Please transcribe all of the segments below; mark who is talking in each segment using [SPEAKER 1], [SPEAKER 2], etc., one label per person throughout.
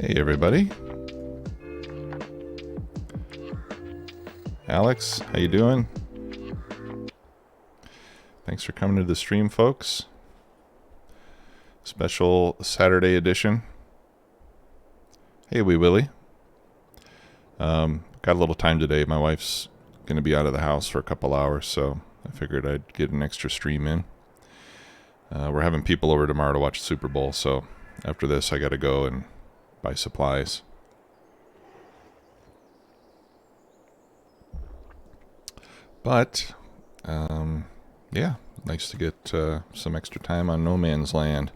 [SPEAKER 1] Hey everybody. Alex, how you doing? Thanks for coming to the stream, folks. Special Saturday edition. Hey, wee Willie. Got a little time today. My wife's going to be out of the house for a couple hours, so I figured I'd get an extra stream in. We're having people over tomorrow to watch the Super Bowl, so after this I got to go and buy supplies. But, yeah, nice to get some extra time on no man's land.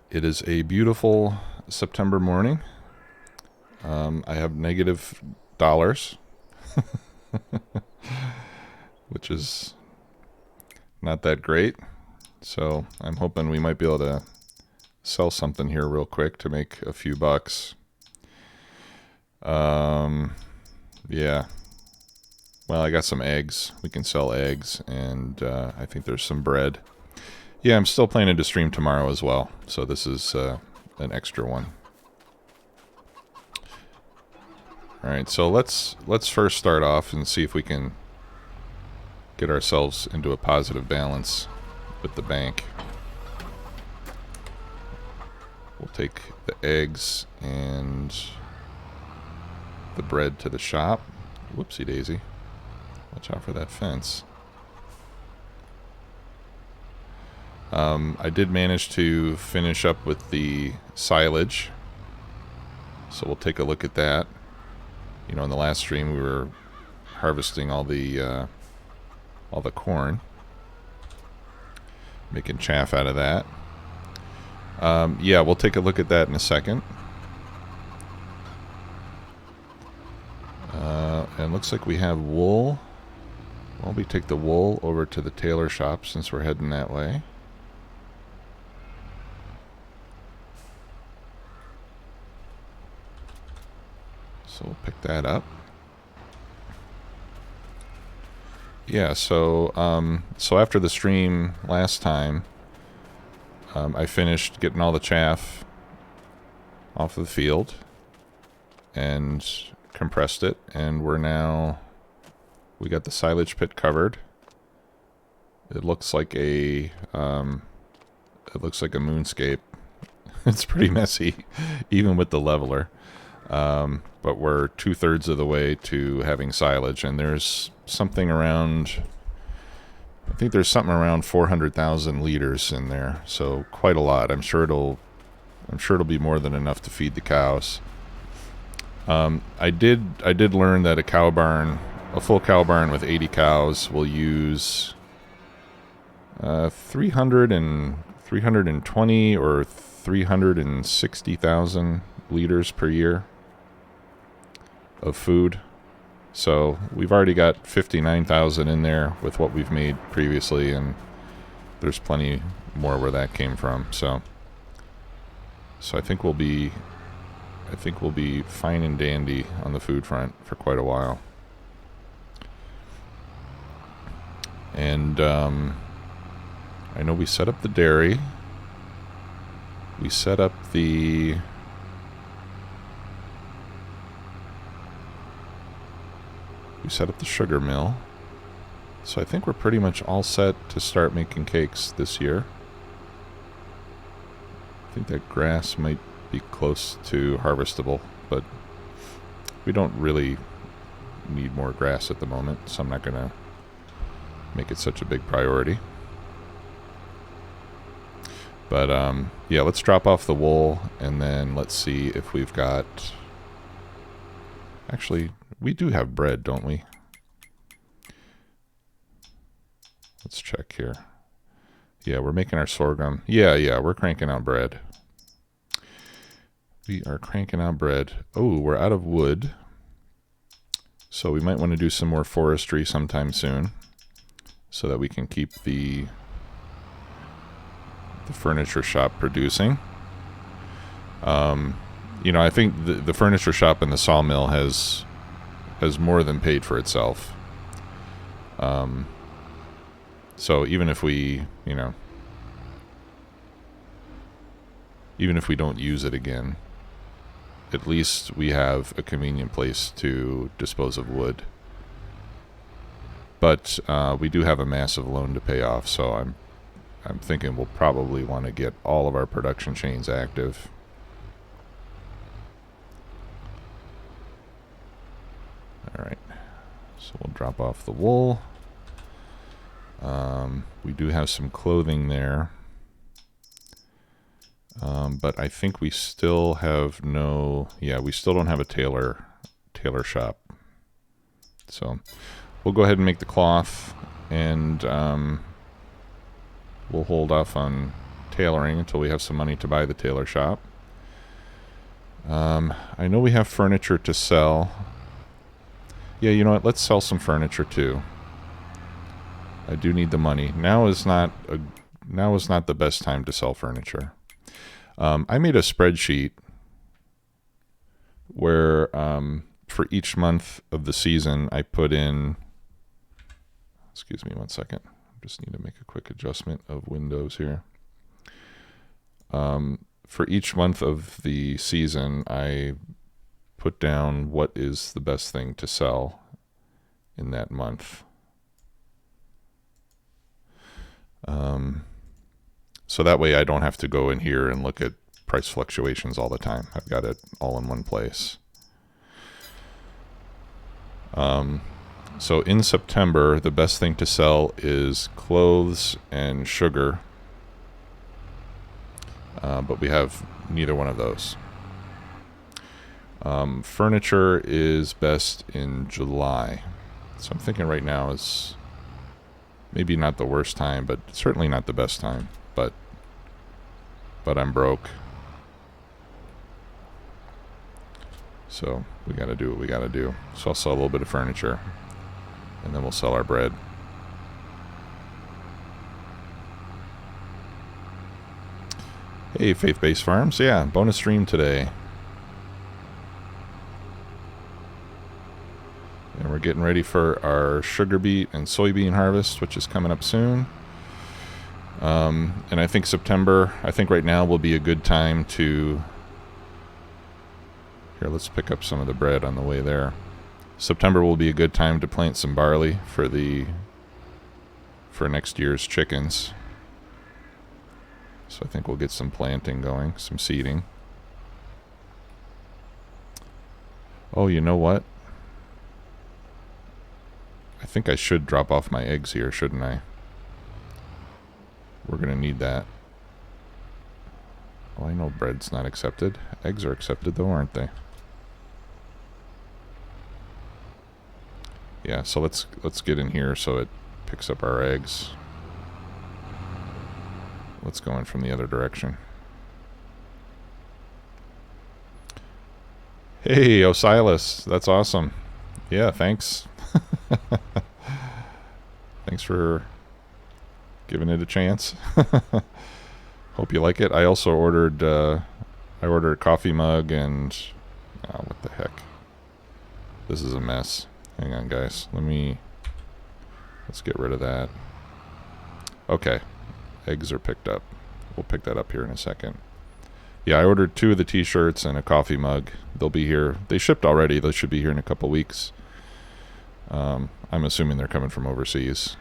[SPEAKER 1] It is a beautiful September morning. I have negative dollars, which is not that great. So I'm hoping we might be able to sell something here real quick to make a few bucks. Yeah. Well, I got some eggs. We can sell eggs, and I think there's some bread. Yeah, I'm still planning to stream tomorrow as well, so this is an extra one. All right, so let's first start off and see if we can get ourselves into a positive balance with the bank. We'll take the eggs and the bread to the shop. Whoopsie daisy. Watch out for that fence. I did manage to finish up with the silage, so we'll take a look at that. You know, in the last stream we were harvesting all the corn, making chaff out of that. Yeah, we'll take a look at that in a second. And looks like we have wool. Well, we take the wool over to the tailor shop since we're heading that way. So we'll pick that up. Yeah, so after the stream last time, I finished getting all the chaff off of the field and compressed it, and we got the silage pit covered. It looks like a moonscape. It's pretty messy, even with the leveler. But we're 2/3 of the way to having silage, and there's something around, I think there's something around 400,000 liters in there, so quite a lot. I'm sure it'll be more than enough to feed the cows. I did learn that a full cow barn with 80 cows will use 320 or 360,000 liters per year of food. So we've already got 59,000 in there with what we've made previously, and there's plenty more where that came from. So I think we'll be fine and dandy on the food front for quite a while. And I know we set up the dairy. We set up the sugar mill. So I think we're pretty much all set to start making cakes this year. I think that grass might be close to harvestable, but we don't really need more grass at the moment, so I'm not gonna make it such a big priority. But yeah, let's drop off the wool, and then let's see if we've got... Actually, we do have bread, don't we? Let's check here. Yeah, we're making our sorghum. Yeah, we're cranking out bread. We are cranking out bread. Oh, we're out of wood. So we might want to do some more forestry sometime soon, so that we can keep the furniture shop producing. You know, I think the furniture shop and the sawmill has more than paid for itself. So even if we, you know, even if we don't use it again, at least we have a convenient place to dispose of wood. But we do have a massive loan to pay off, so I'm thinking we'll probably want to get all of our production chains active. Alright, so we'll drop off the wool. We do have some clothing there. But I think we still have no... Yeah, we still don't have a tailor shop. So we'll go ahead and make the cloth, and we'll hold off on tailoring until we have some money to buy the tailor shop. I know we have furniture to sell. Yeah, you know what? Let's sell some furniture too. I do need the money. Now is not the best time to sell furniture. I made a spreadsheet where for each month of the season I put in... Excuse me 1 second. I just need to make a quick adjustment of Windows here. For each month of the season, I put down what is the best thing to sell in that month. So that way I don't have to go in here and look at price fluctuations all the time. I've got it all in one place. So in September, the best thing to sell is clothes and sugar. But we have neither one of those. Furniture is best in July. So I'm thinking right now is maybe not the worst time, but certainly not the best time. But I'm broke. So we got to do what we got to do. So I'll sell a little bit of furniture, and then we'll sell our bread. Hey, Faith-Based Farms. Yeah, bonus stream today. And we're getting ready for our sugar beet and soybean harvest, which is coming up soon. And I think September, I think right now will be a good time to... Here, let's pick up some of the bread on the way there. September will be a good time to plant some barley for next year's chickens. So I think we'll get some planting going, some seeding. Oh, you know what? I think I should drop off my eggs here, shouldn't I? We're going to need that. Oh, I know bread's not accepted. Eggs are accepted though, aren't they? Yeah, so let's get in here so it picks up our eggs. Let's go in from the other direction. Hey, Osiris, that's awesome. Yeah, thanks. Thanks for giving it a chance. Hope you like it. I also ordered a coffee mug and... Oh, what the heck. This is a mess. Hang on, guys. Let's get rid of that. Okay. Eggs are picked up. We'll pick that up here in a second. Yeah, I ordered 2 of the t-shirts and a coffee mug. They'll be here. They shipped already. They should be here in a couple weeks. I'm assuming they're coming from overseas.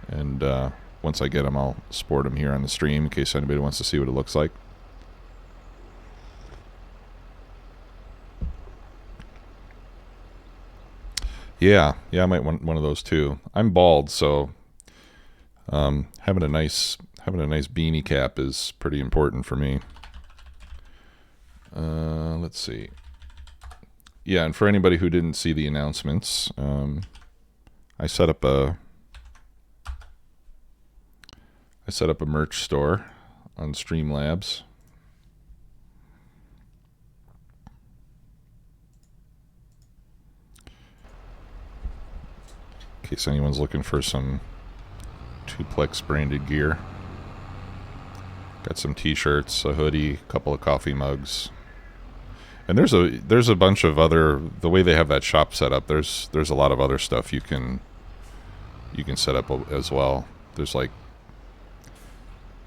[SPEAKER 1] And once I get them, I'll sport them here on the stream in case anybody wants to see what it looks like. Yeah, I might want one of those too. I'm bald, so having a nice beanie cap is pretty important for me. Let's see. Yeah, and for anybody who didn't see the announcements, I set up a merch store on Streamlabs. In case anyone's looking for some Tuplex branded gear. Got some t-shirts, a hoodie, a couple of coffee mugs. And there's a bunch of other, the way they have that shop set up, there's a lot of other stuff you can set up as well. There's like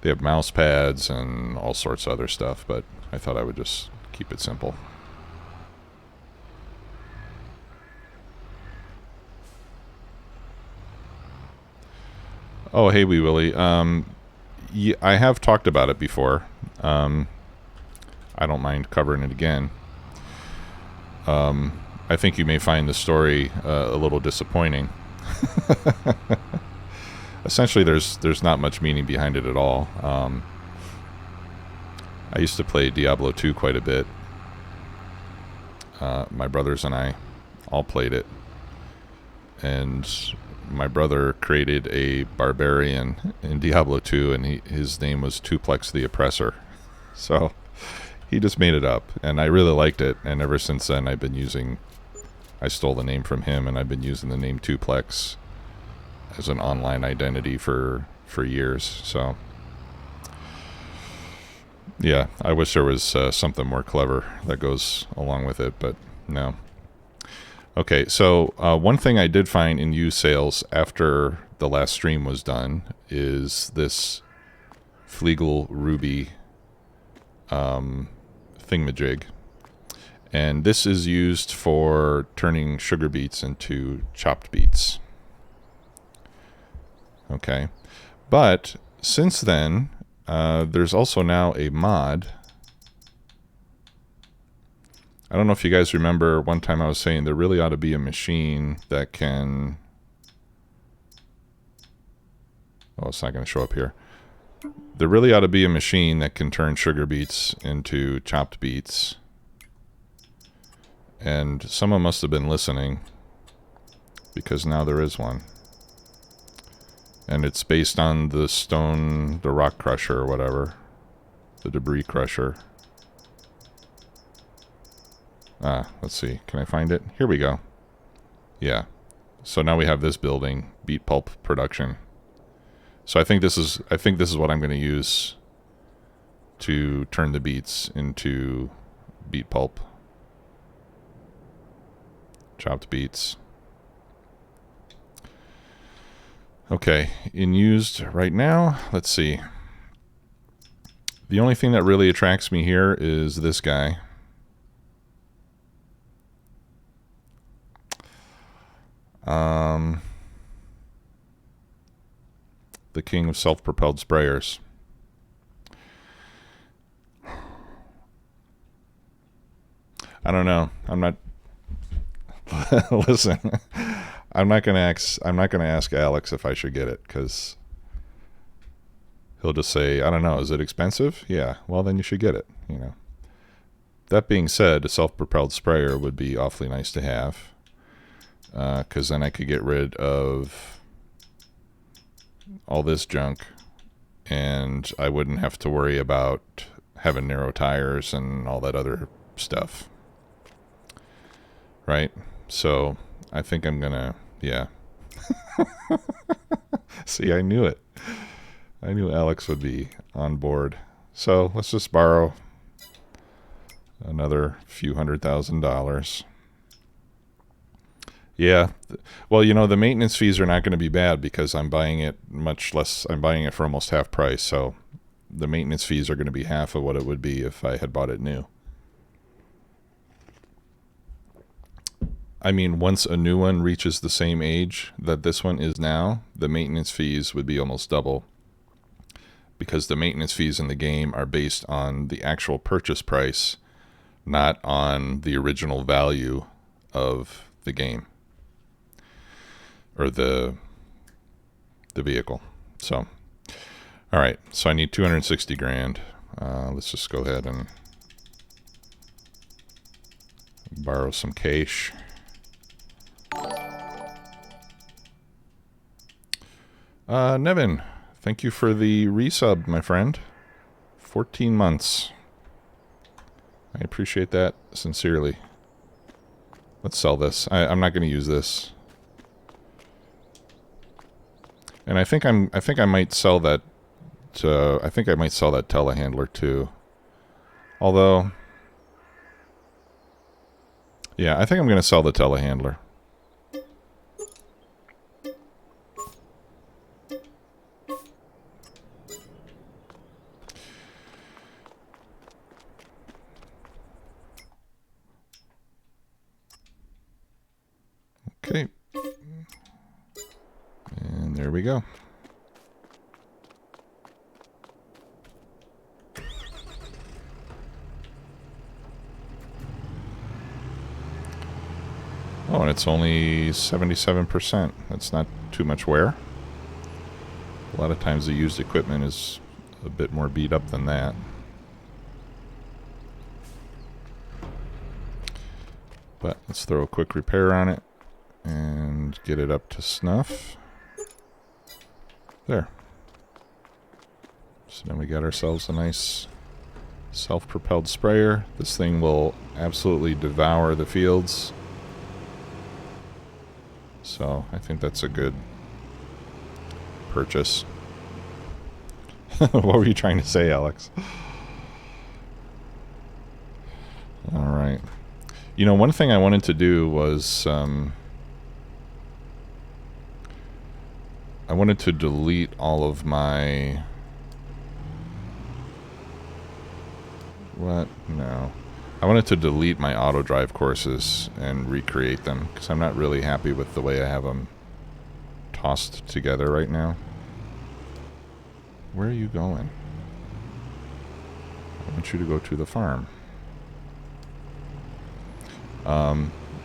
[SPEAKER 1] They have mouse pads and all sorts of other stuff, but I thought I would just keep it simple. Oh, hey, Wee Willie. Yeah, I have talked about it before. I don't mind covering it again. I think you may find the story a little disappointing. Essentially, there's not much meaning behind it at all. I used to play Diablo 2 quite a bit. My brothers and I all played it. And my brother created a barbarian in Diablo 2, and his name was Tuplex the Oppressor. So he just made it up, and I really liked it. And ever since then, I stole the name from him, and I've been using the name Tuplex as an online identity for years. So yeah, I wish there was something more clever that goes along with it, but no. Okay, so one thing I did find in used sales after the last stream was done is this Flegel Ruby thingamajig. And this is used for turning sugar beets into chopped beets. Okay, but since then, there's also now a mod. I don't know if you guys remember one time I was saying there really ought to be a machine that can... Oh, it's not going to show up here. There really ought to be a machine that can turn sugar beets into chopped beets. And someone must have been listening, because now there is one. And it's based on the rock crusher or whatever. The debris crusher. Let's see. Can I find it? Here we go. Yeah. So now we have this building, beet pulp production. So I think this is what I'm going to use to turn the beets into beet pulp. Chopped beets. Okay, in used right now, let's see. The only thing that really attracts me here is this guy. The king of self-propelled sprayers. I don't know. I'm not... Listen, I'm not gonna ask Alex if I should get it, because he'll just say, I don't know, is it expensive? Yeah, well then you should get it, you know. That being said, a self-propelled sprayer would be awfully nice to have, because then I could get rid of all this junk, and I wouldn't have to worry about having narrow tires and all that other stuff. Right? So I think I'm gonna, yeah. See, I knew it. I knew Alex would be on board. So let's just borrow another few $100,000. Yeah. Well, you know, the maintenance fees are not going to be bad because I'm buying it much less. I'm buying it for almost half price. So the maintenance fees are going to be half of what it would be if I had bought it new. I mean, once a new one reaches the same age that this one is now, the maintenance fees would be almost double, because the maintenance fees in the game are based on the actual purchase price, not on the original value of the game or the vehicle. So, all right. So I need 260 grand. Let's just go ahead and borrow some cash. Nevin, thank you for the resub, my friend. 14 months. I appreciate that sincerely. Let's sell this. I'm not going to use this. And I think I might sell that. I think I might sell that telehandler too. Although, yeah, I think I'm going to sell the telehandler. And there we go. Oh, and it's only 77%. That's not too much wear. A lot of times the used equipment is a bit more beat up than that. But let's throw a quick repair on it and get it up to snuff. There. So then we got ourselves a nice self-propelled sprayer. This thing will absolutely devour the fields. So I think that's a good purchase. What were you trying to say, Alex? All right. You know, one thing I wanted to do was I wanted to delete all of my... What? No. I wanted to delete my AutoDrive courses and recreate them because I'm not really happy with the way I have them tossed together right now. Where are you going? I want you to go to the farm.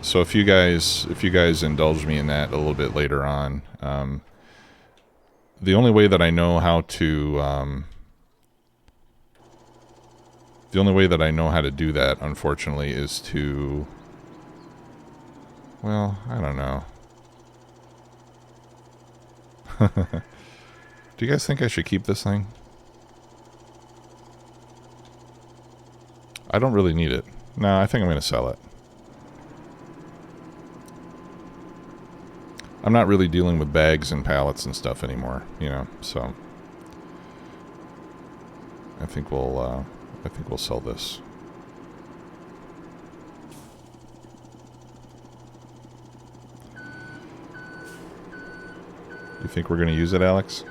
[SPEAKER 1] So if you guys indulge me in that a little bit later on, the only way that I know how to do that, unfortunately, is to, well, I don't know. Do you guys think I should keep this thing? I don't really need it. No, I think I'm going to sell it. I'm not really dealing with bags and pallets and stuff anymore, you know, so I think we'll sell this. You think we're going to use it, Alex?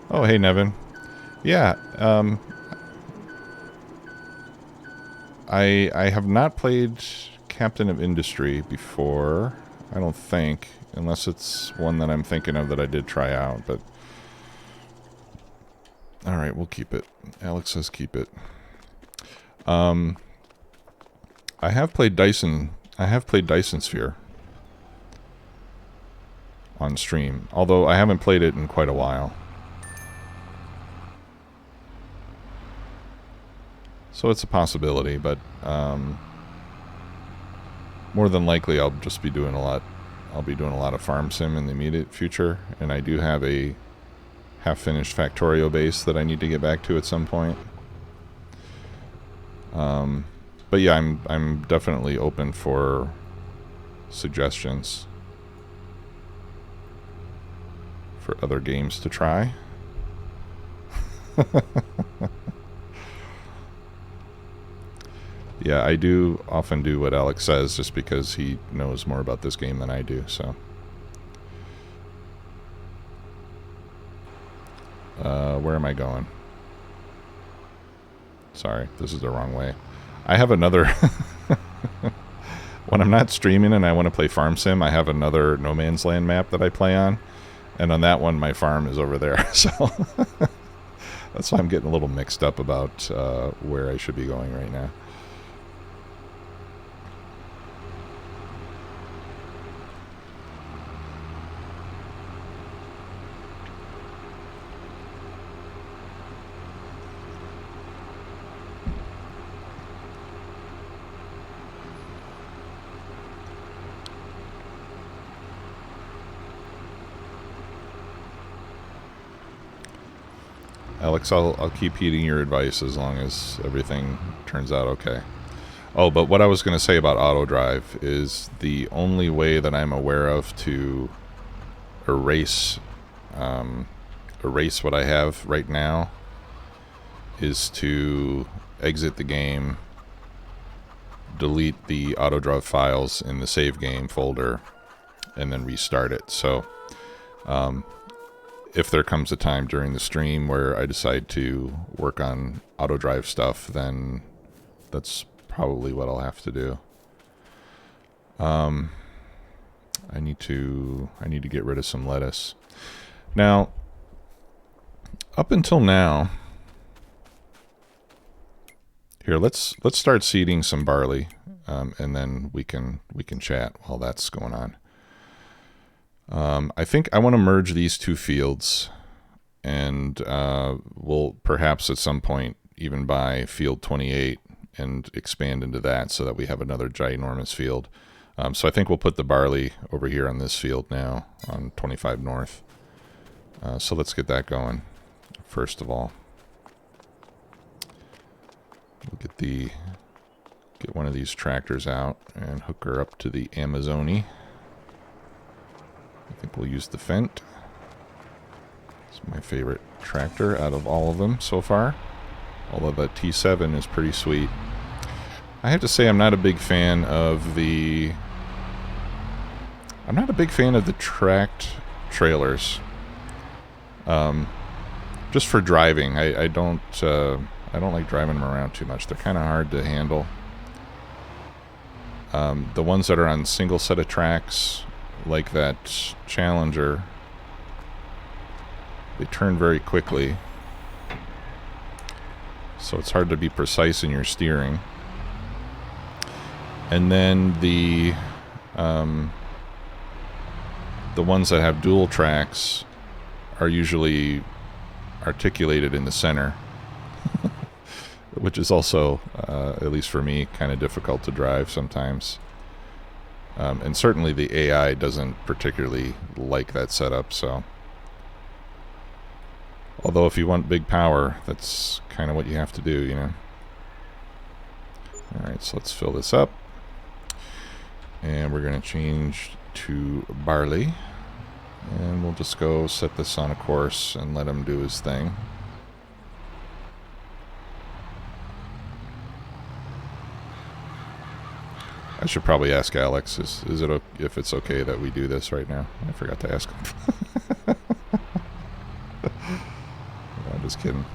[SPEAKER 1] Oh, hey, Nevin. Yeah, I have not played Captain of Industry before, I don't think, unless it's one that I'm thinking of that I did try out, but alright, we'll keep it. Alex says keep it. I have played Dyson Sphere on stream, although I haven't played it in quite a while. So it's a possibility, but more than likely I'll just be doing a lot. I'll be doing a lot of farm sim in the immediate future, and I do have a half-finished Factorio base that I need to get back to at some point. But yeah, I'm definitely open for suggestions for other games to try. Yeah, I do often do what Alex says just because he knows more about this game than I do, so. Where am I going? Sorry, this is the wrong way. I have another... When I'm not streaming and I want to play Farm Sim, I have another No Man's Land map that I play on. And on that one, my farm is over there, so... That's why I'm getting a little mixed up about where I should be going right now. Alex, I'll keep heeding your advice as long as everything turns out okay. Oh, but what I was going to say about AutoDrive is the only way that I'm aware of to erase what I have right now is to exit the game, delete the AutoDrive files in the save game folder, and then restart it. So if there comes a time during the stream where I decide to work on AutoDrive stuff, then that's probably what I'll have to do. I need to get rid of some lettuce. Now, up until now, here let's start seeding some barley, and then we can chat while that's going on. I think I want to merge these two fields, and we'll perhaps at some point even buy field 28 and expand into that so that we have another ginormous field. So I think we'll put the barley over here on this field now on 25 North. So let's get that going first of all. We'll get one of these tractors out and hook her up to the Amazoni. I think we'll use the Fendt. It's my favorite tractor out of all of them so far. Although the T7 is pretty sweet. I have to say I'm not a big fan of the tracked trailers. Just for driving, I don't like driving them around too much. They're kind of hard to handle. The ones that are on single set of tracks, like that Challenger, they turn very quickly, so it's hard to be precise in your steering. And then the ones that have dual tracks are usually articulated in the center, which is also, at least for me, kind of difficult to drive sometimes. And certainly the AI doesn't particularly like that setup, so. Although if you want big power, that's kind of what you have to do, you know. Alright, so let's fill this up. And we're going to change to barley. And we'll just go set this on a course and let him do his thing. I should probably ask Alex, is it if it's okay that we do this right now? I forgot to ask him. I'm just kidding.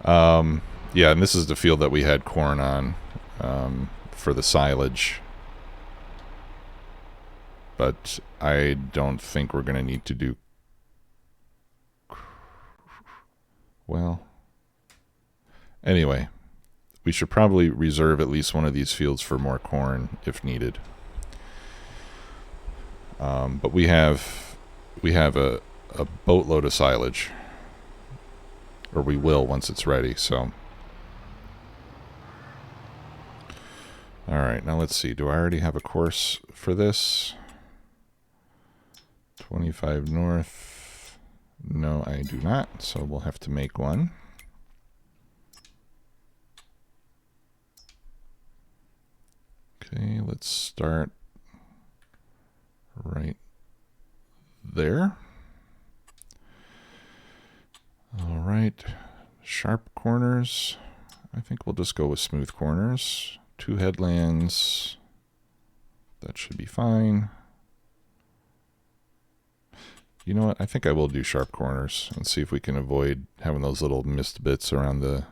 [SPEAKER 1] Yeah, and this is the field that we had corn on for the silage. But I don't think we're going to need to do... Well... Anyway, we should probably reserve at least one of these fields for more corn if needed. But we have a boatload of silage. Or we will once it's ready, so... Alright, now let's see. Do I already have a course for this? 25 North. No, I do not, so we'll have to make one. Okay, let's start right there. All right, sharp corners. I think we'll just go with smooth corners. 2 headlands. That should be fine. You know what? I think I will do sharp corners and see if we can avoid having those little missed bits around the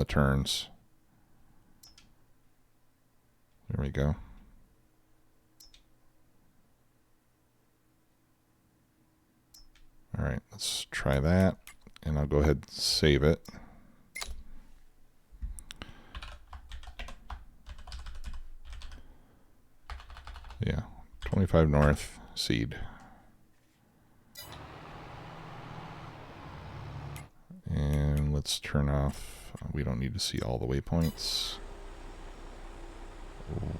[SPEAKER 1] turns. There we go. All right, let's try that, and I'll go ahead and save it. Yeah, 25 North, seed. And let's turn off, we don't need to see all the waypoints.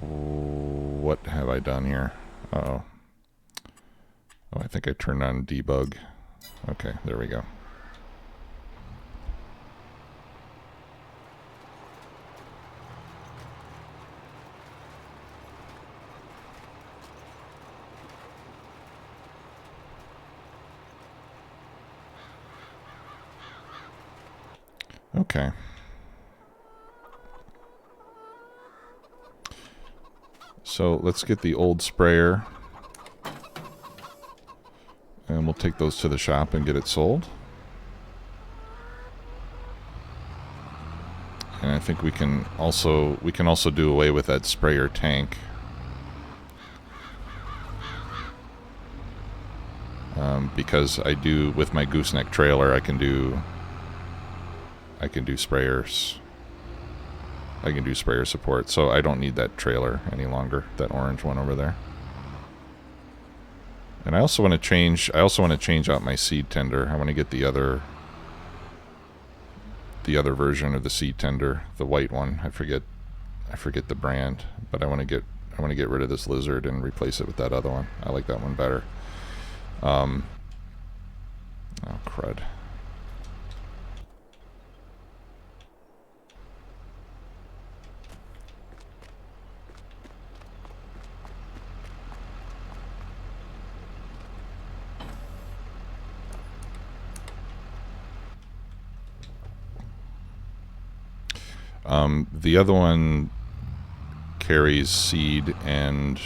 [SPEAKER 1] What have I done here? Uh-oh. Oh, I think I turned on debug. Okay, there we go. Okay. So let's get the old sprayer, and we'll take those to the shop and get it sold. And I think we can also do away with that sprayer tank. Because I do, with my gooseneck trailer, I can do sprayers. I can do sprayer support, so I don't need that trailer any longer, that orange one over there. And I also want to change out my seed tender. I want to get the other version of the seed tender, the white one. I forget the brand, but I want to get rid of this lizard and replace it with that other one. I like that one better. Oh crud. The other one carries seed and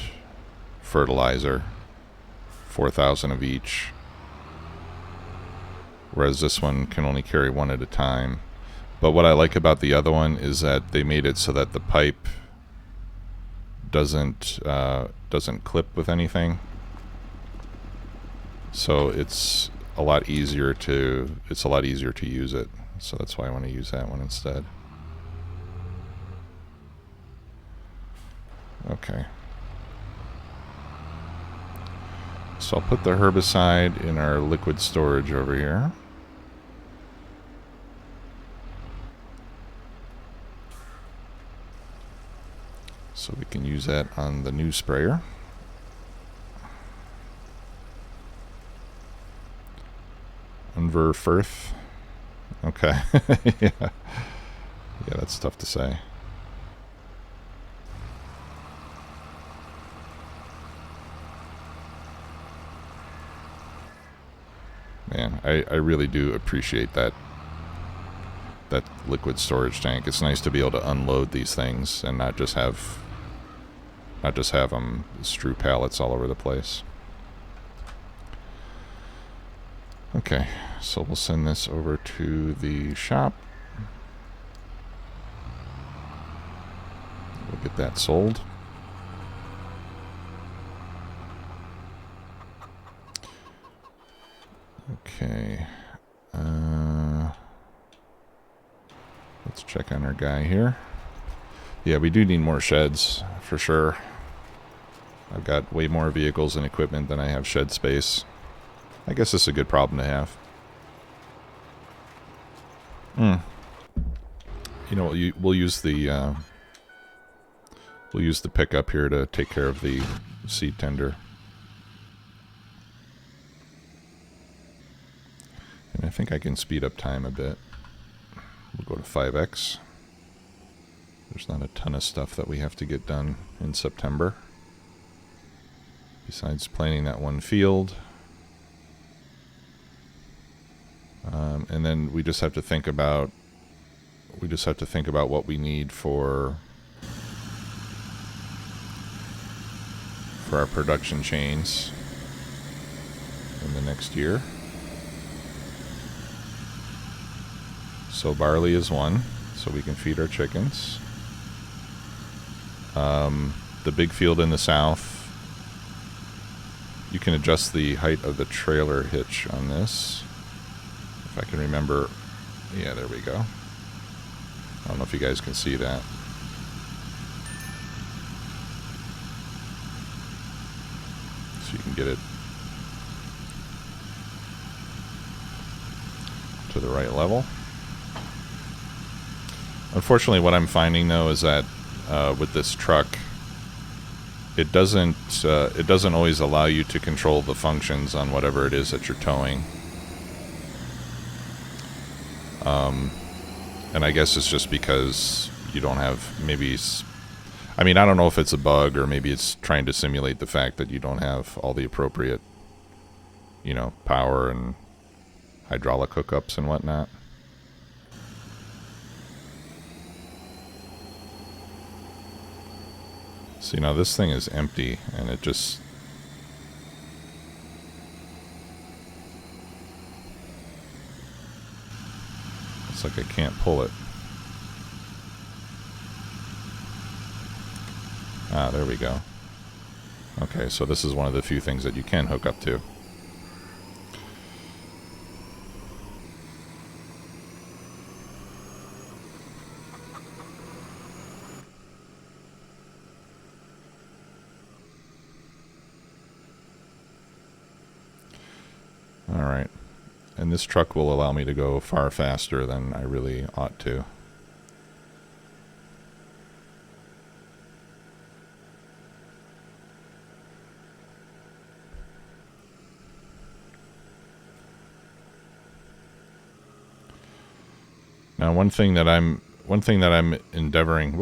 [SPEAKER 1] fertilizer, 4,000 of each, whereas this one can only carry one at a time. But what I like about the other one is that they made it so that the pipe doesn't clip with anything, so it's a lot easier to use it. So that's why I want to use that one instead. Okay. So I'll put the herbicide in our liquid storage over here. So we can use that on the new sprayer. Unverfirth. Okay. Yeah. Yeah, that's tough to say. Man, I really do appreciate that liquid storage tank. It's nice to be able to unload these things and not just have them strew pallets all over the place. Okay, so we'll send this over to the shop. We'll get that sold. Okay. Let's check on our guy here. Yeah, we do need more sheds, for sure. I've got way more vehicles and equipment than I have shed space. I guess it's a good problem to have. You know, we'll use the pickup here to take care of the seed tender. And I think I can speed up time a bit. We'll go to 5x. There's not a ton of stuff that we have to get done in September, besides planting that one field. And then we just have to think about what we need for our production chains in the next year. So barley is one, so we can feed our chickens. The big field in the south, you can adjust the height of the trailer hitch on this. If I can remember, yeah, there we go. I don't know if you guys can see that. So you can get it to the right level. Unfortunately, what I'm finding though is that with this truck, it doesn't always allow you to control the functions on whatever it is that you're towing. And I guess it's just because you don't have, I don't know if it's a bug or maybe it's trying to simulate the fact that you don't have all the appropriate, power and hydraulic hookups and whatnot. So, this thing is empty and it just... It's like I can't pull it. Ah, there we go. Okay, so this is one of the few things that you can hook up to. Alright. And this truck will allow me to go far faster than I really ought to. Now, one thing that I'm endeavoring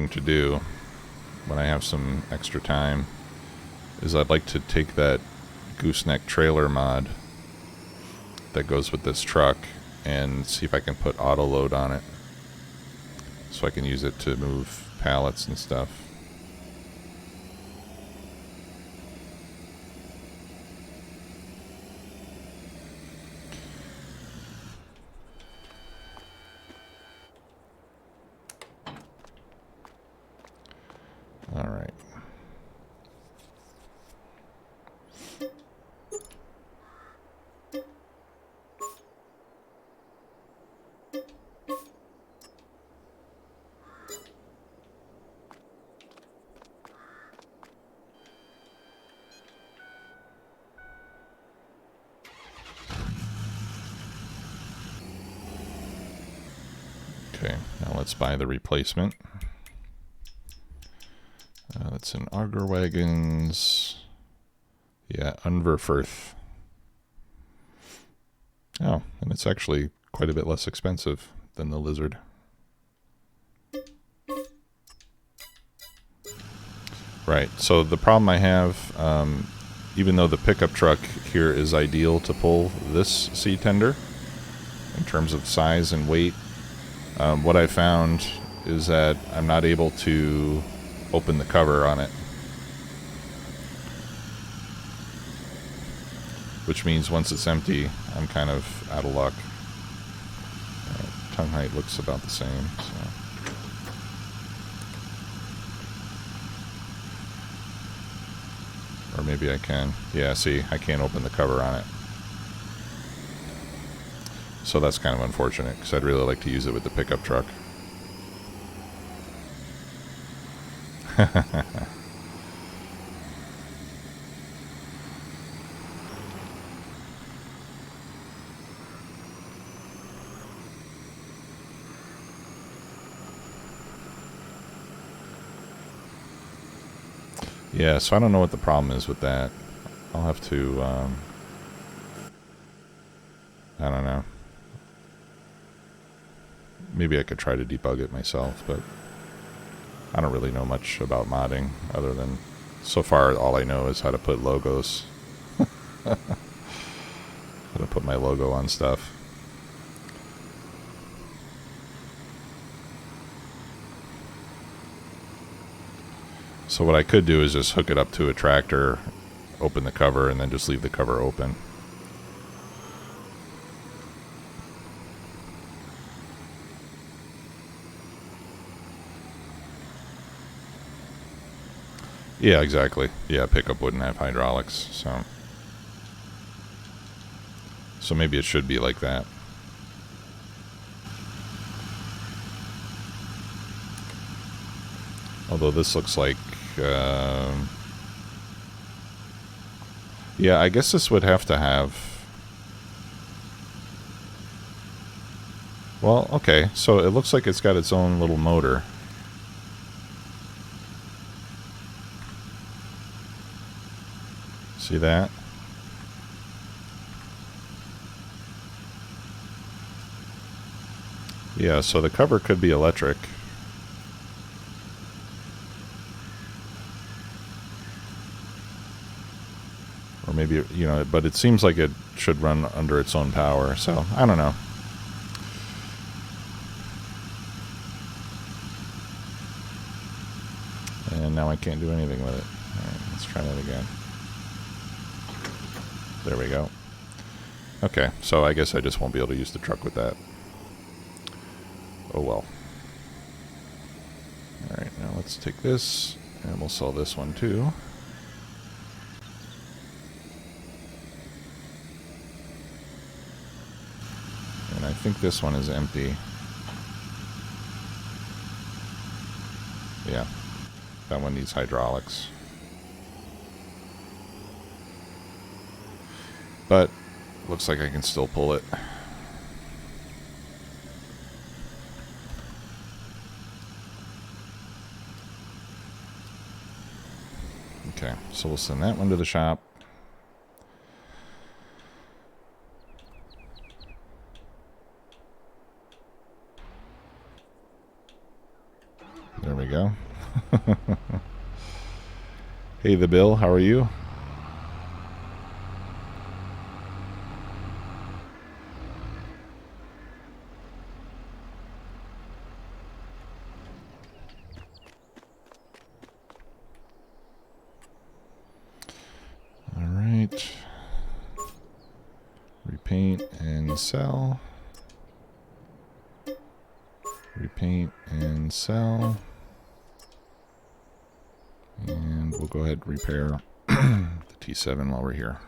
[SPEAKER 1] to do when I have some extra time is I'd like to take that gooseneck trailer mod that goes with this truck and see if I can put auto load on it so I can use it to move pallets and stuff. All right. Okay, now let's buy the replacement. That's in Auger Wagons. Yeah, Unverfirth. Oh, and it's actually quite a bit less expensive than the Lizard. Right, so the problem I have, even though the pickup truck here is ideal to pull this seed tender in terms of size and weight, what I found is that I'm not able to open the cover on it, which means once it's empty, I'm kind of out of luck. Tongue height looks about the same. So. Or maybe I can. Yeah, see, I can't open the cover on it. So that's kind of unfortunate, because I'd really like to use it with the pickup truck. Yeah, so I don't know what the problem is with that. I'll have to, I don't know. Maybe I could try to debug it myself, but I don't really know much about modding, other than, so far, all I know is how to put logos. How to put my logo on stuff. So what I could do is just hook it up to a tractor, open the cover, and then just leave the cover open. Yeah, exactly. Yeah, pickup wouldn't have hydraulics, so maybe it should be like that. Although this looks like, yeah, I guess this would have to have, well, okay, so it looks like it's got its own little motor. See that? Yeah, so the cover could be electric. Or maybe, you know, but it seems like it should run under its own power, so I don't know. And now I can't do anything with it. Alright, let's try that again. There we go. Okay, so I guess I just won't be able to use the truck with that. Oh well. Alright, now let's take this, and we'll sell this one too. And I think this one is empty. Yeah, that one needs hydraulics. But looks like I can still pull it. Okay, so we'll send that one to the shop. There we go. Hey, the Bill, how are you? All right. Repaint and sell. Repaint and sell. And we'll go ahead and repair the T7 while we're here.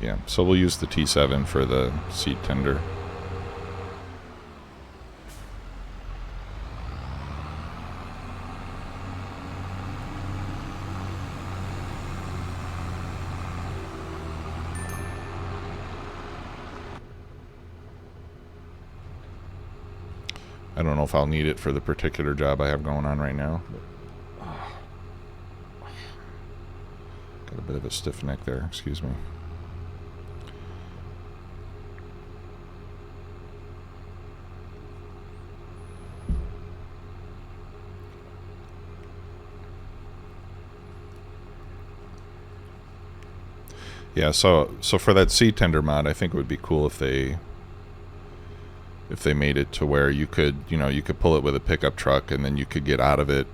[SPEAKER 1] Yeah, so we'll use the T7 for the seed tender. I don't know if I'll need it for the particular job I have going on right now. Got a bit of a stiff neck there, excuse me. Yeah, so for that seed tender mod, I think it would be cool if they made it to where you could, you could pull it with a pickup truck and then you could get out of it,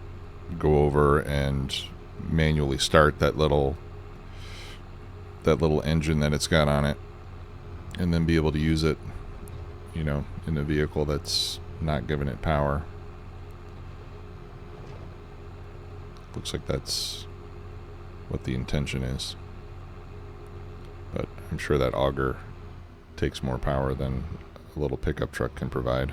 [SPEAKER 1] go over and manually start that little engine that it's got on it, and then be able to use it, in a vehicle that's not giving it power. Looks like that's what the intention is. But I'm sure that auger takes more power than a little pickup truck can provide.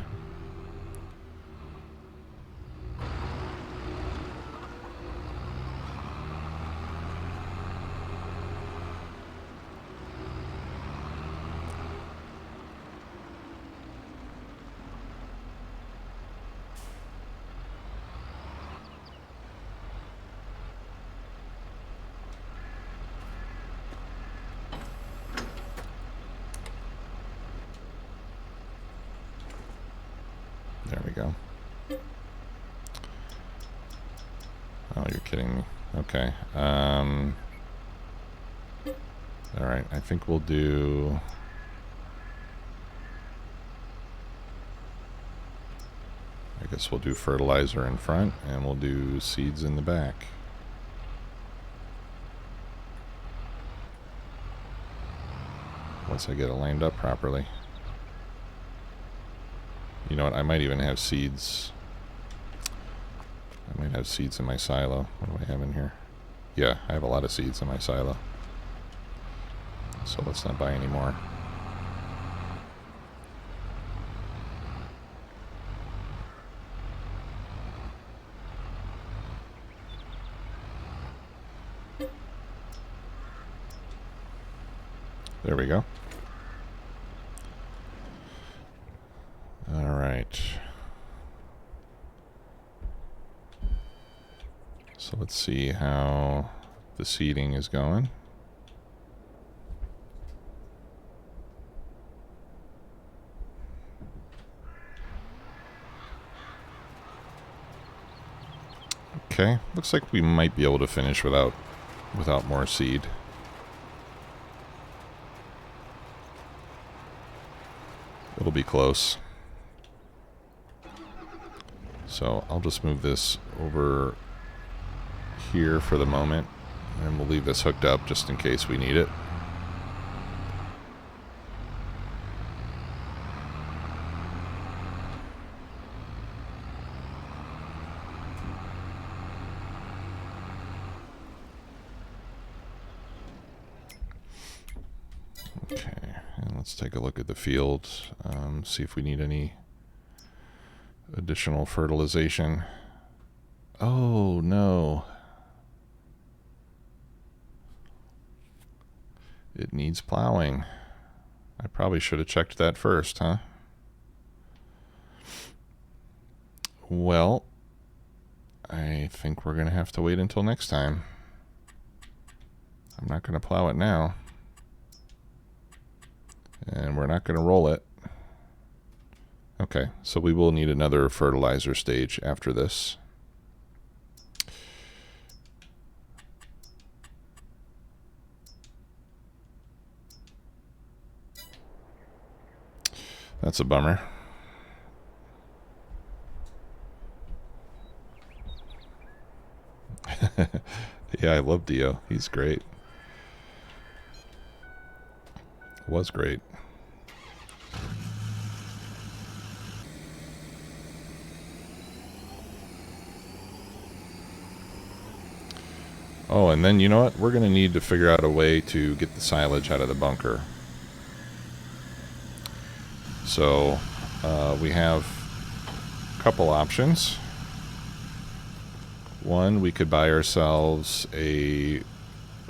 [SPEAKER 1] There we go. Oh, you're kidding me. Okay. All right. I think we'll do... I guess we'll do fertilizer in front, and we'll do seeds in the back. Once I get it lined up properly. You know what, I might even have seeds. I might have seeds in my silo. What do I have in here? Yeah, I have a lot of seeds in my silo. So let's not buy any more. There we go. All right. So let's see how the seeding is going. Okay, looks like we might be able to finish without more seed. It'll be close. So I'll just move this over here for the moment, and we'll leave this hooked up just in case we need it. Okay, and let's take a look at the field, see if we need any additional fertilization. Oh, no. It needs plowing. I probably should have checked that first, huh? Well, I think we're going to have to wait until next time. I'm not going to plow it now. And we're not going to roll it. Okay, so we will need another fertilizer stage after this. That's a bummer. Yeah, I love Dio. He's great. Was great. Oh, and then you know what? We're going to need to figure out a way to get the silage out of the bunker. So we have a couple options. One, we could buy ourselves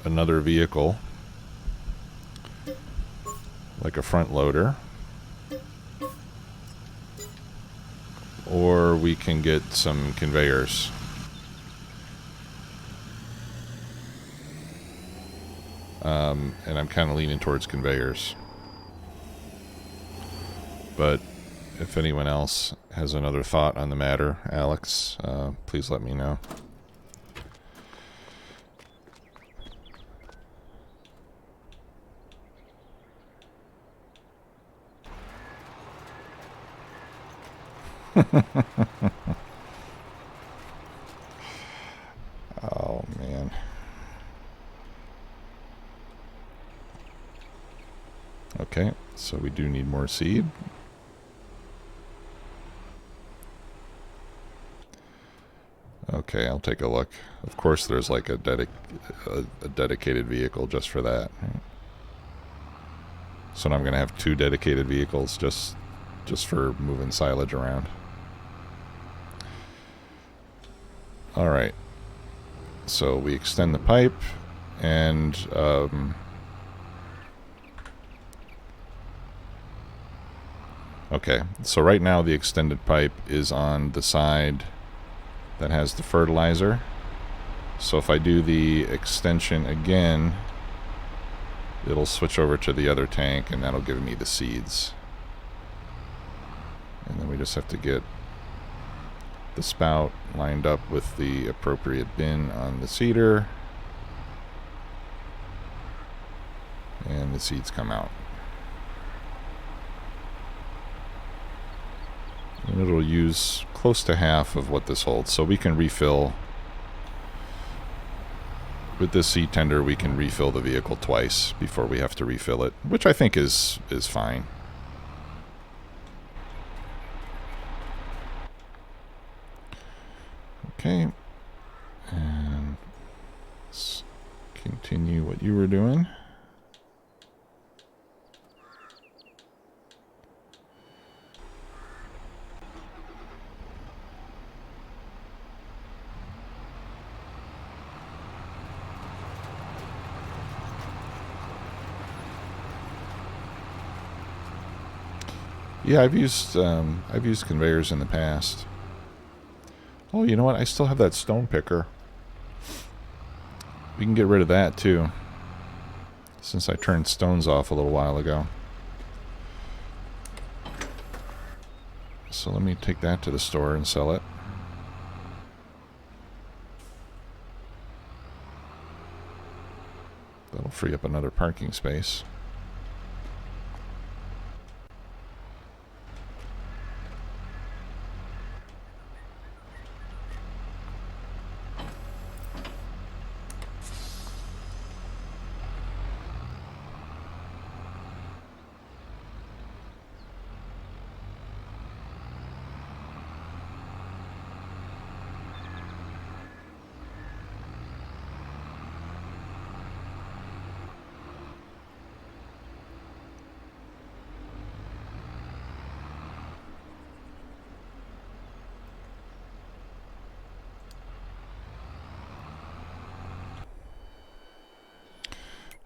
[SPEAKER 1] another vehicle, like a front loader, or we can get some conveyors. And I'm kind of leaning towards conveyors. But if anyone else has another thought on the matter, Alex, please let me know. Oh, man. Okay, so we do need more seed. Okay, I'll take a look. Of course, there's like a dedicated vehicle just for that. So now I'm going to have 2 dedicated vehicles just for moving silage around. All right. So we extend the pipe, and okay. So right now the extended pipe is on the side that has the fertilizer. So if I do the extension again, it'll switch over to the other tank, and that'll give me the seeds. And then we just have to get the spout lined up with the appropriate bin on the seeder, and the seeds come out. And it'll use close to half of what this holds, so we can refill. With this seed tender, we can refill the vehicle twice before we have to refill it, which I think is fine. Okay, and let's continue what you were doing. Yeah, I've used conveyors in the past. Oh, you know what? I still have that stone picker. We can get rid of that too, since I turned stones off a little while ago. So let me take that to the store and sell it. That'll free up another parking space.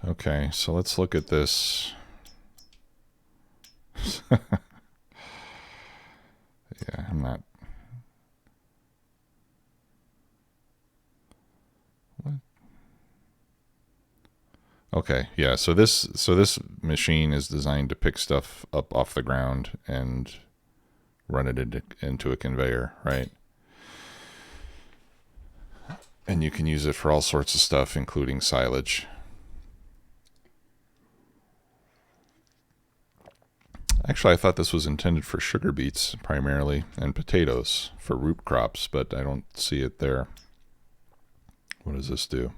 [SPEAKER 1] Okay, so let's look at this. Yeah, I'm not. What? Okay, yeah. So this machine is designed to pick stuff up off the ground and run it into a conveyor, right? And you can use it for all sorts of stuff, including silage. Actually, I thought this was intended for sugar beets primarily and potatoes for root crops, but I don't see it there. What does this do?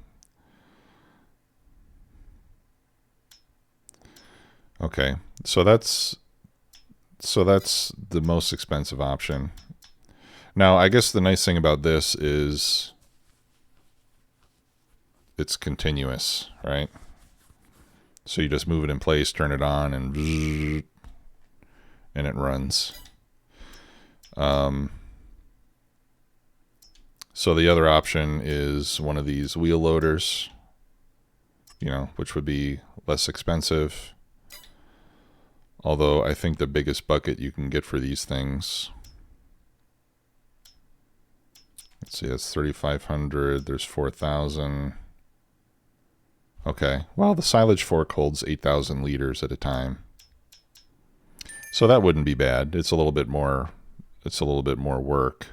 [SPEAKER 1] Okay, so that's the most expensive option. Now, I guess the nice thing about this is it's continuous, right? So you just move it in place, turn it on, and it runs. So the other option is one of these wheel loaders, you know, which would be less expensive. Although I think the biggest bucket you can get for these things, let's see, that's 3,500. There's 4,000. Okay, well, the silage fork holds 8,000 liters at a time, so that wouldn't be bad. It's a little bit more. It's a little bit more work.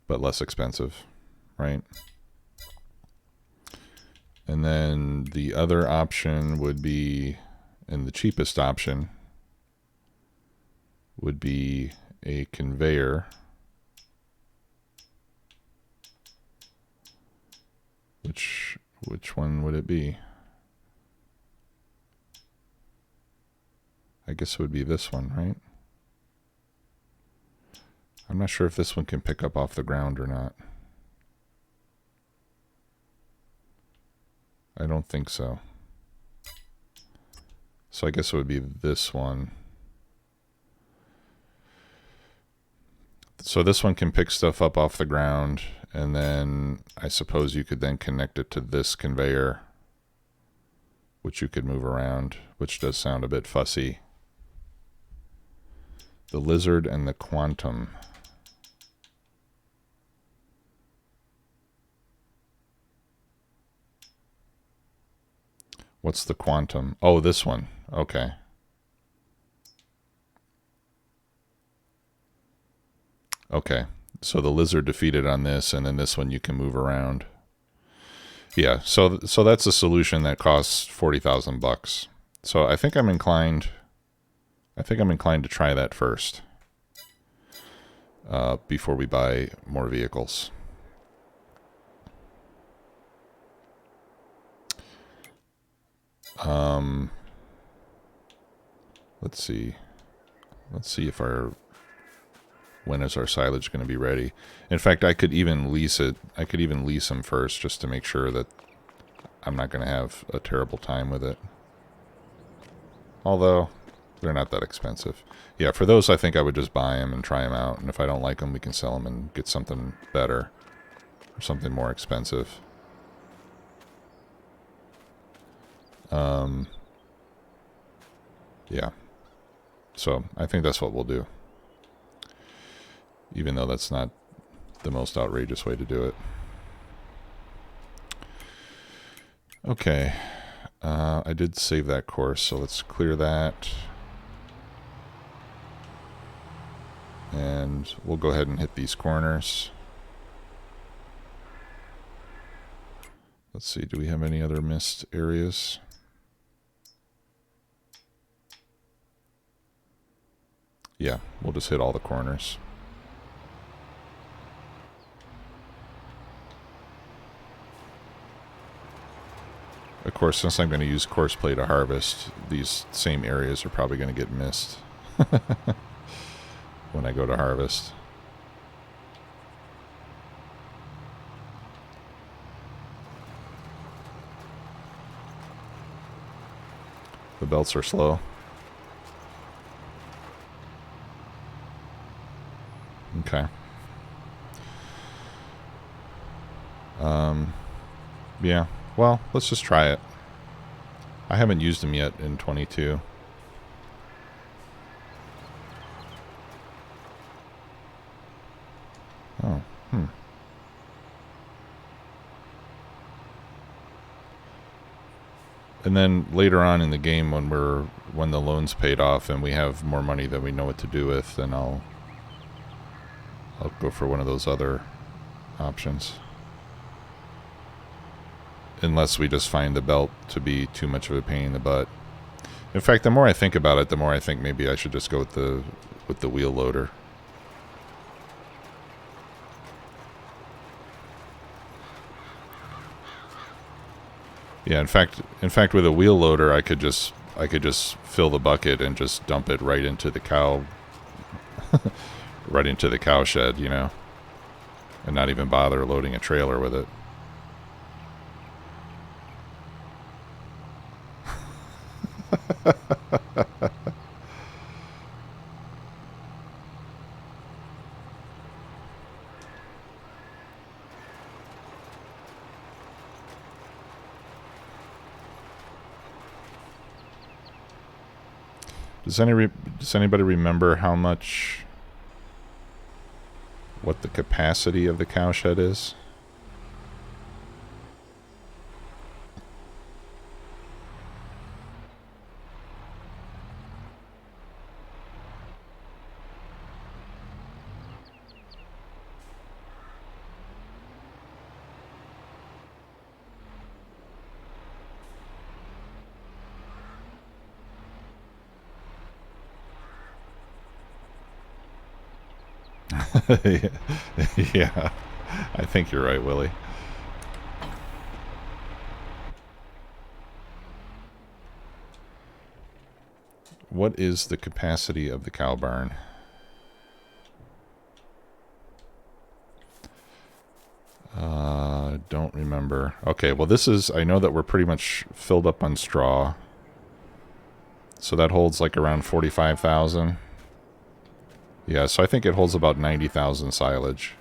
[SPEAKER 1] But less expensive, right? And then the other option would be, and the cheapest option would be a conveyor, which one would it be? I guess it would be this one, right? I'm not sure if this one can pick up off the ground or not. I don't think so. So I guess it would be this one. So this one can pick stuff up off the ground, and then I suppose you could then connect it to this conveyor, which you could move around, which does sound a bit fussy. The lizard and the quantum. What's the quantum? Oh, this one. Okay. Okay. So the lizard defeated on this, and then this one you can move around. Yeah. So that's a solution that costs $40,000. So I think I'm inclined to try that first before we buy more vehicles. Let's see. Let's see if when is our silage going to be ready? In fact, I could even lease it. I could even lease them first just to make sure that I'm not going to have a terrible time with it. Although they're not that expensive. Yeah, for those I think I would just buy them and try them out, and if I don't like them, we can sell them and get something better or something more expensive. Yeah. So I think that's what we'll do. Even though that's not the most outrageous way to do it. Okay. I did save that course, so let's clear that. And we'll go ahead and hit these corners. Let's see, do we have any other missed areas? Yeah, we'll just hit all the corners. Of course, since I'm going to use courseplay to harvest, these same areas are probably going to get missed when I go to harvest. The belts are slow. Okay. Yeah. Well, let's just try it. I haven't used them yet in 22. Oh, And then later on in the game, when the loan's paid off and we have more money that we know what to do with, then I'll go for one of those other options. Unless we just find the belt to be too much of a pain in the butt. In fact, the more I think about it, the more I think maybe I should just go with the wheel loader. Yeah, in fact, with a wheel loader, I could just fill the bucket and just dump it right into the cow, right into the cow shed, you know, and not even bother loading a trailer with it. Does anybody remember what the capacity of the cow shed is? Yeah, I think you're right, Willie. What is the capacity of the cow barn? Don't remember. Okay, well I know that we're pretty much filled up on straw. So that holds like around 45,000. Yeah, so I think it holds about 90,000 silage.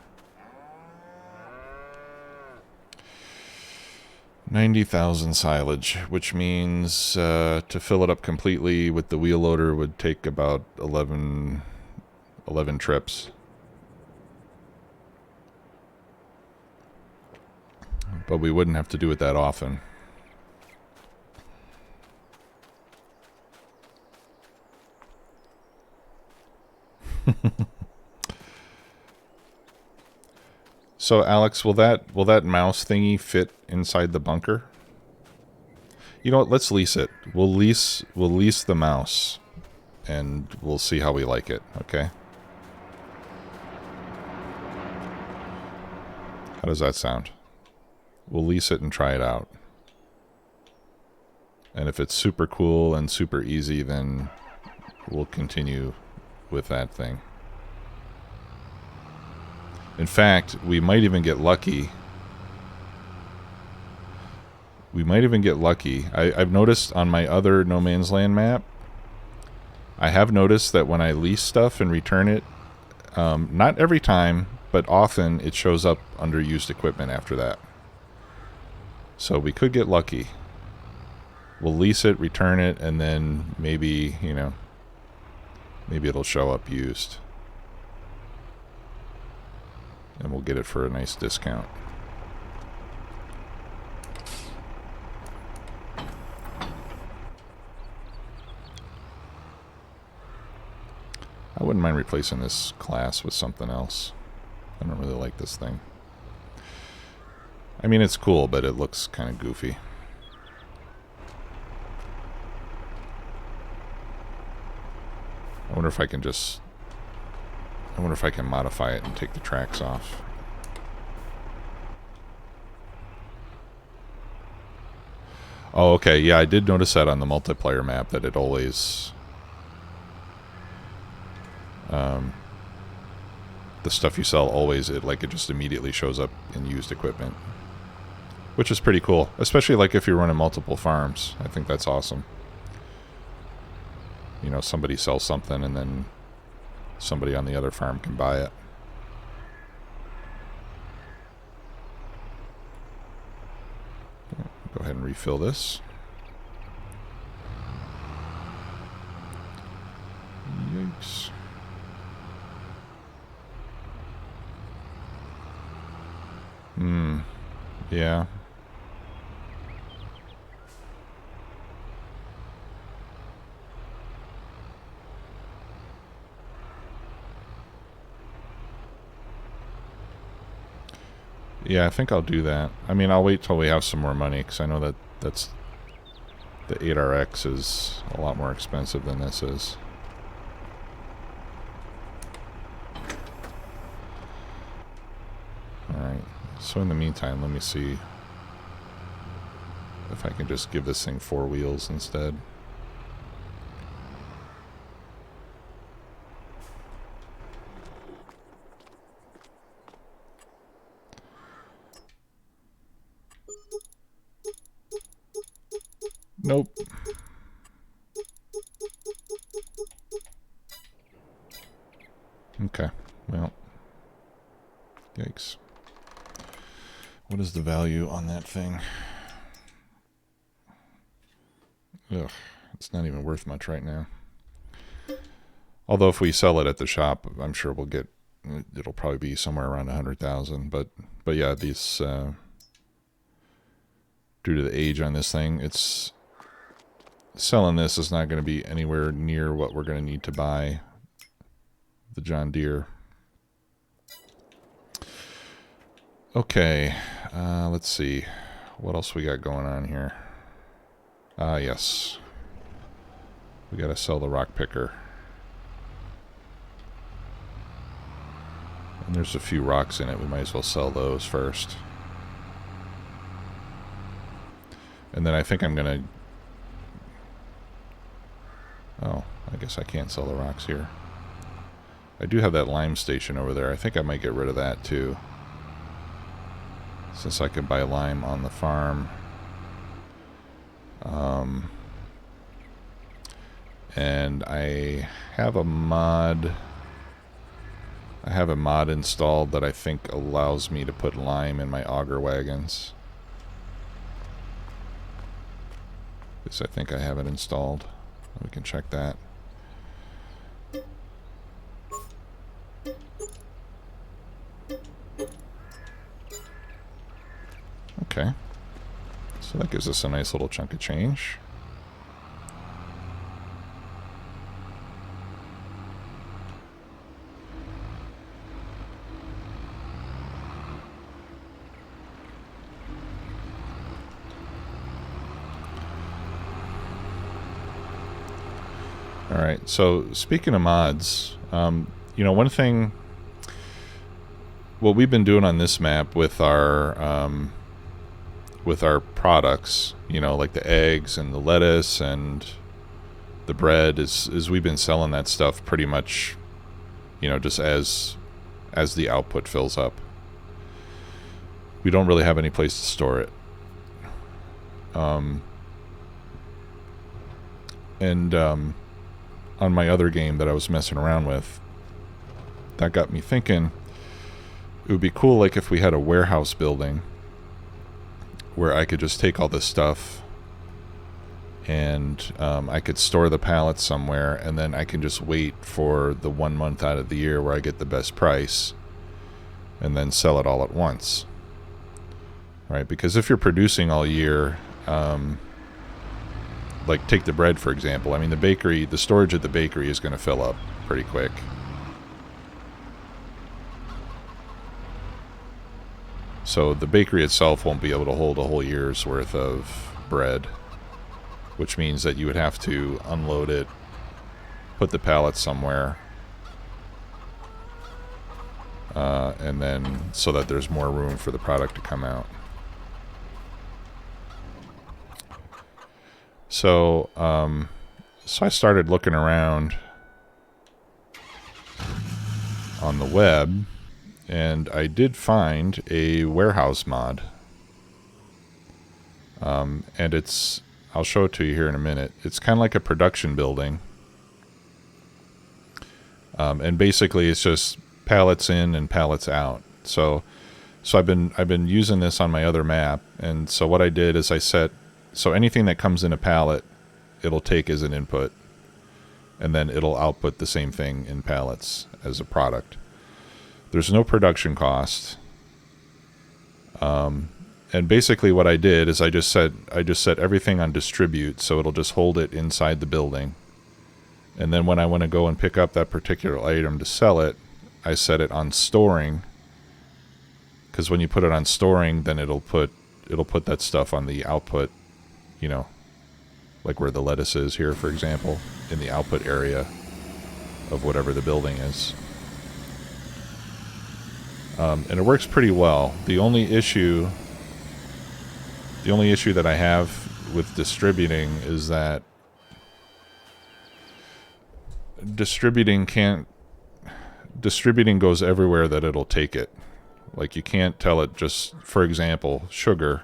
[SPEAKER 1] 90,000 silage, which means to fill it up completely with the wheel loader would take about 11 trips. But we wouldn't have to do it that often. So Alex, will that mouse thingy fit inside the bunker? You know what? Let's lease it. We'll lease the mouse, and we'll see how we like it. Okay. How does that sound? We'll lease it and try it out. And if it's super cool and super easy, then we'll continue with that thing. In fact, we might even get lucky. I've noticed on my other No Man's Land map, I have noticed that when I lease stuff and return it, not every time, but often it shows up under used equipment after that. So we could get lucky. We'll lease it, return it, and then maybe, maybe it'll show up used. And we'll get it for a nice discount. I wouldn't mind replacing this class with something else. I don't really like this thing. I mean, it's cool, but it looks kind of goofy. I wonder if I can modify it and take the tracks off. Oh, okay. Yeah, I did notice that on the multiplayer map, that it always... the stuff you sell always, it just immediately shows up in used equipment. Which is pretty cool. Especially like if you're running multiple farms. I think that's awesome. Somebody sells something and then somebody on the other farm can buy it. Go ahead and refill this. Yikes. Yeah. Yeah, I think I'll do that. I mean, I'll wait till we have some more money, because I know that the 8RX is a lot more expensive than this is. Alright, so in the meantime, let me see if I can just give this thing 4 wheels instead. Nope. Okay, well, yikes. What is the value on that thing? Ugh, it's not even worth much right now. Although if we sell it at the shop, I'm sure we'll get, it'll probably be somewhere around 100,000. But yeah, these, due to the age on this thing, it's, selling this is not going to be anywhere near what we're going to need to buy the John Deere. Okay, let's see. What else we got going on here? Yes. We got to sell the rock picker. And there's a few rocks in it. We might as well sell those first. And then I think I'm going to... Oh, I guess I can't sell the rocks here. I do have that lime station over there. I think I might get rid of that too, since I can buy lime on the farm. And I have a mod... I have a mod installed that I think allows me to put lime in my auger wagons. Because I think I have it installed. We can check that. Okay. So that gives us a nice little chunk of change. Alright, so speaking of mods, you know, one thing, what we've been doing on this map with our products, you know, like the eggs and the lettuce and the bread, is we've been selling that stuff pretty much, you know, just as the output fills up. We don't really have any place to store it. On my other game that I was messing around with, that got me thinking, it would be cool like if we had a warehouse building where I could just take all this stuff and I could store the pallets somewhere, and then I can just wait for the 1 month out of the year where I get the best price and then sell it all at once. Right? Because if you're producing all year, like take the bread for example, I mean the storage at the bakery is going to fill up pretty quick. So the bakery itself won't be able to hold a whole year's worth of bread, which means that you would have to unload it, put the pallets somewhere, and then so that there's more room for the product to come out. So, so I started looking around on the web, and I did find a warehouse mod. And it's, I'll show it to you here in a minute. It's kind of like a production building. And basically it's just pallets in and pallets out. So So I've been using this on my other map, and so what I did is I set, so anything that comes in a pallet, it'll take as an input, and then it'll output the same thing in pallets as a product. There's no production cost. And basically what I did is I just set everything on distribute, so it'll just hold it inside the building. And then when I want to go and pick up that particular item to sell it, I set it on storing. Because when you put it on storing, then it'll put that stuff on the output, you know, like where the lettuce is here, for example, in the output area of whatever the building is. And it works pretty well. The only issue that I have with distributing is that distributing goes everywhere that it'll take it. Like, you can't tell it just, for example, sugar.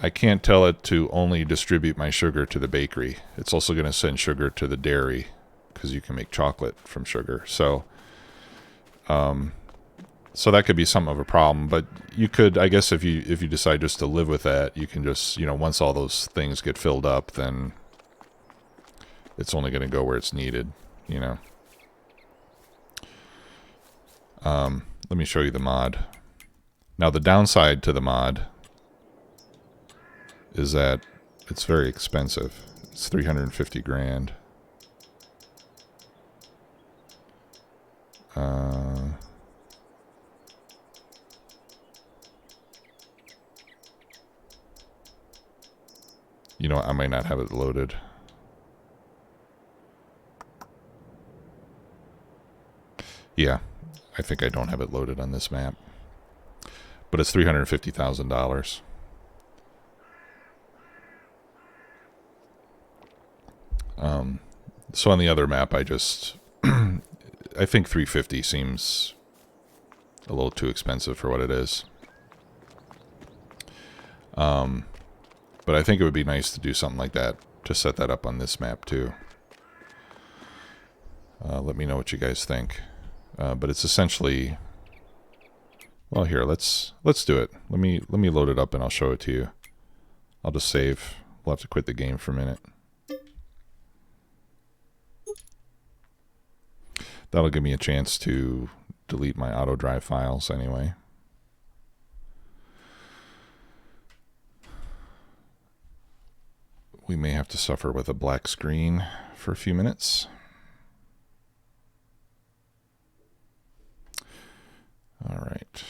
[SPEAKER 1] I can't tell it to only distribute my sugar to the bakery. It's also going to send sugar to the dairy, because you can make chocolate from sugar. So that could be something of a problem. But you could, I guess, if you decide just to live with that, you can just, you know, once all those things get filled up, then it's only going to go where it's needed, you know. Let me show you the mod. Now, the downside to the mod is that it's very expensive. It's 350 grand. You know, I might not have it loaded. Yeah. I think I don't have it loaded on this map. But it's $350,000. So on the other map, I just... I think 350 seems a little too expensive for what it is. But I think it would be nice to do something like that, to set that up on this map too. Let me know what you guys think. But it's essentially, well, here, let's do it. Let me load it up and I'll show it to you. I'll just save. We'll have to quit the game for a minute. That'll give me a chance to delete my AutoDrive files anyway. We may have to suffer with a black screen for a few minutes. All right,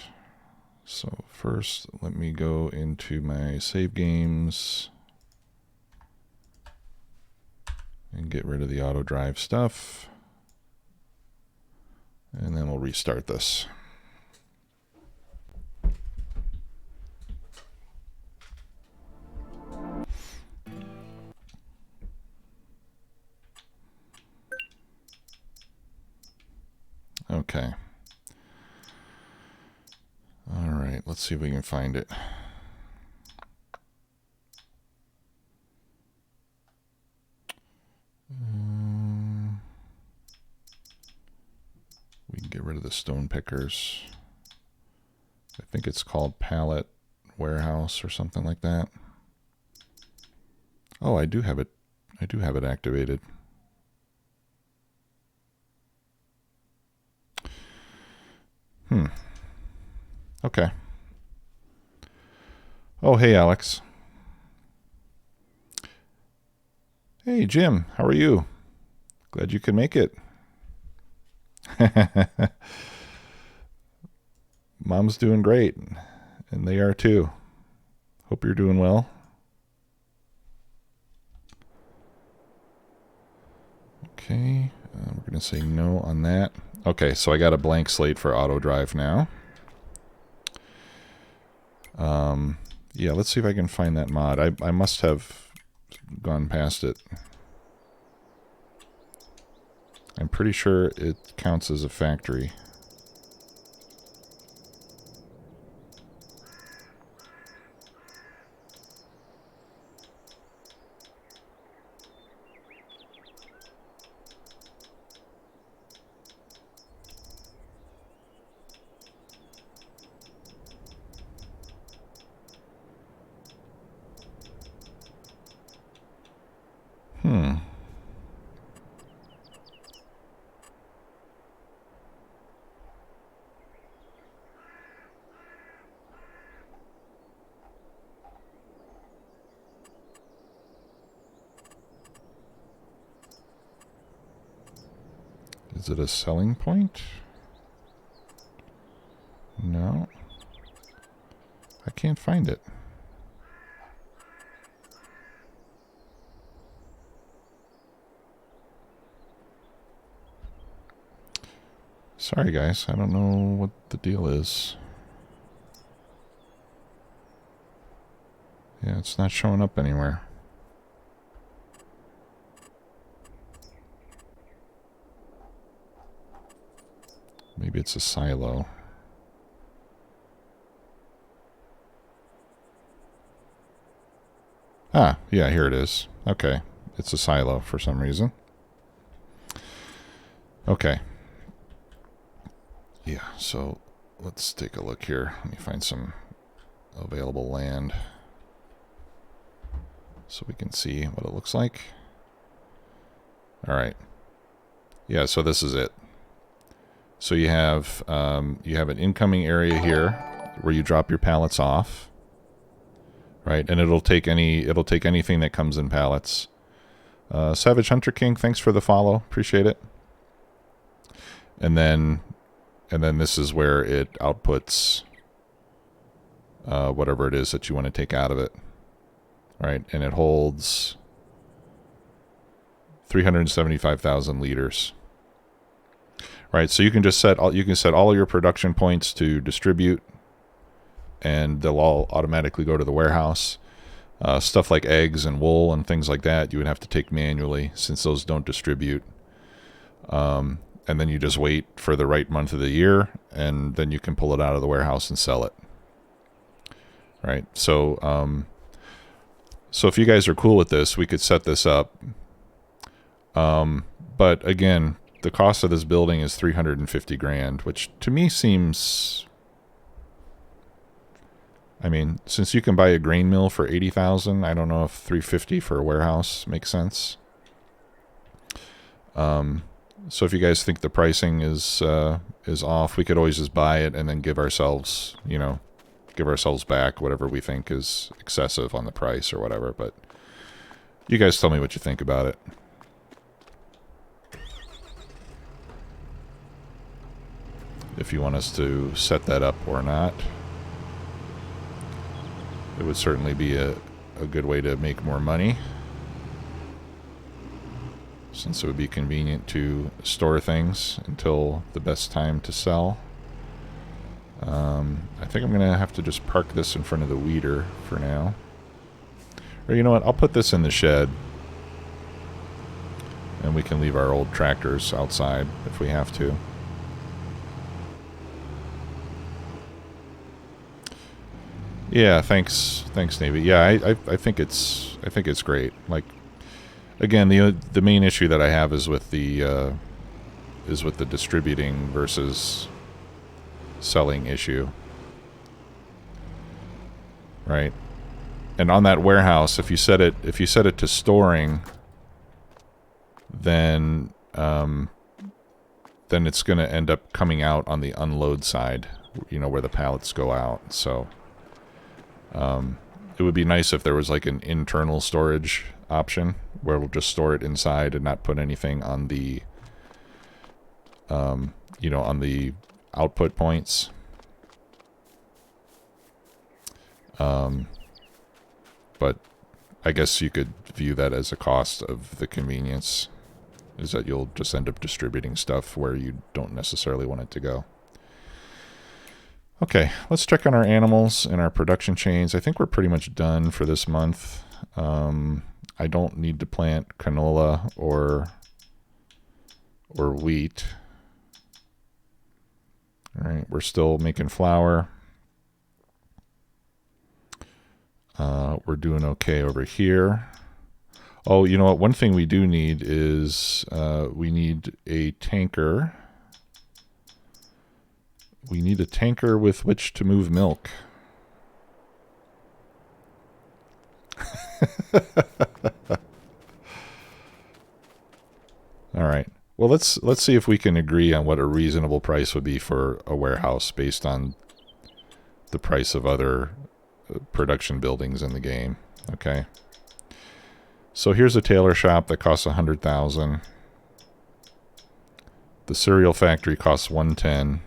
[SPEAKER 1] so first let me go into my save games and get rid of the AutoDrive stuff, and then we'll restart this. Okay. All right, let's see if we can find it. We can get rid of the stone pickers. I think it's called Pallet Warehouse or something like that. Oh, I do have it. I do have it activated. Okay. Oh, hey, Alex. Hey, Jim. How are you? Glad you could make it. Mom's doing great, and they are too. Hope you're doing well. Okay, we're going to say no on that. Okay, so I got a blank slate for AutoDrive now. Yeah, let's see if I can find that mod. I must have gone past it. I'm pretty sure it counts as a factory. Is it a selling point? No. I can't find it. Sorry, guys. I don't know what the deal is. Yeah, it's not showing up anywhere. Maybe it's a silo. Ah, yeah, here it is. Okay. It's a silo for some reason. Okay. Yeah, so let's take a look here. Let me find some available land so we can see what it looks like. All right. Yeah, so this is it. So you have an incoming area here where you drop your pallets off, right? And it'll take anything that comes in pallets. Savage Hunter King, thanks for the follow, appreciate it. And then this is where it outputs whatever it is that you want to take out of it, right? And it holds 375,000 liters. Right, so you can just set all of your production points to distribute, and they'll all automatically go to the warehouse. Stuff like eggs and wool and things like that, you would have to take manually since those don't distribute. And then you just wait for the right month of the year, and then you can pull it out of the warehouse and sell it. Right, so if you guys are cool with this, we could set this up. But again, the cost of this building is 350 grand, which to me seems, I mean, since you can buy a grain mill for 80,000, I don't know if 350 for a warehouse makes sense. So if you guys think the pricing is off, we could always just buy it and then give ourselves back whatever we think is excessive on the price or whatever. But you guys tell me what you think about it. If you want us to set that up or not. It would certainly be a good way to make more money, since it would be convenient to store things until the best time to sell. I think I'm going to have to just park this in front of the weeder for now. Or you know what, I'll put this in the shed, and we can leave our old tractors outside if we have to. Yeah, thanks, Navy. Yeah, I think it's great. Like, again, the main issue that I have is with the distributing versus selling issue, right? And on that warehouse, if you set it to storing, then it's going to end up coming out on the unload side, you know, where the pallets go out. So it would be nice if there was like an internal storage option where we'll just store it inside and not put anything on the on the output points. But I guess you could view that as a cost of the convenience, is that you'll just end up distributing stuff where you don't necessarily want it to go. Okay, let's check on our animals and our production chains. I think we're pretty much done for this month. I don't need to plant canola or wheat. All right, we're still making flour. We're doing okay over here. Oh, you know what? One thing we do need is we need a tanker. We need a tanker with which to move milk. All right. Well, let's see if we can agree on what a reasonable price would be for a warehouse based on the price of other production buildings in the game. Okay. So here's a tailor shop that costs $100,000. The cereal factory costs 110.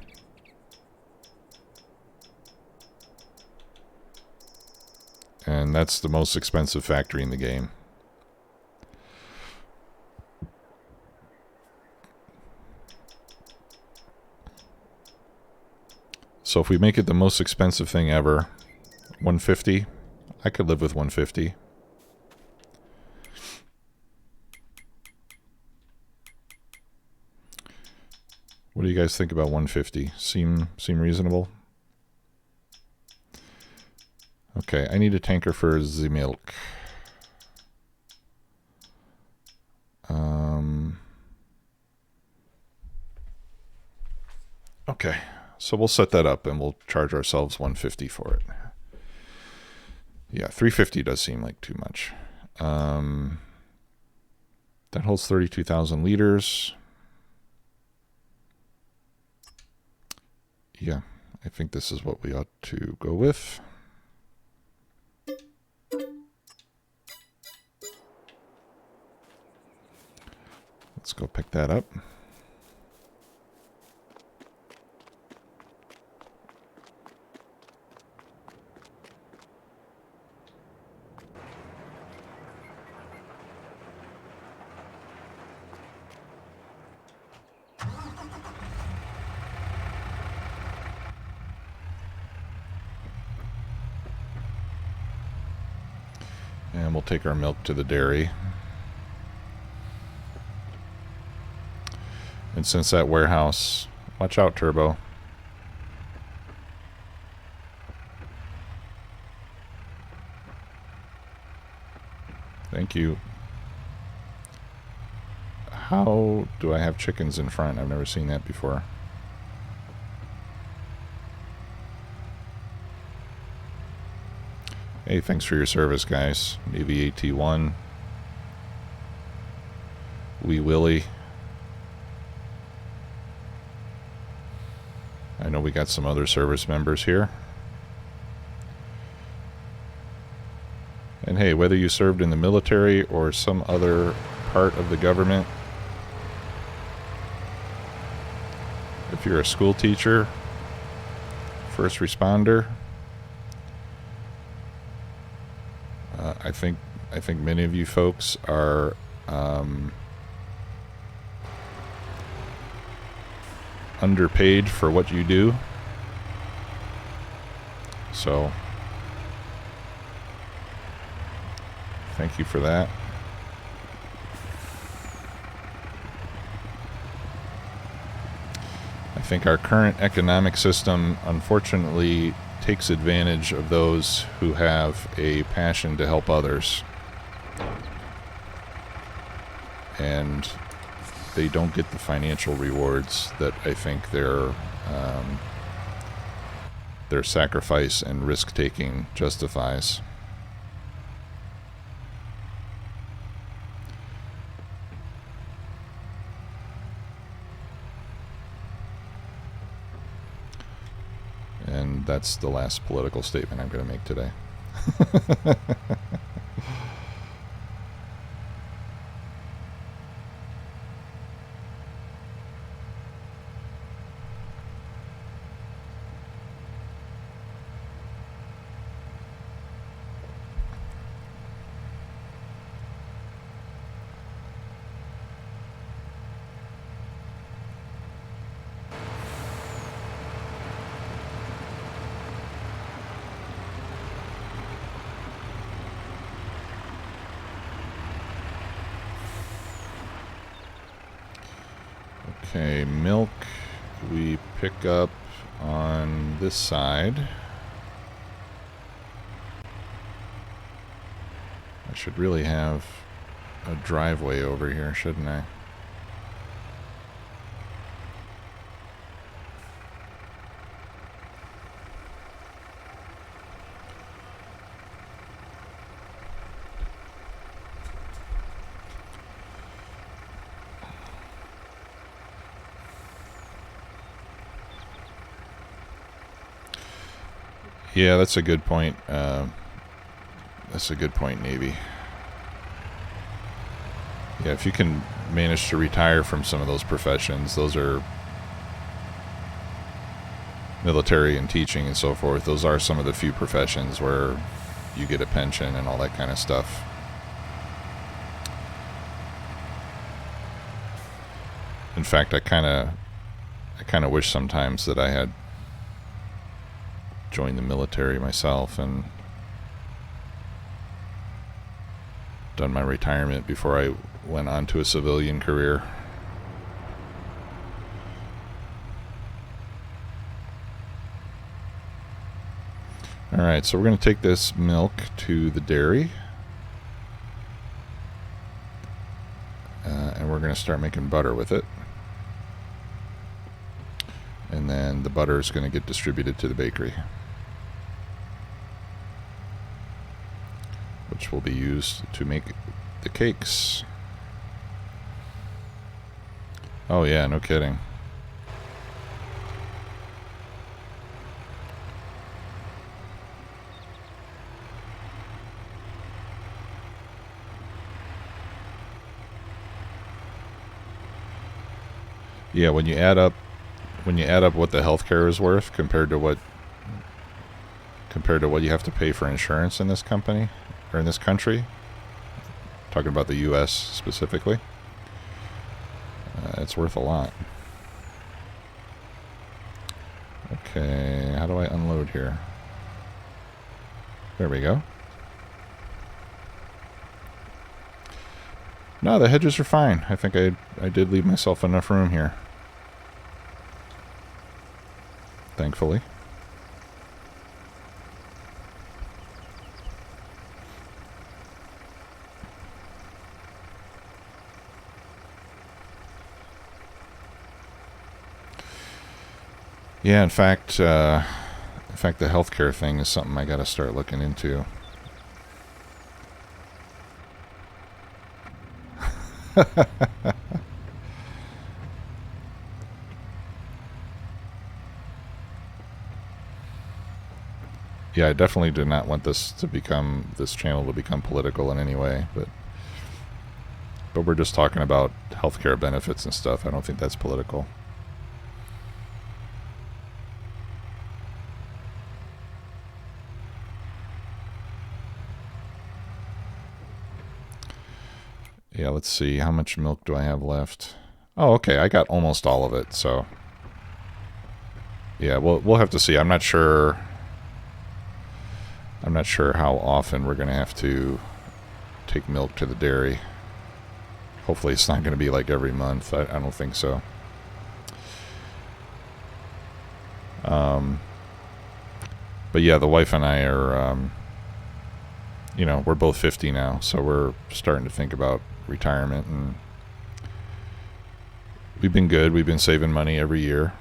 [SPEAKER 1] And that's the most expensive factory in the game. So if we make it the most expensive thing ever, 150, I could live with 150. What do you guys think about 150? Seem reasonable? Okay, I need a tanker for the milk. Okay, so we'll set that up and we'll charge ourselves 150 for it. Yeah, 350 does seem like too much. That holds 32,000 liters. Yeah, I think this is what we ought to go with. Let's go pick that up. And we'll take our milk to the dairy. And since that warehouse... Watch out, Turbo. Thank you. How do I have chickens in front? I've never seen that before. Hey, thanks for your service, guys. Navy AT1. Wee Willie. I know we got some other service members here. And hey, whether you served in the military or some other part of the government, if you're a school teacher, first responder, I think many of you folks are underpaid for what you do. So thank you for that. I think our current economic system, unfortunately, takes advantage of those who have a passion to help others. And they don't get the financial rewards that I think their sacrifice and risk-taking justifies. And that's the last political statement I'm going to make today. Okay, milk we pick up on this side. I should really have a driveway over here, shouldn't I? Yeah, that's a good point. That's a good point, Navy. Yeah, if you can managed to retire from some of those professions. Those are military and teaching and so forth. Those are some of the few professions where you get a pension and all that kind of stuff. In fact, I kind of wish sometimes that I had joined the military myself and done my retirement before I went on to a civilian career. Alright, so we're going to take this milk to the dairy. And we're going to start making butter with it. And then the butter is going to get distributed to the bakery, which will be used to make the cakes. Oh yeah, no kidding. Yeah, when you add up what the healthcare is worth compared to what you have to pay for insurance in this company or in this country, talking about the US specifically, it's worth a lot. Okay, how do I unload here? There we go. No, the hedges are fine. I think I did leave myself enough room here, thankfully. Yeah, in fact, the healthcare thing is something I got to start looking into. Yeah, I definitely do not want this channel to become political in any way, but we're just talking about healthcare benefits and stuff. I don't think that's political. Yeah, let's see. How much milk do I have left? Oh, okay. I got almost all of it, so yeah, we'll have to see. I'm not sure how often we're going to have to take milk to the dairy. Hopefully it's not going to be like every month. I don't think so. But yeah, the wife and I are, we're both 50 now, so we're starting to think about retirement, and we've been good. We've been saving money every year,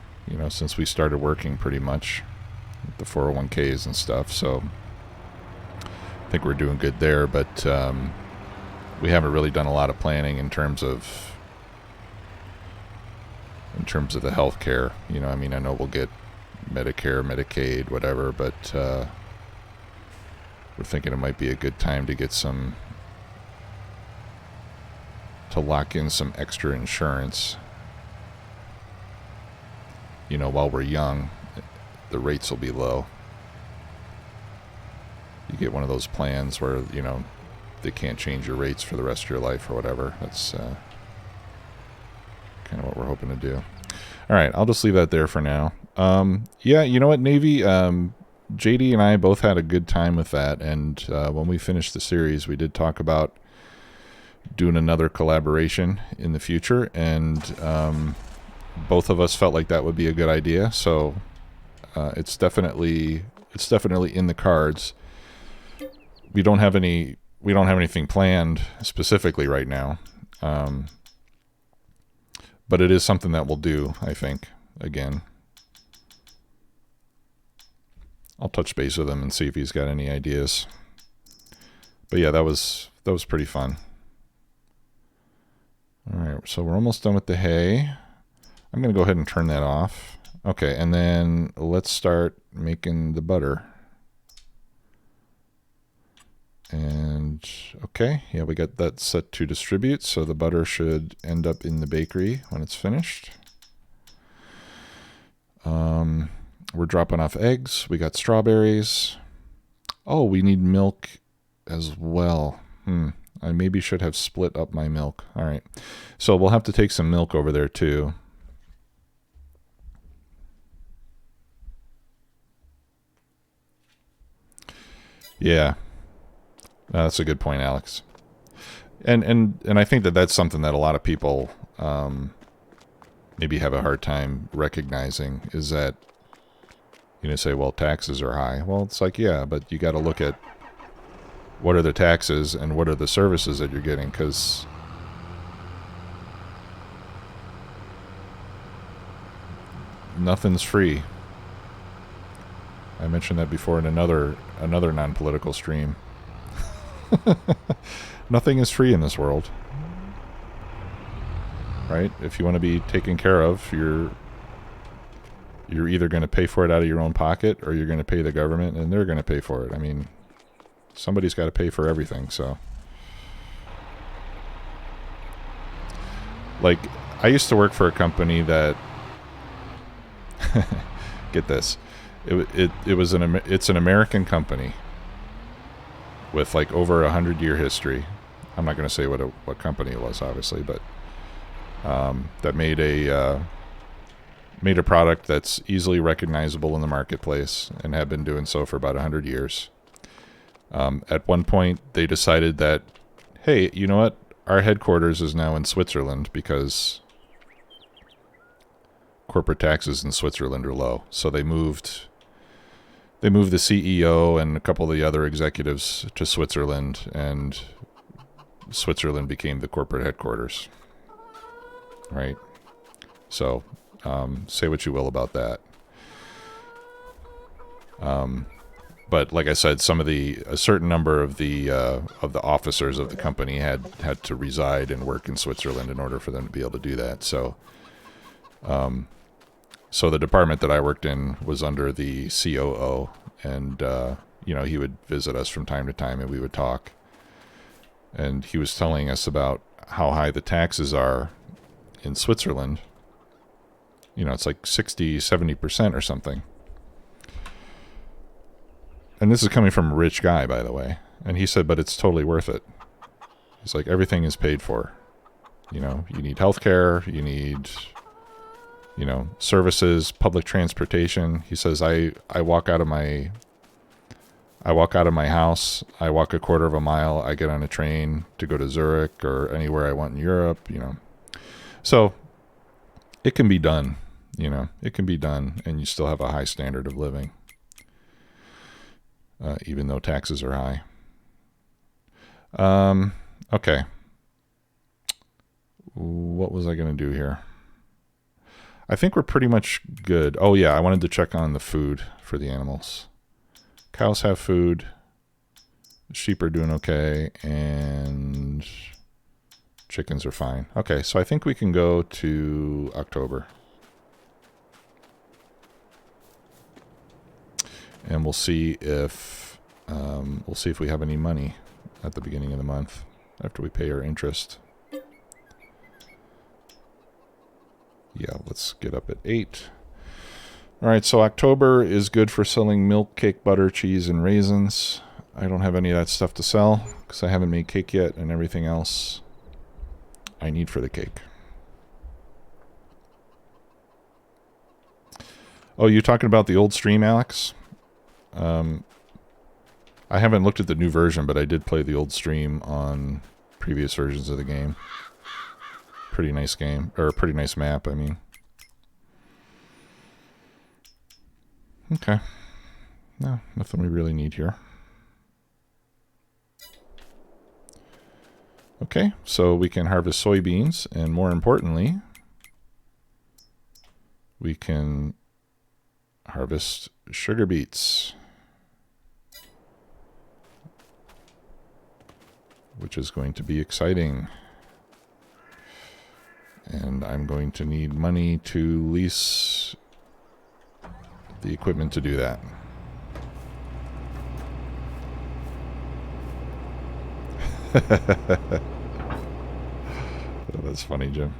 [SPEAKER 1] since we started working, pretty much, the 401ks and stuff, so I think we're doing good there, but we haven't really done a lot of planning in terms of the health care. I know we'll get Medicare, Medicaid, whatever, but we're thinking it might be a good time to get to lock in some extra insurance. While we're young, the rates will be low. You get one of those plans where, they can't change your rates for the rest of your life or whatever. That's kind of what we're hoping to do. All right, I'll just leave that there for now. Yeah, you know what, Navy? JD and I both had a good time with that, and when we finished the series, we did talk about doing another collaboration in the future, and both of us felt like that would be a good idea, so it's definitely in the cards. We don't have anything planned specifically right now, but it is something that we'll do, I think. Again, I'll touch base with him and see if he's got any ideas. But yeah, that was pretty fun. All right, so we're almost done with the hay. I'm going to go ahead and turn that off. Okay, and then let's start making the butter. And okay, yeah, we got that set to distribute, so the butter should end up in the bakery when it's finished. We're dropping off eggs. We got strawberries. Oh, we need milk as well. I maybe should have split up my milk. All right, so we'll have to take some milk over there too. Yeah, that's a good point, Alex. And I think that that's something that a lot of people maybe have a hard time recognizing, is that, you know, say, well, taxes are high. Well, it's like, yeah, but you got to look at what are the taxes and what are the services that you're getting, because nothing's free. I mentioned that before in another non-political stream. Nothing is free in this world, right? If you want to be taken care of, you're either going to pay for it out of your own pocket, or you're going to pay the government and they're going to pay for it. I mean, somebody's got to pay for everything. So, like, I used to work for a company that get this, it's an American company with like over 100-year history. I'm not going to say what company it was, obviously, but that made a product that's easily recognizable in the marketplace and had been doing so for about 100 years. At one point, they decided that, hey, you know what? Our headquarters is now in Switzerland because corporate taxes in Switzerland are low. So they moved the CEO and a couple of the other executives to Switzerland, and Switzerland became the corporate headquarters. Right? So, say what you will about that. But like I said, a certain number of the officers of the company had to reside and work in Switzerland in order for them to be able to do that. So, so the department that I worked in was under the COO, and you know, he would visit us from time to time, and we would talk. And he was telling us about how high the taxes are in Switzerland. You know, it's like 60-70% or something. And this is coming from a rich guy, by the way. And he said, but it's totally worth it. He's like, everything is paid for. You know, you need healthcare, you need, you know, services, public transportation. He says, I walk out of my house, I walk a quarter of a mile, I get on a train to go to Zurich or anywhere I want in Europe, you know. So it can be done, you know, it can be done, and you still have a high standard of living. Even though taxes are high. Okay. What was I going to do here? I think we're pretty much good. Oh, yeah, I wanted to check on the food for the animals. Cows have food. Sheep are doing okay. And chickens are fine. Okay, so I think we can go to October. And we'll see if we have any money at the beginning of the month after we pay our interest. Yeah, let's get up at 8. All right, so October is good for selling milk, cake, butter, cheese, and raisins. I don't have any of that stuff to sell because I haven't made cake yet, and everything else I need for the cake. Oh, you talking about the old stream, Alex? I haven't looked at the new version, but I did play the old stream on previous versions of the game. Pretty nice game, or a pretty nice map, I mean. Okay. No, nothing we really need here. Okay, so we can harvest soybeans, and more importantly, we can harvest sugar beets, which is going to be exciting. And I'm going to need money to lease the equipment to do that. That's funny, Jim.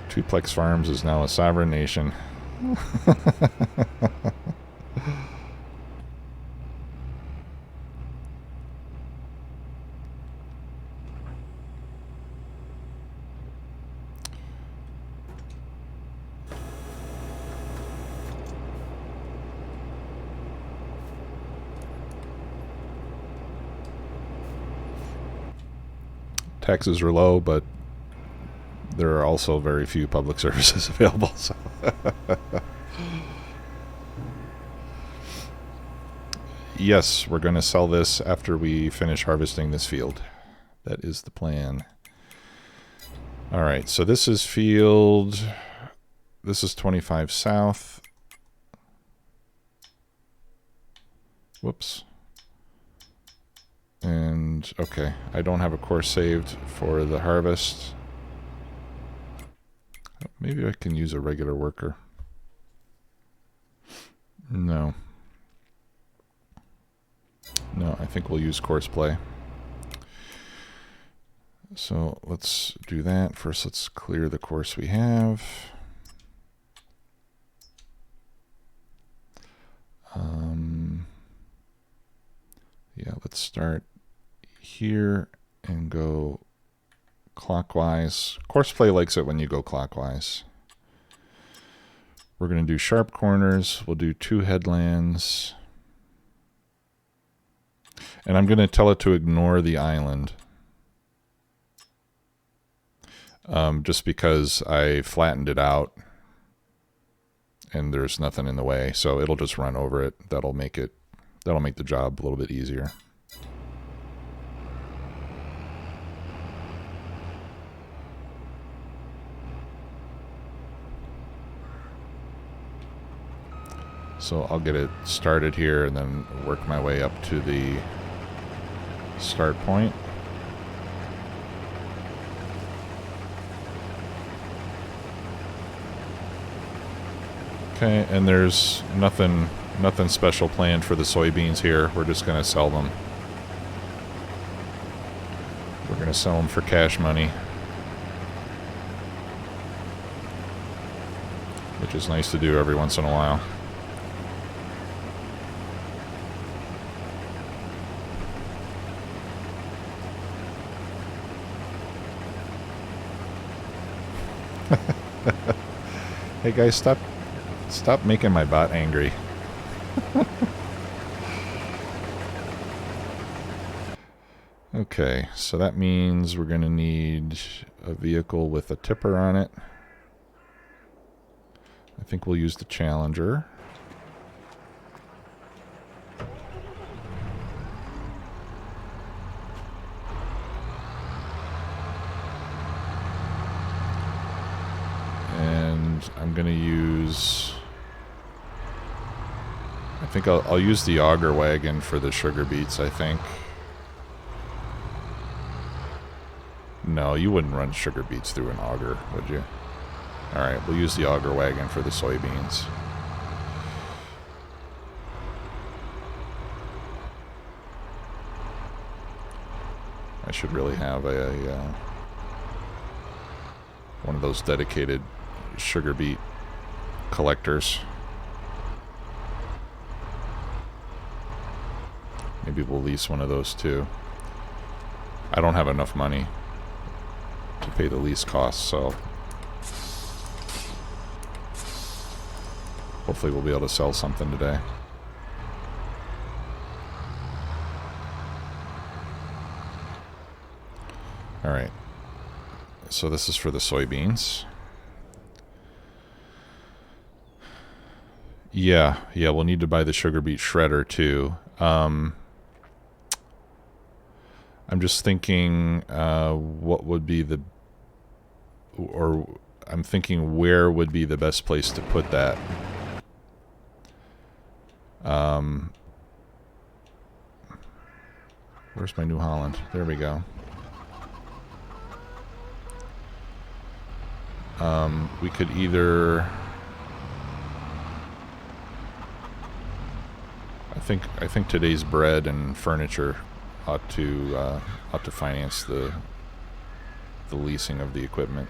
[SPEAKER 1] Twoplex Farms is now a sovereign nation. Taxes are low, but there are also very few public services available. So yes, we're going to sell this after we finish harvesting this field. That is the plan. All right, so this is field. This is 25 south. Whoops. And okay, I don't have a course saved for the harvest. Maybe I can use a regular worker. No. No, I think we'll use course play. So let's do that. First, let's clear the course we have. Yeah, let's start here and go clockwise. Course play likes it when you go clockwise. We're going to do sharp corners. We'll do 2 headlands. And I'm going to tell it to ignore the island. Just because I flattened it out and there's nothing in the way. So it'll just run over it. That'll make the job a little bit easier. So I'll get it started here and then work my way up to the start point. Okay, and there's nothing special planned for the soybeans here. We're just going to sell them. We're going to sell them for cash money, which is nice to do every once in a while. Hey guys, stop making my bot angry. Okay, so that means we're going to need a vehicle with a tipper on it. I think we'll use the Challenger. And I'm going to use... I think I'll use the auger wagon for the sugar beets, I think. No, you wouldn't run sugar beets through an auger, would you? Alright, we'll use the auger wagon for the soybeans. I should really have a one of those dedicated sugar beet collectors. Maybe we'll lease one of those too. I don't have enough money to pay the lease costs, so hopefully we'll be able to sell something today. Alright, so this is for the soybeans. Yeah, we'll need to buy the sugar beet shredder too. I'm just thinking what would be the... Or I'm thinking where would be the best place to put that. Where's my New Holland? There we go. We could either... think today's bread and furniture ought to finance the leasing of the equipment.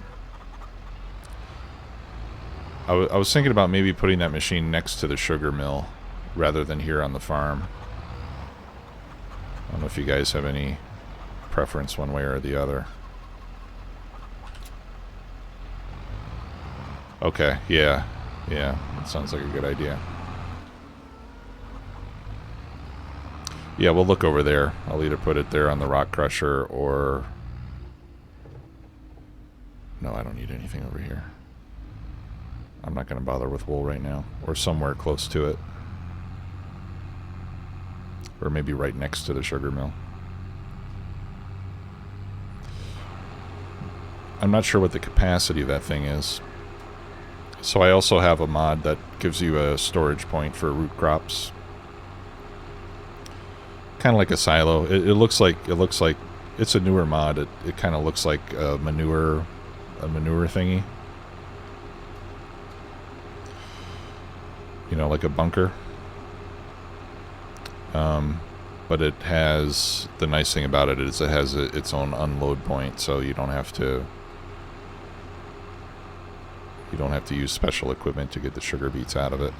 [SPEAKER 1] I was thinking about maybe putting that machine next to the sugar mill rather than here on the farm. I don't know if you guys have any preference one way or the other. Okay, yeah, that sounds like a good idea. Yeah, we'll look over there. I'll either put it there on the rock crusher or... No, I don't need anything over here. I'm not going to bother with wool right now. Or somewhere close to it. Or maybe right next to the sugar mill. I'm not sure what the capacity of that thing is. So I also have a mod that gives you a storage point for root crops. Kind of like a silo. It looks like it's a newer mod. It kind of looks like a manure thingy. You know, like a bunker. But it has, the nice thing about it is it has its own unload point, so you don't have to use special equipment to get the sugar beets out of it.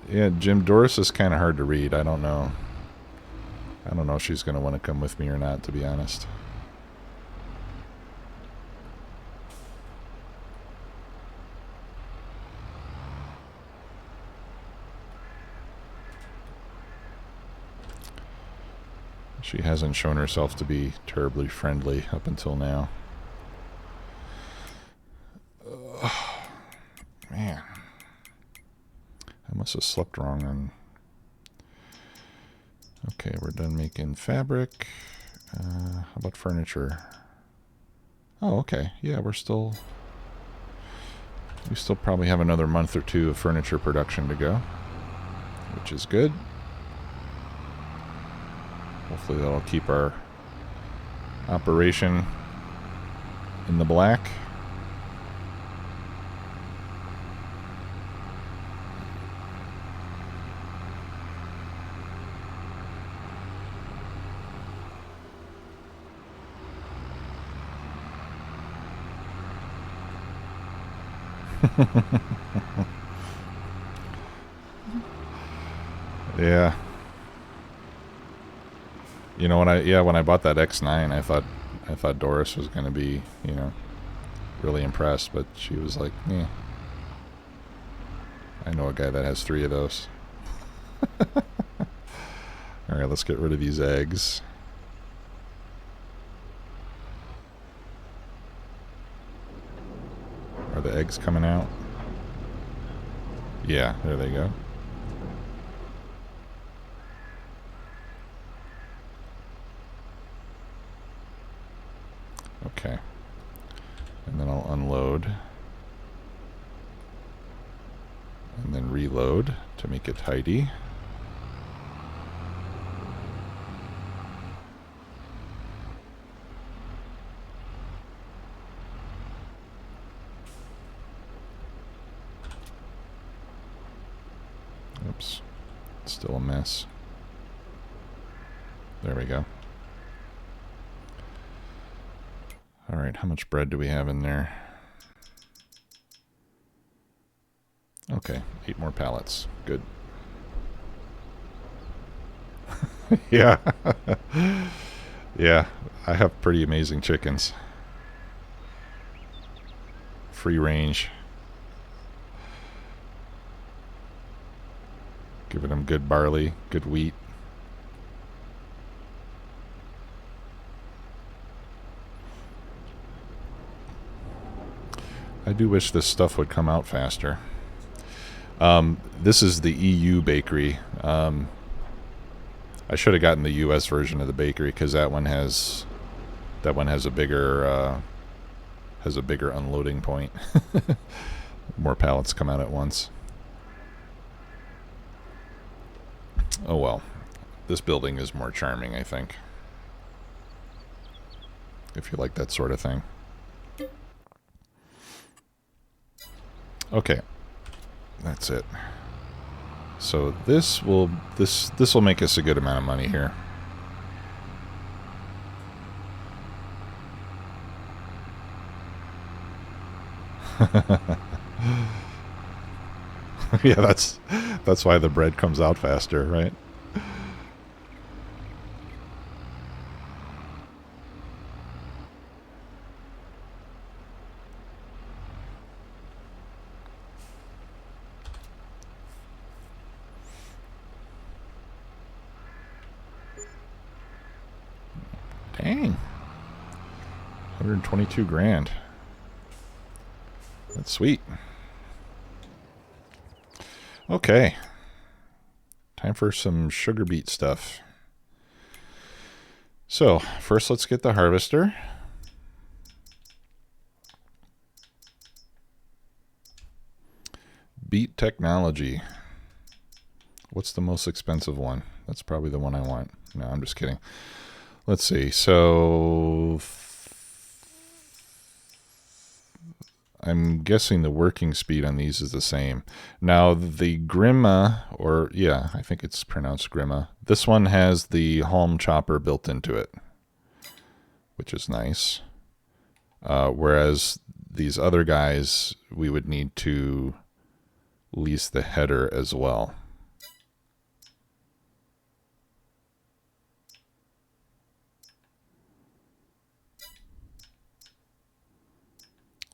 [SPEAKER 1] Yeah, Jim, Doris is kind of hard to read. I don't know if she's going to want to come with me or not, to be honest. She hasn't shown herself to be terribly friendly up until now. Man. I must have slept wrong on... Okay, we're done making fabric. How about furniture? Oh, okay. Yeah, we still probably have another month or two of furniture production to go, which is good. Hopefully that'll keep our operation in the black. Yeah. You know, when I bought that X9, I thought Doris was going to be, you know, really impressed, but she was like, "Yeah. I know a guy that has 3 of those." All right, let's get rid of these eggs. Are the eggs coming out? Yeah, there they go. Okay. And then I'll unload. And then reload to make it tidy. Oops. Still a mess. There we go. Alright, how much bread do we have in there? Okay, 8 more pallets. Good. Yeah. Yeah, I have pretty amazing chickens. Free range. Giving them good barley, good wheat. I do wish this stuff would come out faster. This is the EU bakery. I should have gotten the US version of the bakery because that one has a bigger unloading point. More pallets come out at once. Oh well. This building is more charming, I think. If you like that sort of thing. Okay. That's it. So this will make us a good amount of money here. Yeah, that's why the bread comes out faster, right? Dang. 122 grand. That's sweet. Okay. Time for some sugar beet stuff. So, first let's get the harvester. Beet technology. What's the most expensive one? That's probably the one I want. No, I'm just kidding. Let's see. So I'm guessing the working speed on these is the same. Now the Grimma, or yeah, I think it's pronounced Grimma. This one has the Halm chopper built into it, which is nice. Whereas these other guys, we would need to lease the header as well.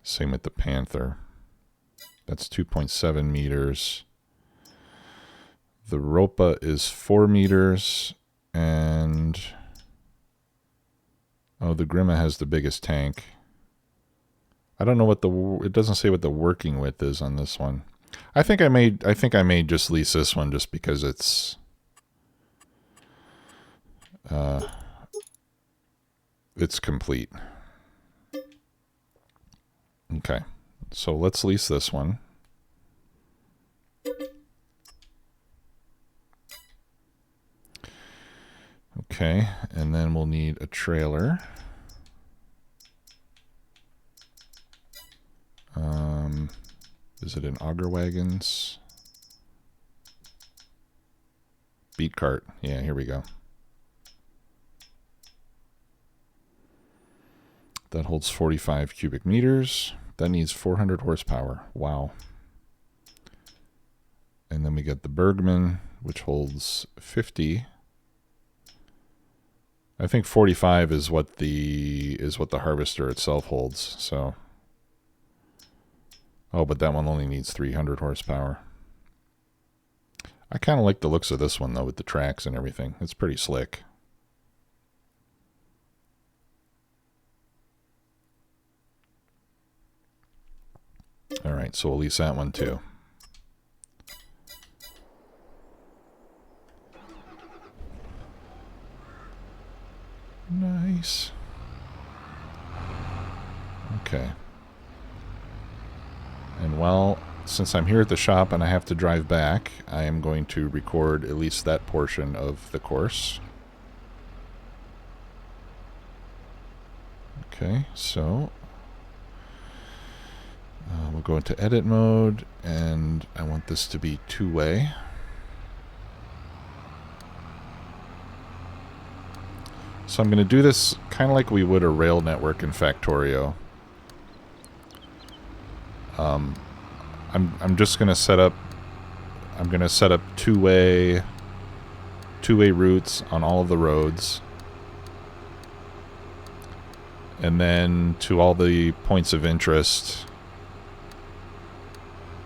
[SPEAKER 1] Same with the Panther. That's 2.7 meters. The Ropa is 4 meters. And oh, the Grimma has the biggest tank. I don't know what it doesn't say what the working width is on this one. I think I may just lease this one just because it's complete. Okay, so let's lease this one. Okay, and then we'll need a trailer. Is it in auger wagons? Beet cart. Yeah, here we go. That holds 45 cubic meters. That needs 400 horsepower. Wow. And then we get the Bergman, which holds 50. I think 45 is what the harvester itself holds. So, oh, but that one only needs 300 horsepower. I kind of like the looks of this one though, with the tracks and everything. It's pretty slick. All right, so we'll lease that one too. Nice. Okay. And well, since I'm here at the shop and I have to drive back, I am going to record at least that portion of the course. Okay, so we'll go into edit mode, and I want this to be two-way. So I'm going to do this kind of like we would a rail network in Factorio. I'm just going to set up. I'm going to set up two-way routes on all of the roads, and then to all the points of interest,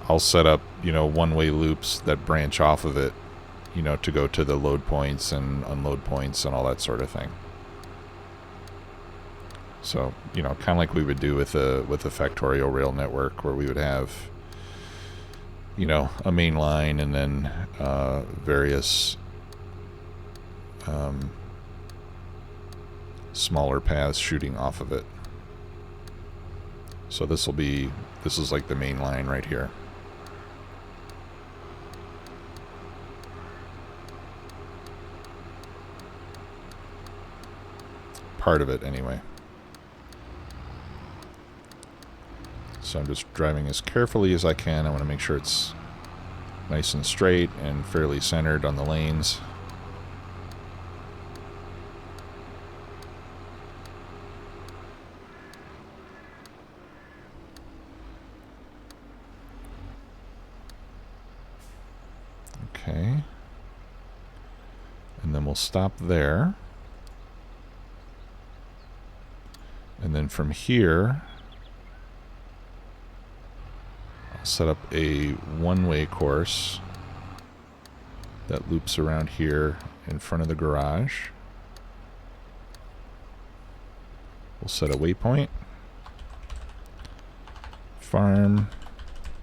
[SPEAKER 1] I'll set up, you know, one-way loops that branch off of it, you know, to go to the load points and unload points and all that sort of thing. So, you know, kind of like we would do with a Factorio rail network, where we would have, you know, a main line and then various smaller paths shooting off of it. So this is like the main line right here. part of it anyway. So I'm just driving as carefully as I can. I want to make sure it's nice and straight and fairly centered on the lanes. Okay. And then we'll stop there. And then from here, I'll set up a one-way course that loops around here in front of the garage. We'll set a waypoint. Farm,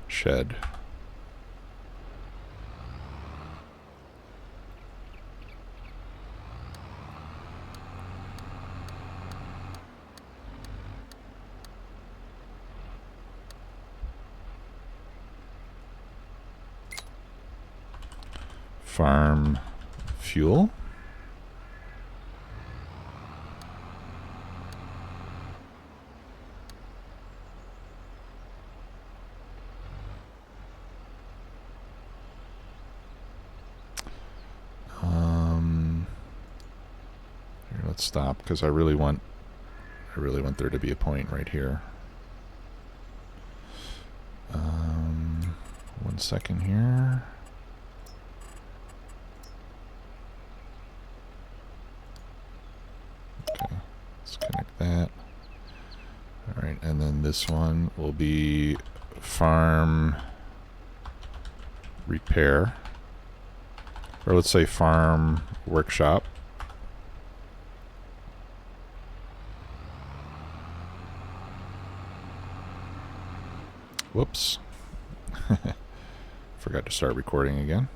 [SPEAKER 1] shed. Farm fuel. Here, let's stop because I really want there to be a point right here. 1 second here. Let's connect that. Alright, and then this one will be farm repair. Or let's say farm workshop. Whoops. Forgot to start recording again.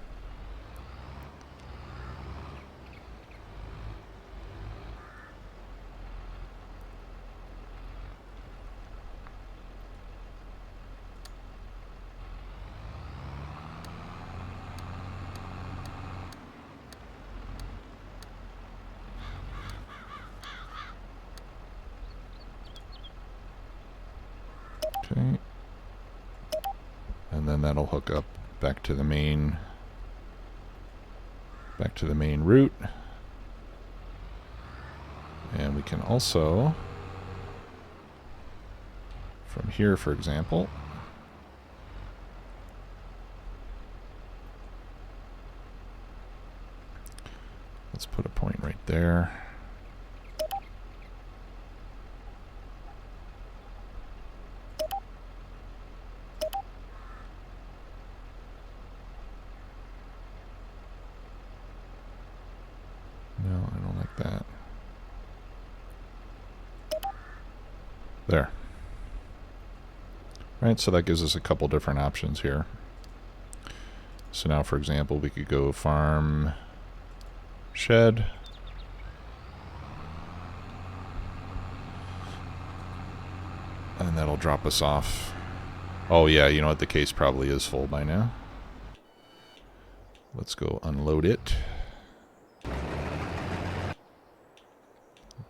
[SPEAKER 1] Okay. And then that'll hook up back to the main route. And we can also, from here for example, let's put a point right there. No, I don't like that. There. Right, so that gives us a couple different options here. So now, for example, we could go farm shed. And that'll drop us off. Oh yeah, you know what? The case probably is full by now. Let's go unload it.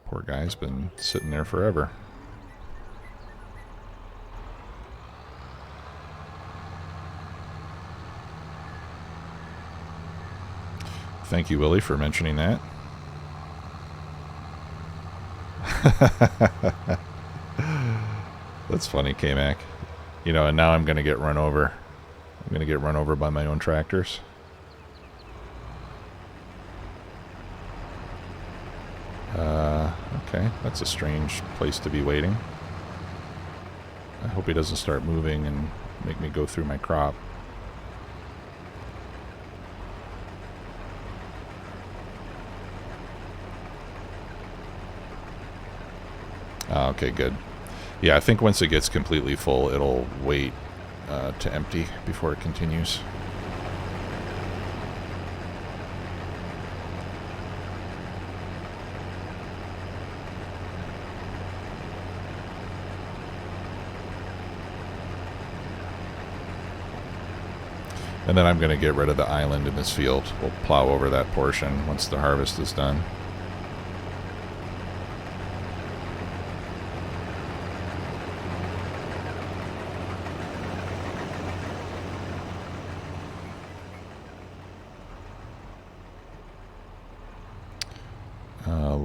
[SPEAKER 1] Poor guy's been sitting there forever. Thank you, Willie, for mentioning that. That's funny, K-Mac. You know, and now I'm going to get run over. I'm going to get run over by my own tractors. Okay, that's a strange place to be waiting. I hope he doesn't start moving and make me go through my crop. Okay, good. Yeah, I think once it gets completely full, it'll wait to empty before it continues. And then I'm going to get rid of the island in this field. We'll plow over that portion once the harvest is done.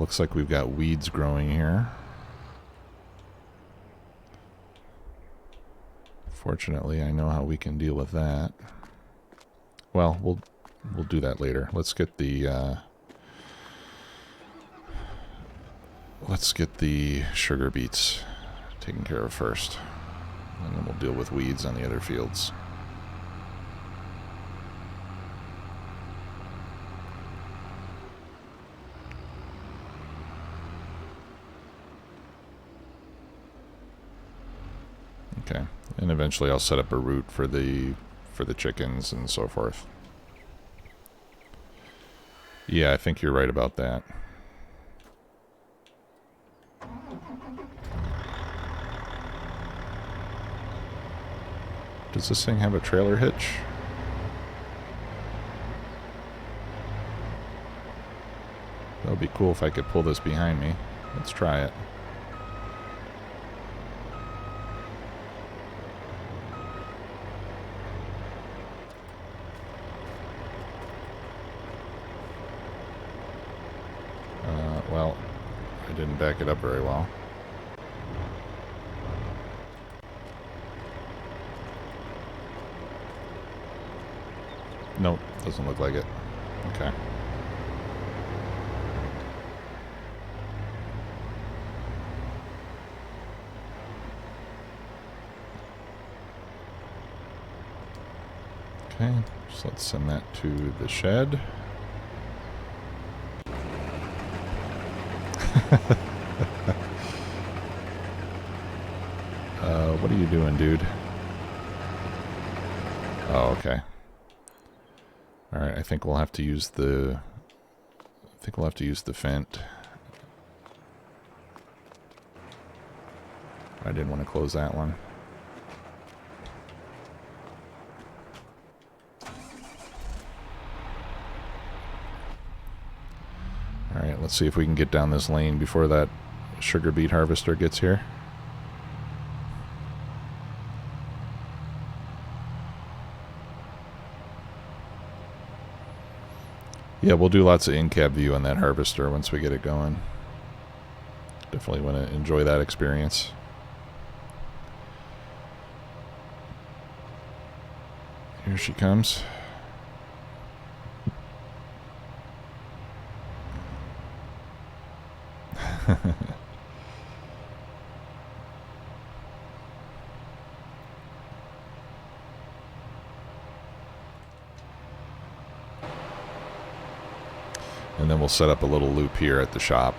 [SPEAKER 1] looks like we've got weeds growing here. Fortunately, I know how we can deal with that. Well, we'll do that later. Let's get the sugar beets taken care of first, and then we'll deal with weeds on the other fields. Okay, and eventually I'll set up a route for the chickens and so forth. Yeah, I think you're right about that. Does this thing have a trailer hitch? That would be cool if I could pull this behind me. Let's try it. Well, I didn't back it up very well. Nope, doesn't look like it. Okay. Okay, so let's send that to the shed. What are you doing, dude? Oh, okay. Alright, I think we'll have to use the... Fent. I didn't want to close that one. Alright, let's see if we can get down this lane before that sugar beet harvester gets here. Yeah, we'll do lots of in-cab view on that harvester once we get it going. Definitely want to enjoy that experience. Here she comes. And then we'll set up a little loop here at the shop,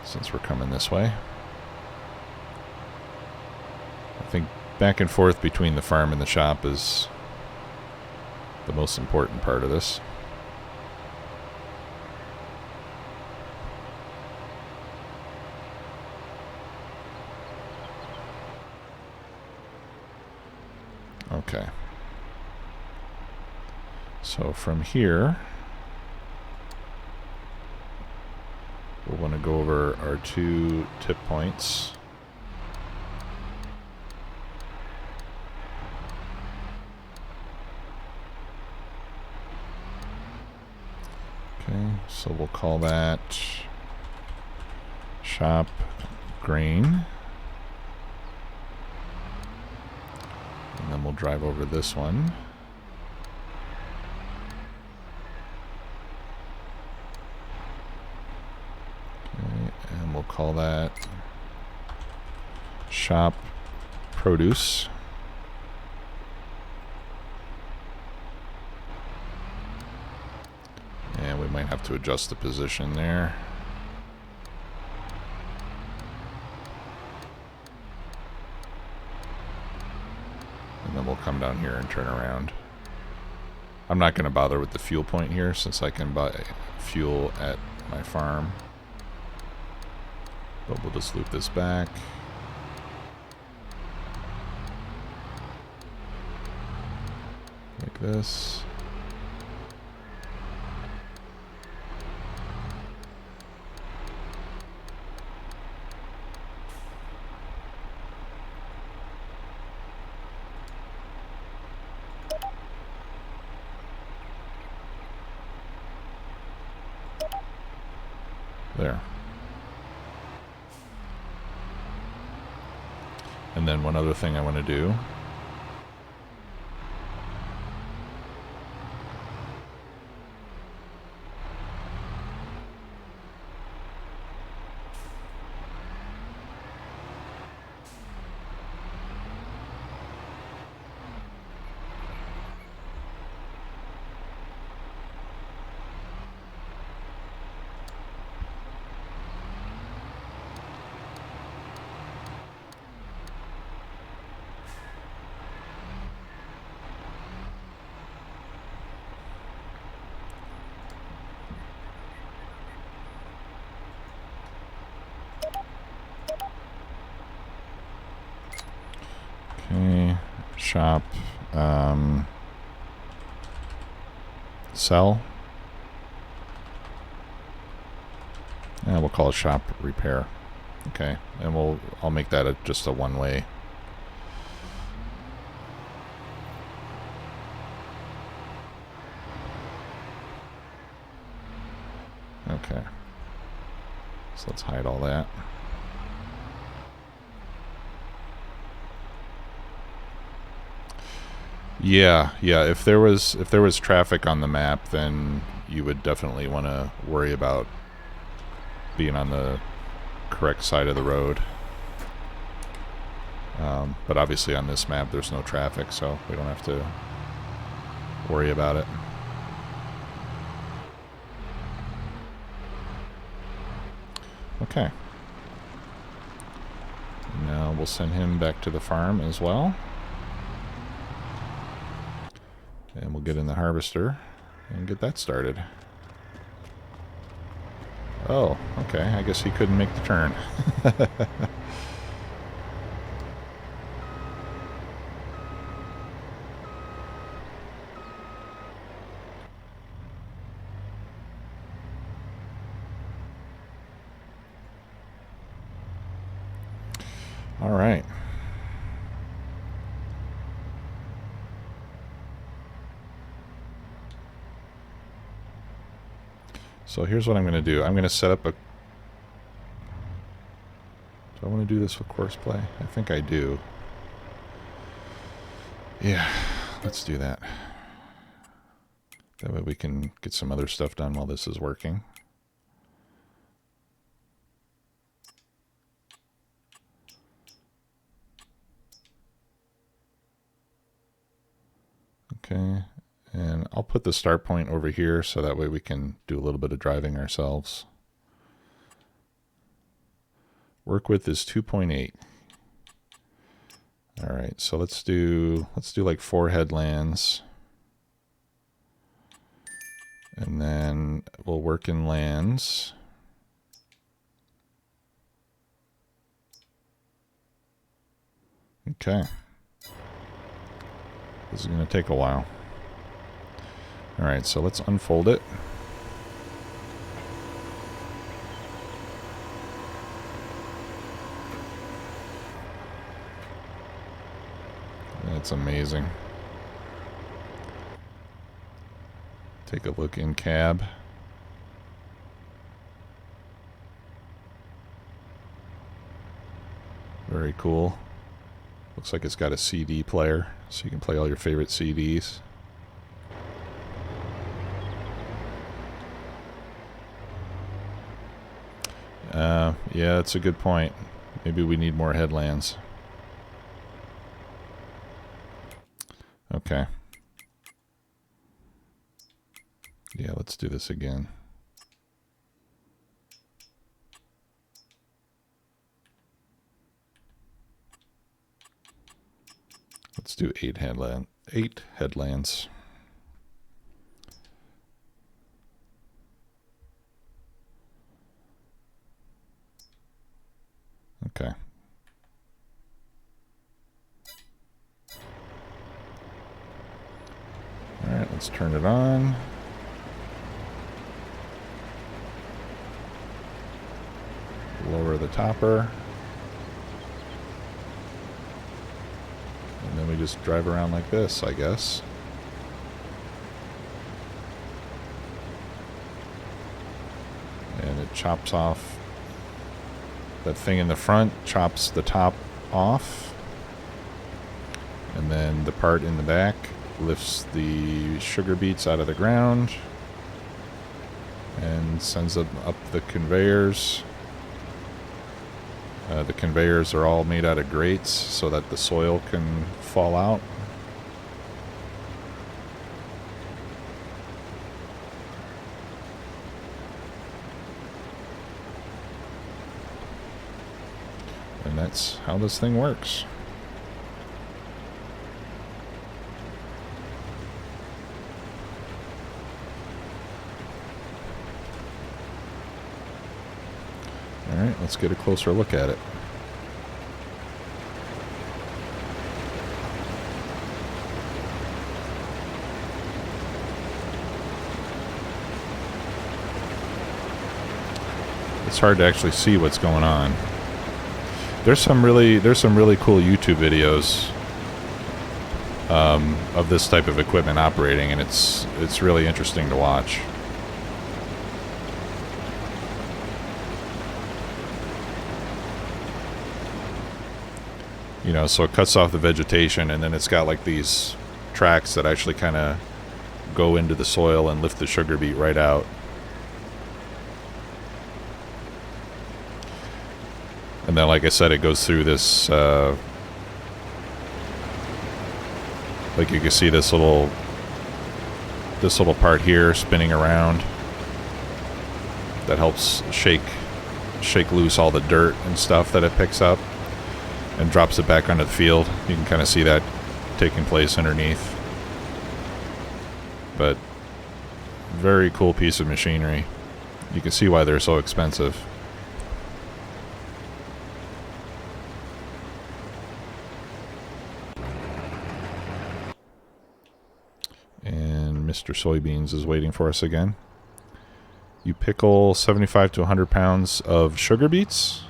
[SPEAKER 1] since we're coming this way. I think back and forth between the farm and the shop is the most important part of this. Okay. So from here, we'll want to go over our 2 tip points. Okay, so we'll call that shop grain. And then we'll drive over this one. We'll call that shop produce. And we might have to adjust the position there. And then we'll come down here and turn around. I'm not going to bother with the fuel point here since I can buy fuel at my farm. But we'll just loop this back. Like this. There. And then one other thing I want to do. Okay, shop, sell. And we'll call it shop repair. Okay, and I'll make that just a one-way. Okay, so let's hide all that. Yeah. If there was traffic on the map, then you would definitely want to worry about being on the correct side of the road. But obviously on this map there's no traffic, so we don't have to worry about it. Okay. Now we'll send him back to the farm as well. And we'll get in the harvester and get that started. Oh, okay. I guess he couldn't make the turn. All right. So here's what I'm going to do. I'm going to set up a... Do I want to do this with course play? I think I do. Yeah, let's do that. That way we can get some other stuff done while this is working. Okay, and I'll put the start point over here so that way we can do a little bit of driving ourselves. Work width is 2.8. All right, so let's do like 4 headlands. And then we'll work in lands. Okay. This is going to take a while. All right, so let's unfold it. That's amazing. Take a look in cab. Very cool. Looks like it's got a CD player, so you can play all your favorite CDs. Yeah, that's a good point. Maybe we need more headlands. Okay. Yeah, let's do this again. Let's do 8 headlands. Okay. All right, let's turn it on. Lower the topper. And then we just drive around like this, I guess. And it chops off that thing in the front, chops the top off, and then the part in the back lifts the sugar beets out of the ground and sends them up the conveyors. The conveyors are all made out of grates so that the soil can fall out. And that's how this thing works. Alright, let's get a closer look at it. It's hard to actually see what's going on. There's some really cool YouTube videos of this type of equipment operating, and it's really interesting to watch. You know, so it cuts off the vegetation, and then it's got like these tracks that actually kind of go into the soil and lift the sugar beet right out. And then, like I said, it goes through this, like you can see this little part here spinning around that helps shake loose all the dirt and stuff that it picks up and drops it back onto the field. You can kind of see that taking place underneath. But very cool piece of machinery. You can see why they're so expensive. Mr. Soybeans is waiting for us again. You pickle 75 to 100 pounds of sugar beets.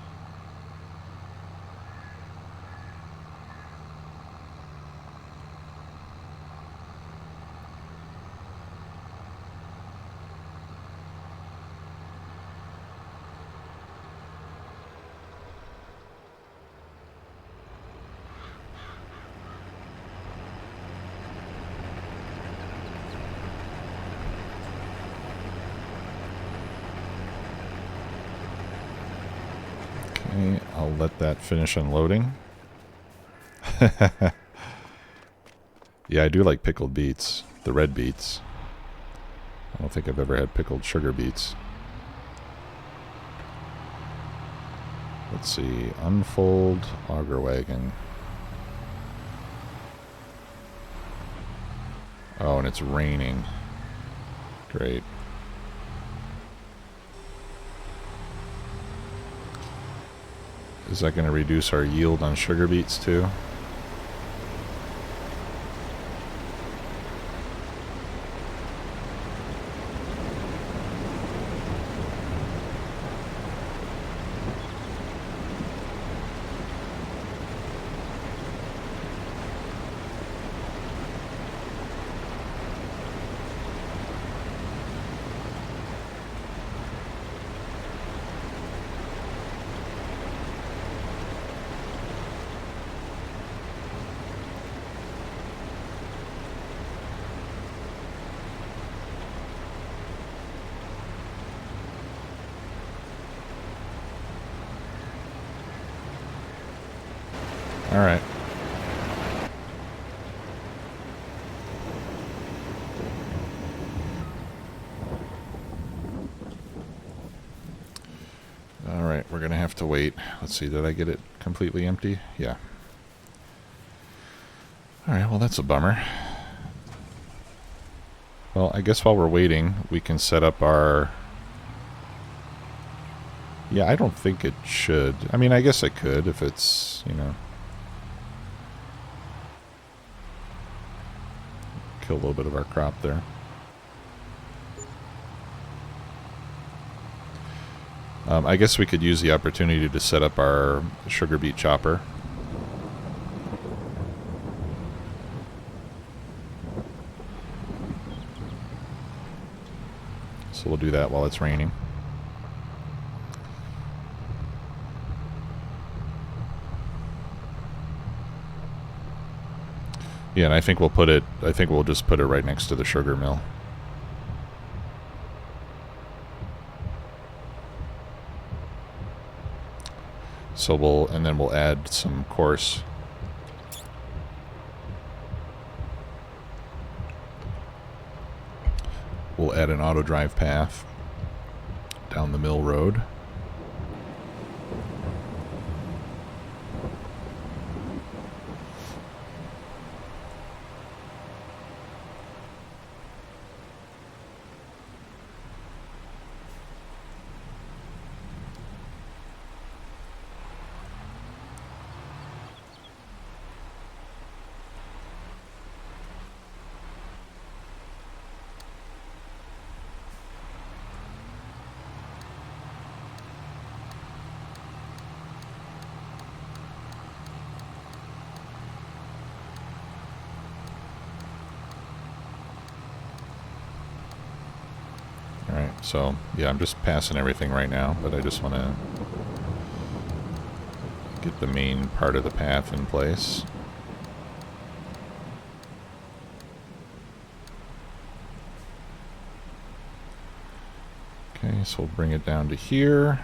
[SPEAKER 1] I'll let that finish unloading. Yeah, I do like pickled beets, the red beets. I don't think I've ever had pickled sugar beets. Let's see, unfold auger wagon. Oh, and it's raining. Great. Is that going to reduce our yield on sugar beets too? All right. All right, we're going to have to wait. Let's see, did I get it completely empty? Yeah. All right, well, that's a bummer. Well, I guess while we're waiting, we can set up our... Yeah, I don't think it should. I mean, I guess it could if it's, you know... Kill a little bit of our crop there. I guess we could use the opportunity to set up our sugar beet chopper. So we'll do that while it's raining. Yeah, and I think we'll put it. I think we'll just put it right next to the sugar mill. So we'll add some course. We'll add an AutoDrive path down the mill road. Alright, so yeah, I'm just passing everything right now, but I just want to get the main part of the path in place. Okay, so we'll bring it down to here.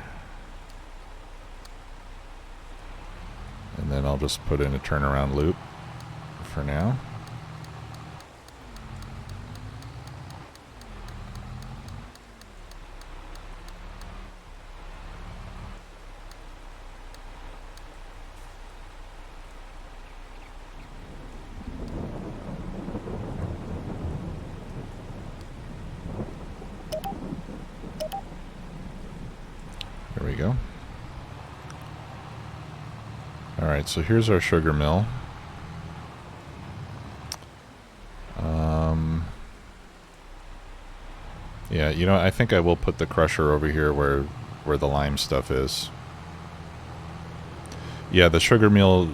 [SPEAKER 1] And then I'll just put in a turnaround loop for now. There we go. Alright, so here's our sugar mill. Yeah, you know, I think I will put the crusher over here where the lime stuff is. Yeah, the sugar mill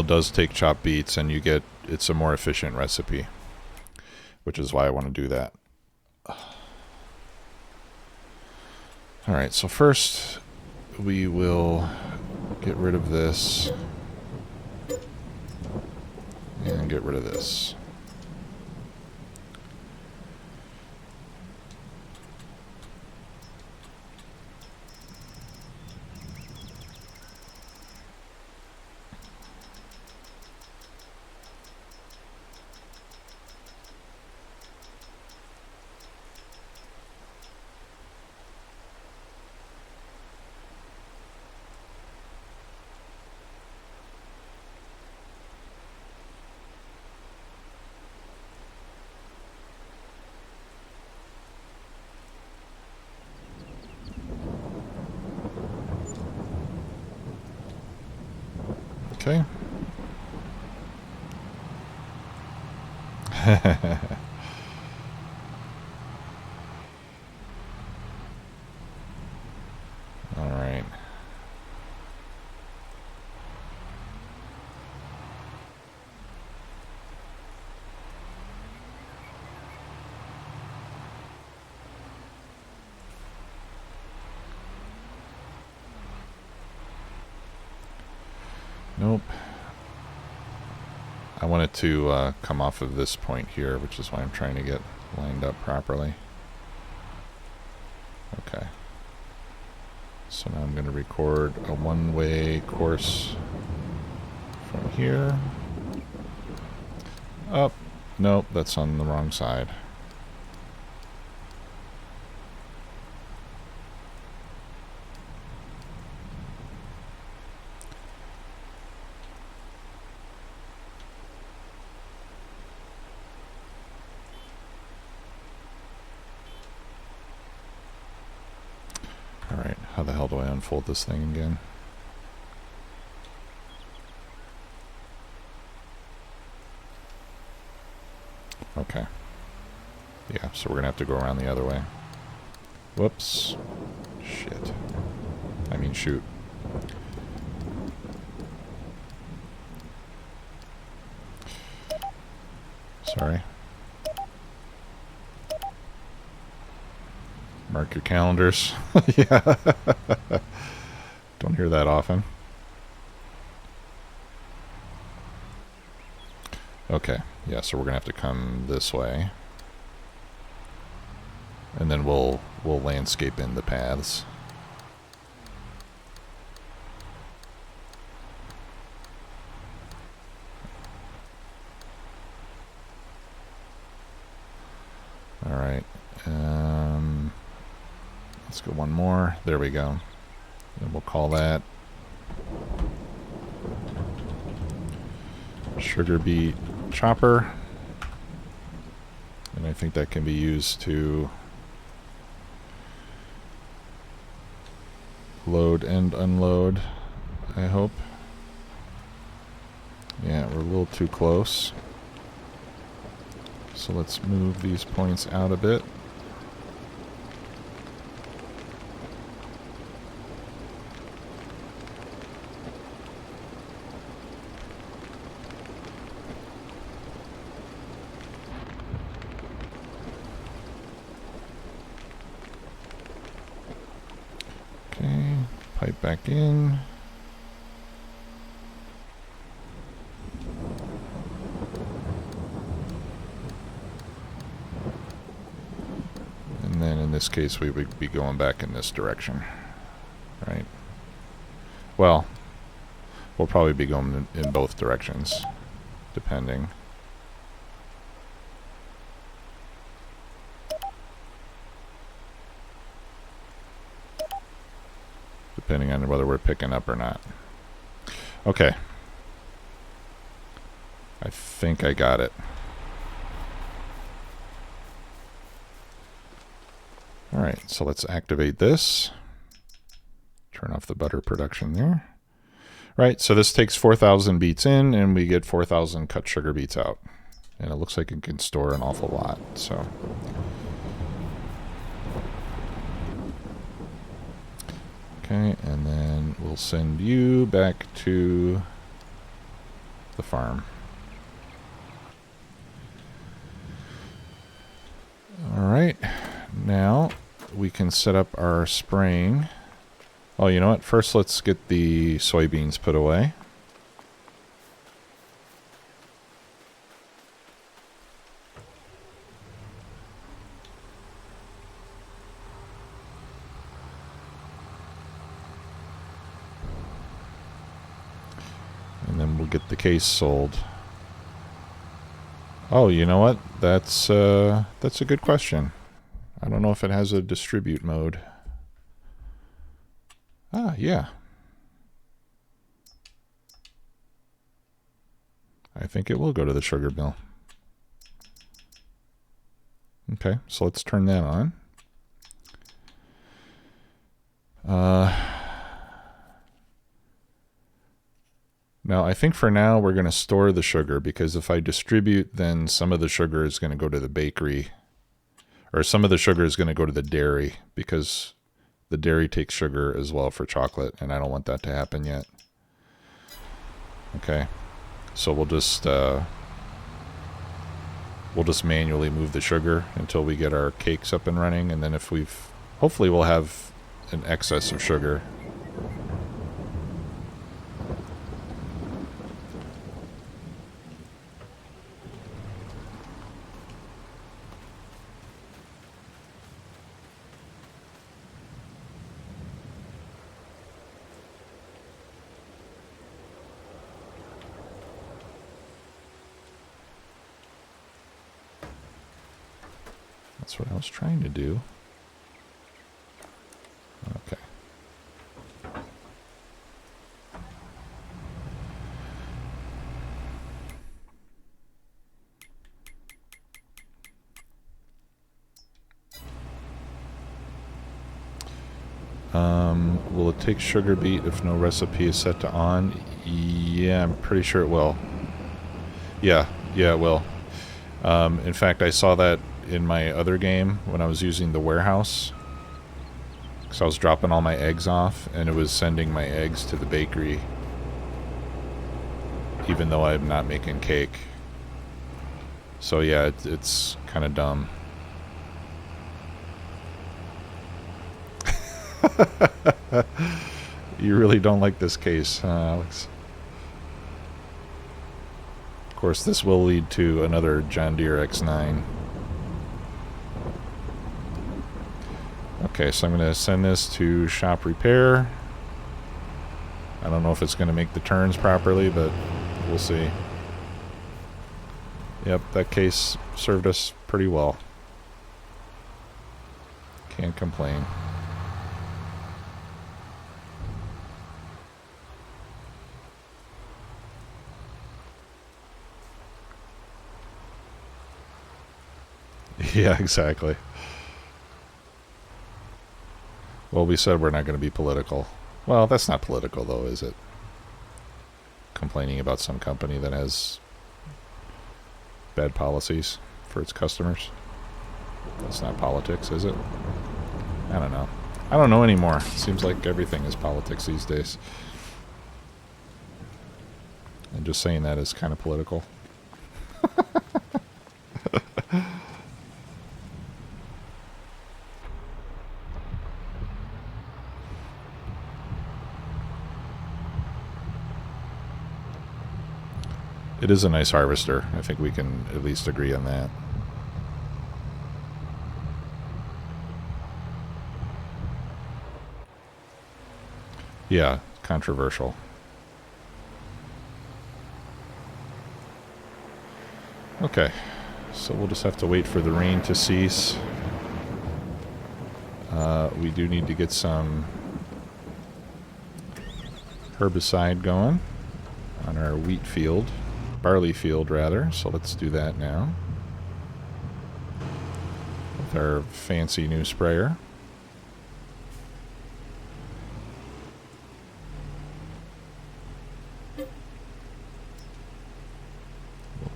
[SPEAKER 1] does take chopped beets, and it's a more efficient recipe, which is why I want to do that. Alright, so first we will get rid of this and get rid of this. Okay. All right. Nope. I want it to come off of this point here, which is why I'm trying to get lined up properly. Okay. So now I'm going to record a one-way course from here. Up. Nope, that's on the wrong side. Alright, how the hell do I unfold this thing again? Okay. Yeah, so we're gonna have to go around the other way. Whoops. Shit. I mean, shoot. Sorry. Mark your calendars. Yeah. Don't hear that often. Okay, yeah, so we're gonna have to come this way. And then we'll landscape in the paths. All right. Let's go one more. There we go. And we'll call that Sugarbeet chopper. And I think that can be used to load and unload, I hope. Yeah, we're a little too close. So let's move these points out a bit. Okay, pipe back in. And then in this case, we would be going back in this direction, right? Well, we'll probably be going in both directions, depending. Depending on whether we're picking up or not. Okay. I think I got it. All right, so let's activate this. Turn off the butter production there. Right, so this takes 4,000 beets in, and we get 4,000 cut sugar beets out. And it looks like it can store an awful lot, so. Okay, and then we'll send you back to the farm. All right, now we can set up our spraying. Oh, you know what? First, let's get the soybeans put away. And then we'll get the case sold. Oh, you know what? That's a good question. I don't know if it has a distribute mode. Ah, yeah. I think it will go to the sugar mill. Okay, so let's turn that on. Now, I think for now we're going to store the sugar, because if I distribute, then some of the sugar is going to go to the bakery, or some of the sugar is going to go to the dairy, because the dairy takes sugar as well for chocolate, and I don't want that to happen yet. Okay, so we'll just manually move the sugar until we get our cakes up and running, and then if hopefully we'll have an excess of sugar. That's what I was trying to do. Okay. Will it take sugar beet if no recipe is set to on? Yeah, I'm pretty sure it will. Yeah, it will. In fact, I saw that in my other game when I was using the warehouse. So I was dropping all my eggs off, and it was sending my eggs to the bakery, even though I'm not making cake. So yeah, it's kind of dumb. You really don't like this case, huh, Alex? course, this will lead to another John Deere X9. Okay, so I'm going to send this to shop repair. I don't know if it's going to make the turns properly, but we'll see. Yep, that case served us pretty well. Can't complain. Yeah, exactly. Well, we said we're not going to be political. Well, that's not political, though, is it? Complaining about some company that has bad policies for its customers. That's not politics, is it? I don't know. I don't know anymore. It seems like everything is politics these days. And just saying that is kind of political. It is a nice harvester. I think we can at least agree on that. Yeah, controversial. Okay, so we'll just have to wait for the rain to cease. We do need to get some herbicide going on our wheat field. Barley field, rather. So let's do that now with our fancy new sprayer. We'll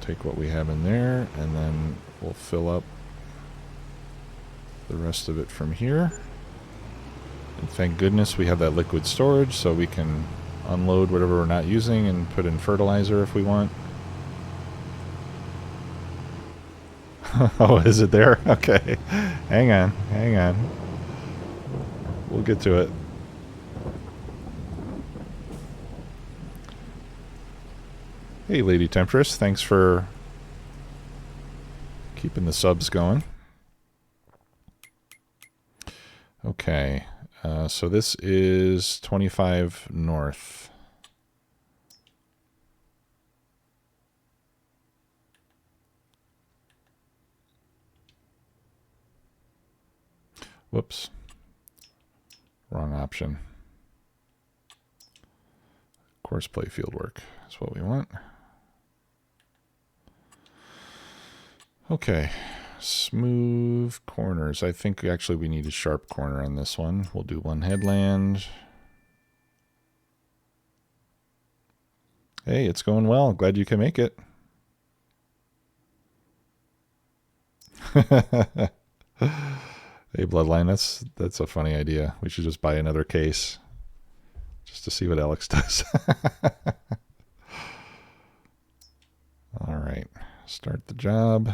[SPEAKER 1] take what we have in there, and then we'll fill up the rest of it from here. And thank goodness we have that liquid storage, so we can unload whatever we're not using and put in fertilizer if we want. Oh, is it there? Okay. Hang on. Hang on. We'll get to it. Hey, Lady Temptress. Thanks for keeping the subs going. Okay. So this is 25 north. Whoops. Wrong option. Course play field work. That's what we want. Okay. Smooth corners. I think actually we need a sharp corner on this one. We'll do one headland. Hey, it's going well. Glad you can make it. Hey, Bloodline, that's a funny idea. We should just buy another case just to see what Alex does. All right, start the job.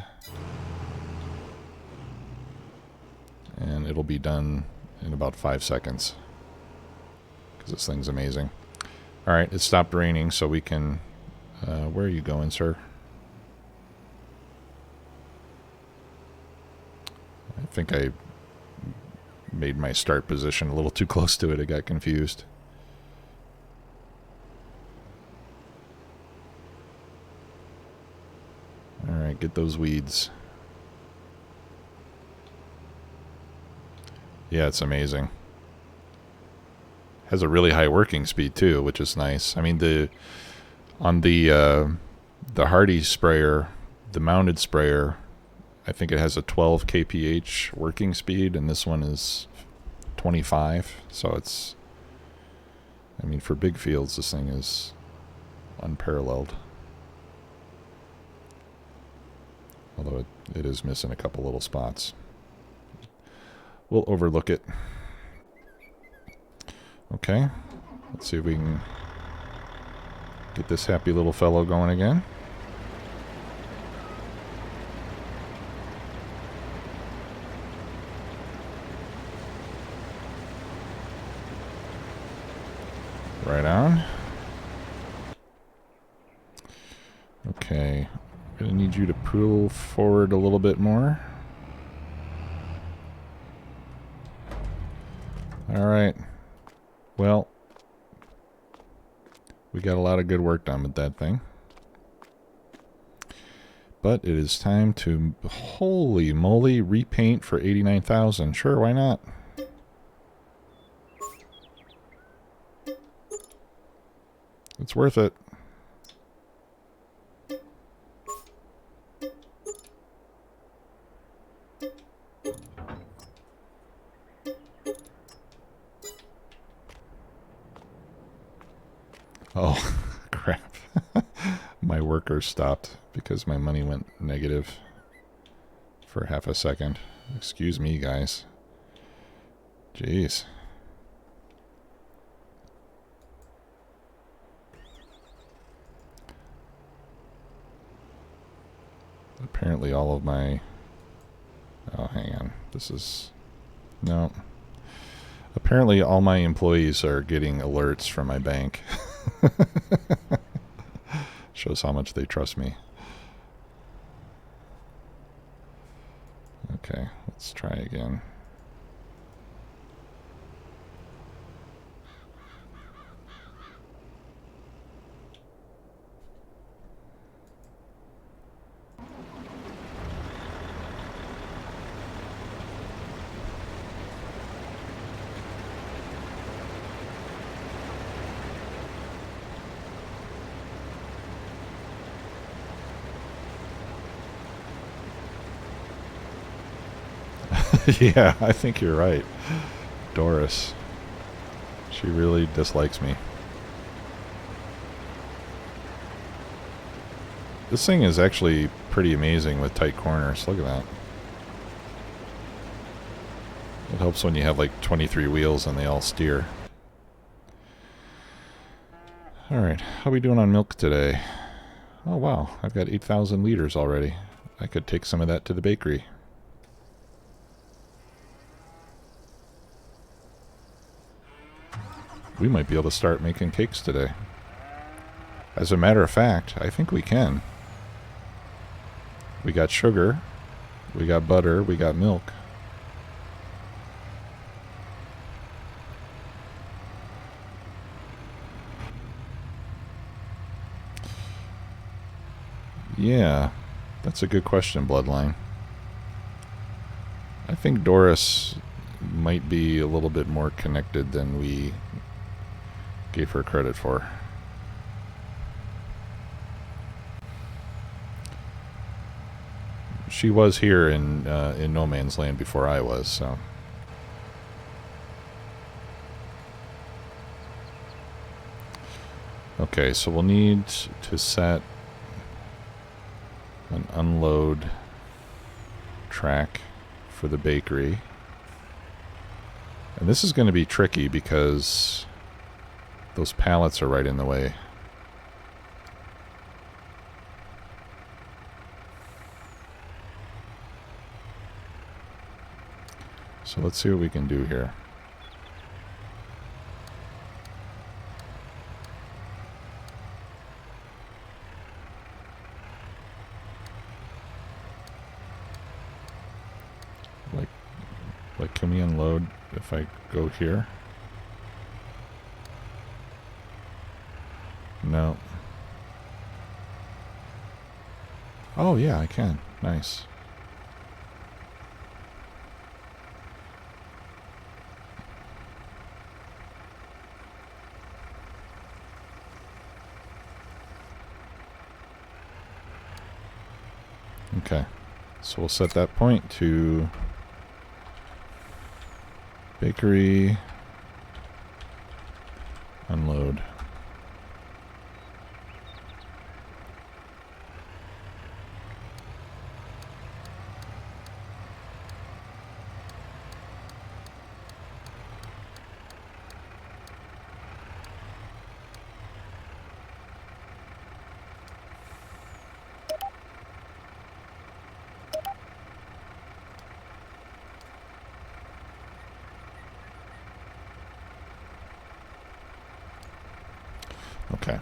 [SPEAKER 1] And it'll be done in about 5 seconds because this thing's amazing. All right, it stopped raining, so we can... where are you going, sir? I think I made my start position a little too close to it. I got confused. All right, get those weeds. Yeah, it's amazing. Has a really high working speed too, which is nice. I mean, on the Hardy sprayer, the mounted sprayer, I think it has a 12 kph working speed, and this one is 25. So it's, I mean, for big fields, this thing is unparalleled. Although it is missing a couple little spots. We'll overlook it. Okay, let's see if we can get this happy little fellow going again. Right on. Okay. Gonna need you to pull forward a little bit more. Alright. Well, we got a lot of good work done with that thing. But it is time to, holy moly, repaint for 89,000. Sure, why not? It's worth it. Oh, crap. My worker stopped because my money went negative for half a second. Excuse me, guys. Jeez. Apparently all of my... Oh, hang on. This is... No. Apparently all my employees are getting alerts from my bank. Shows how much they trust me. Okay, let's try again. Yeah, I think you're right. Doris. She really dislikes me. This thing is actually pretty amazing with tight corners. Look at that. It helps when you have like 23 wheels and they all steer. Alright, how are we doing on milk today? Oh wow, I've got 8,000 liters already. I could take some of that to the bakery. We might be able to start making cakes today. As a matter of fact, I think we can. We got sugar, we got butter, we got milk. Yeah, that's a good question, Bloodline. I think Doris might be a little bit more connected than we gave her credit for. She was here in No Man's Land before I was, so. Okay, so we'll need to set an unload track for the bakery. And this is going to be tricky because those pallets are right in the way. So let's see what we can do here. Like, can we unload if I go here? No. Oh yeah, I can. Nice. Okay, so we'll set that point to bakery unload. Okay.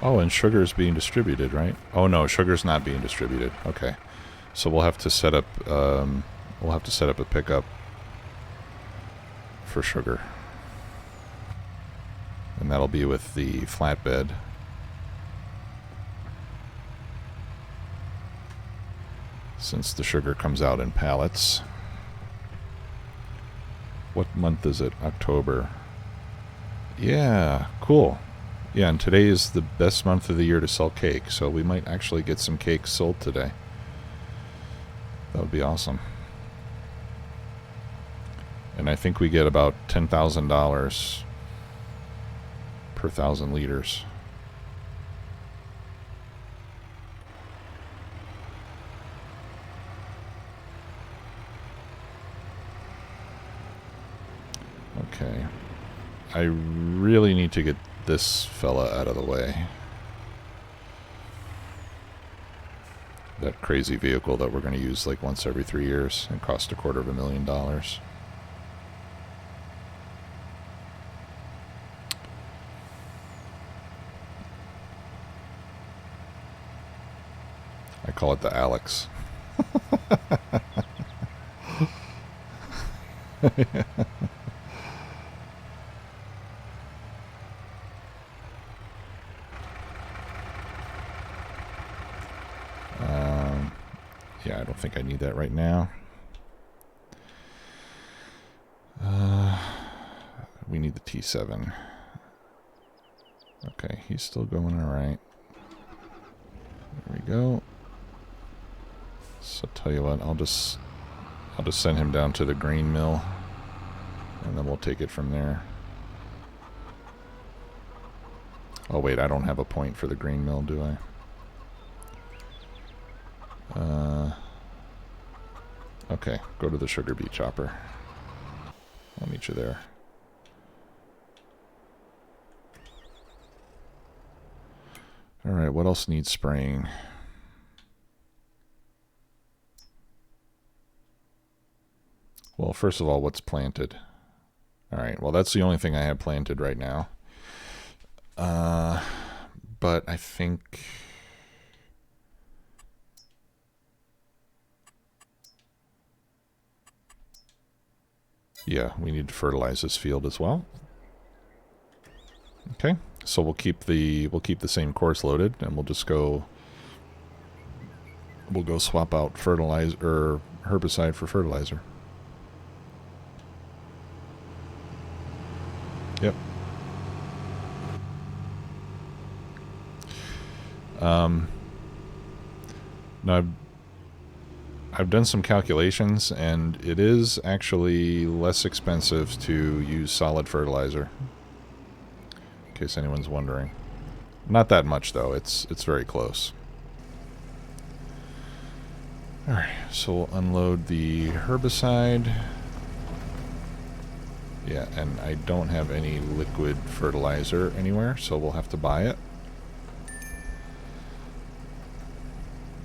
[SPEAKER 1] Oh, and sugar is being distributed, right? Oh no, sugar's not being distributed. Okay, so we'll have to set up a pickup for sugar, and that'll be with the flatbed. Since the sugar comes out in pallets. What month is it? October. Yeah, cool. Yeah, and today is the best month of the year to sell cake, so we might actually get some cakes sold today. That would be awesome. And I think we get about $10,000 per 1,000 liters. Okay. I really need to get this fella out of the way. That crazy vehicle that we're going to use like once every 3 years and cost $250,000. I call it the Alex. Yeah, I don't think I need that right now. We need the T7. Okay, he's still going all right. There we go. So tell you what, I'll just send him down to the grain mill, and then we'll take it from there. Oh wait, I don't have a point for the grain mill, do I? Okay, go to the Sugarbeet chopper. I'll meet you there. Alright, what else needs spraying? Well, first of all, what's planted? Alright, well that's the only thing I have planted right now. But I think... yeah, we need to fertilize this field as well. Okay, so we'll keep the same course loaded, and we'll just go swap out fertilizer or herbicide for fertilizer. Yep. Now I've done some calculations, and it is actually less expensive to use solid fertilizer. In case anyone's wondering. Not that much though, it's very close. Alright, so we'll unload the herbicide. Yeah, and I don't have any liquid fertilizer anywhere, so we'll have to buy it.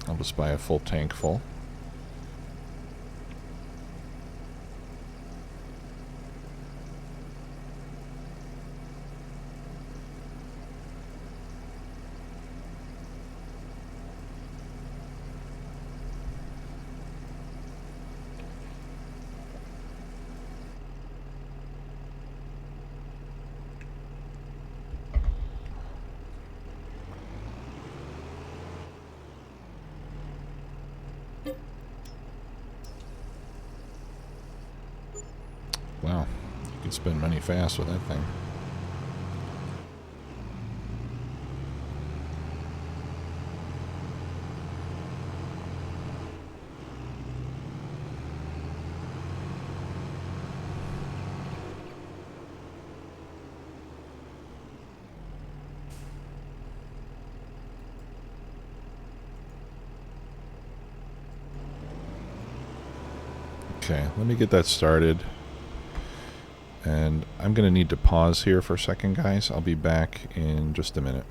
[SPEAKER 1] I'll just buy a full tank full. Wow, you can spend money fast with that thing. Okay, let me get that started. And I'm going to need to pause here for a second, guys. I'll be back in just a minute.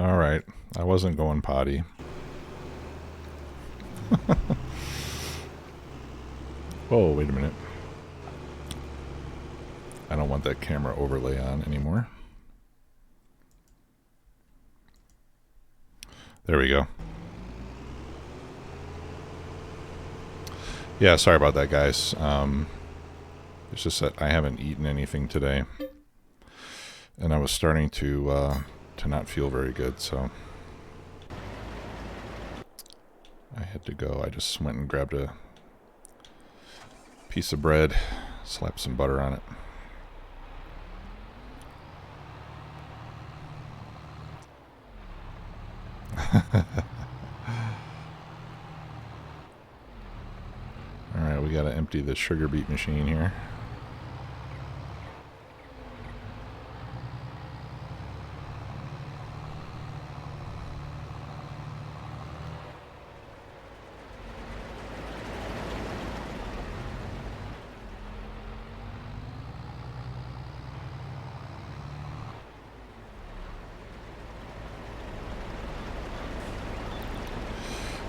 [SPEAKER 1] Alright, I wasn't going potty. Whoa, wait a minute. I don't want that camera overlay on anymore. There we go. Yeah, sorry about that, guys. It's just that I haven't eaten anything today. And I was starting to not feel very good, so I had to go. I just went and grabbed a piece of bread, slapped some butter on it. Alright, we gotta empty the Sugarbeet machine here.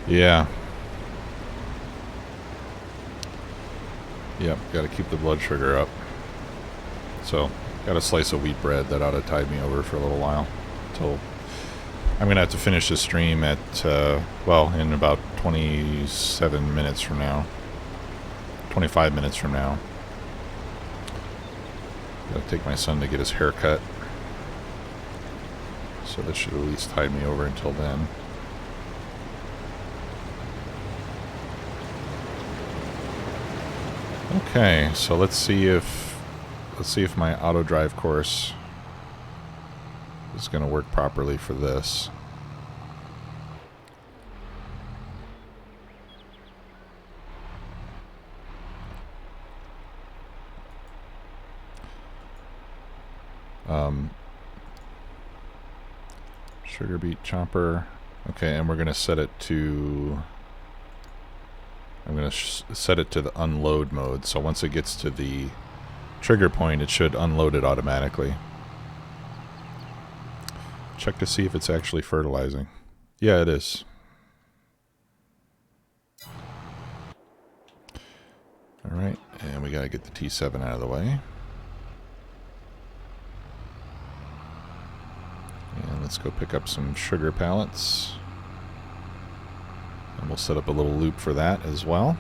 [SPEAKER 1] Yeah. Yep, gotta keep the blood sugar up. So, got a slice of wheat bread that ought to tide me over for a little while. Until I'm gonna have to finish the stream at, well, in about 27 minutes from now. 25 minutes from now. Gotta take my son to get his hair cut. So this should at least tide me over until then. Okay, so let's see if my AutoDrive course is going to work properly for this. Sugarbeet chopper. Okay, and we're going to set it to... I'm going to set it to the unload mode, so once it gets to the trigger point, it should unload it automatically. Check to see if it's actually fertilizing. Yeah, it is. Alright, and we got to get the T7 out of the way. And let's go pick up some sugar pallets. And we'll set up a little loop for that as well.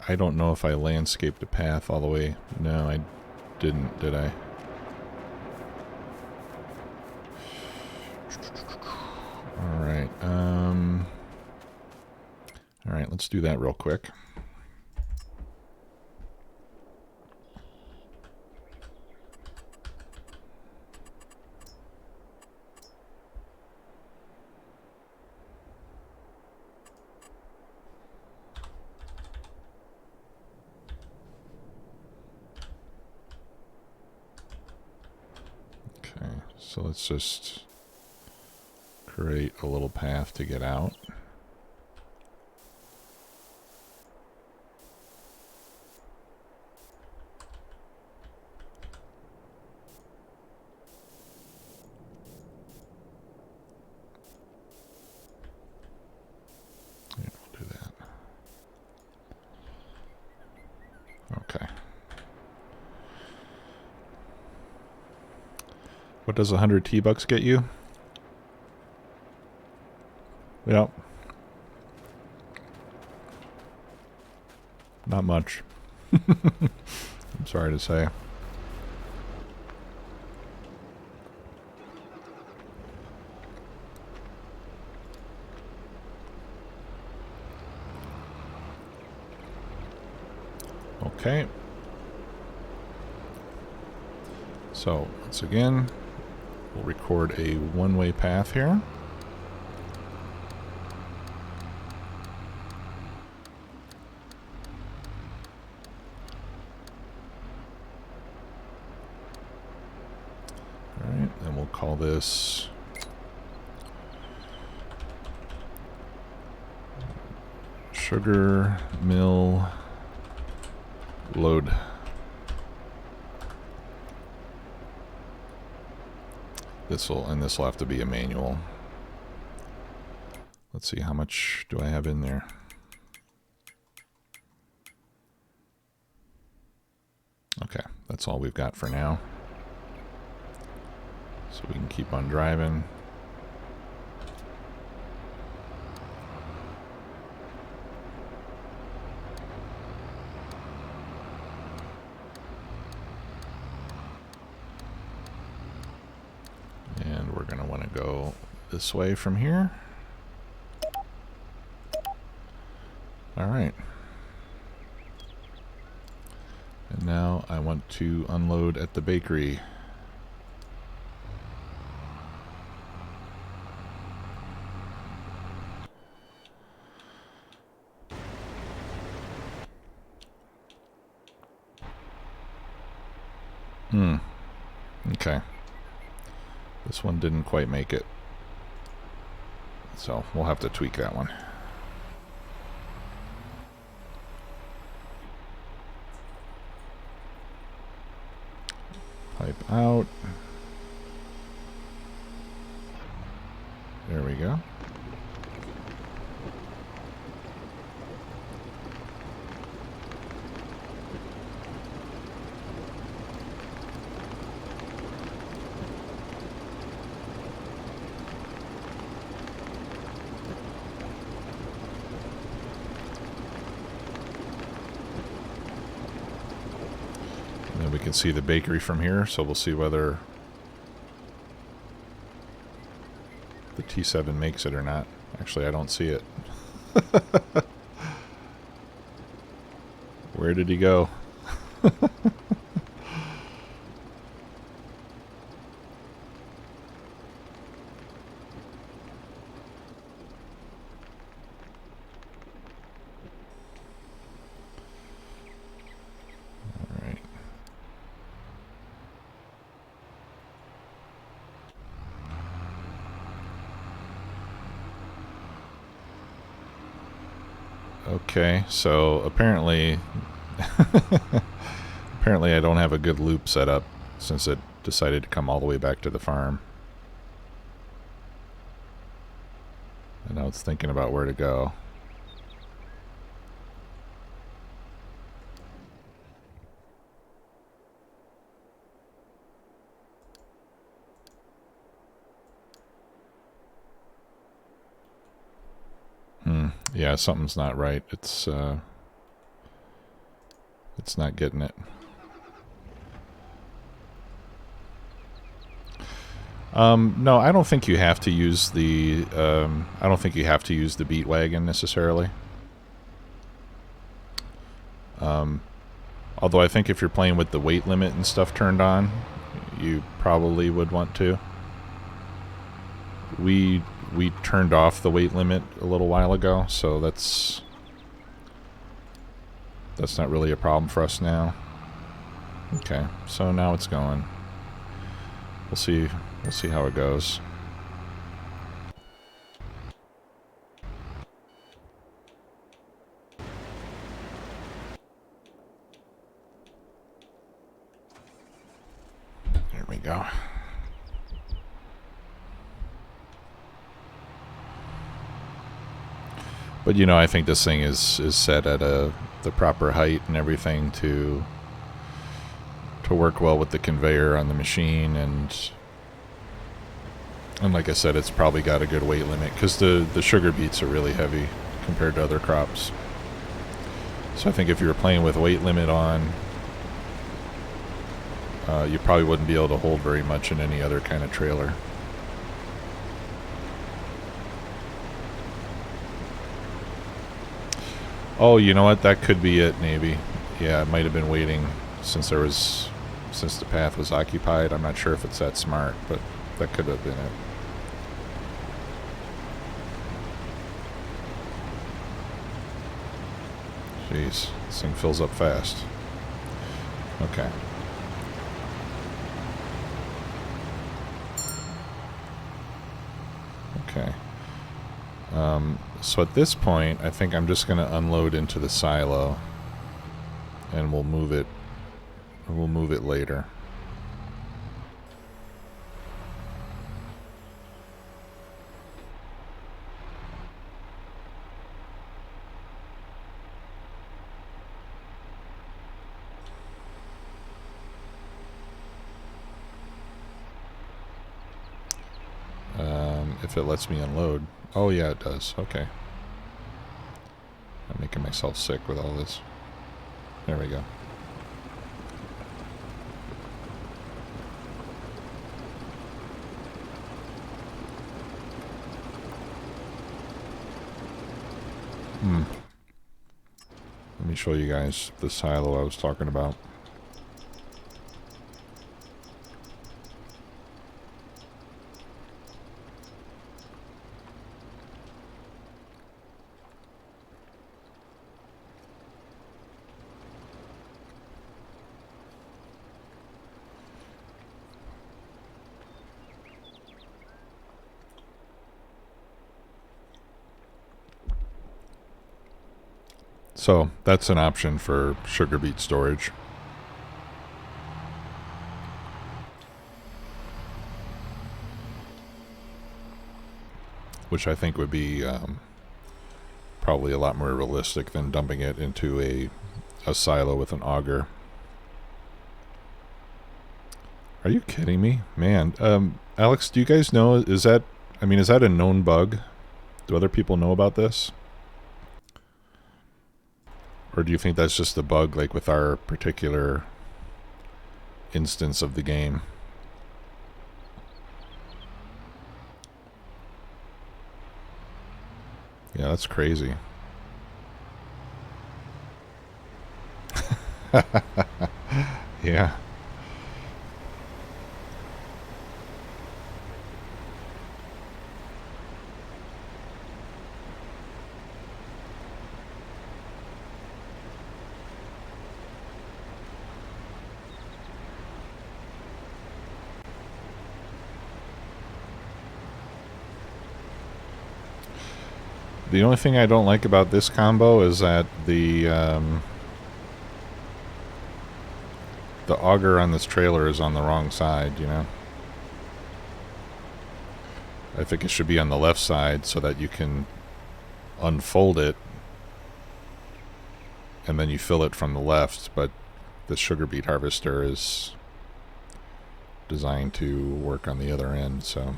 [SPEAKER 1] I don't know if I landscaped a path all the way. No, I didn't, did I? Alright, alright, let's do that real quick. So let's just create a little path to get out. Yeah, we'll do that. Okay. What does 100 T-bucks get you? Yep. Not much. I'm sorry to say. Okay. So, once again, we'll record a one-way path here. Alright, and we'll call this Sugar Mill load. This'll have to be a manual. Let's see, how much do I have in there? Okay, that's all we've got for now. So we can keep on driving. And we're going to want to go this way from here. All right. And now I want to unload at the bakery. Okay. This one didn't quite make it. So we'll have to tweak that one. Pipe out. There we go. We can see the bakery from here, so we'll see whether the T7 makes it or not. Actually, I don't see it. Where did he go? Okay, so apparently apparently I don't have a good loop set up since it decided to come all the way back to the farm. And now it's thinking about where to go. Yeah, something's not right. It's not getting it. No, I don't think you have to use the I don't think you have to use the beet wagon necessarily. Although I think if you're playing with the weight limit and stuff turned on, you probably would want to. We turned off the weight limit a little while ago, so that's not really a problem for us now. Okay, so now it's going. We'll see how it goes. There we go. But you know, I think this thing is set at the proper height and everything to work well with the conveyor on the machine, and like I said, it's probably got a good weight limit because the sugar beets are really heavy compared to other crops. So I think if you were playing with weight limit on, you probably wouldn't be able to hold very much in any other kind of trailer. Oh, you know what? That could be it, maybe. Yeah, it might have been waiting since the path was occupied. I'm not sure if it's that smart, but that could have been it. Jeez, this thing fills up fast. Okay. Okay. So at this point, I think I'm just going to unload into the silo. and we'll move it. We'll move it later. If it lets me unload. Oh yeah, it does. Okay. I'm making myself sick with all this. There we go. Let me show you guys the silo I was talking about. So that's an option for sugar beet storage. Which I think would be probably a lot more realistic than dumping it into a silo with an auger. Are you kidding me? Man, Alex, do you guys know, is that a known bug? Do other people know about this? Or do you think that's just a bug, like with our particular instance of the game? Yeah, that's crazy. Yeah. The only thing I don't like about this combo is that the auger on this trailer is on the wrong side, you know? I think it should be on the left side so that you can unfold it and then you fill it from the left, but the sugar beet harvester is designed to work on the other end, so...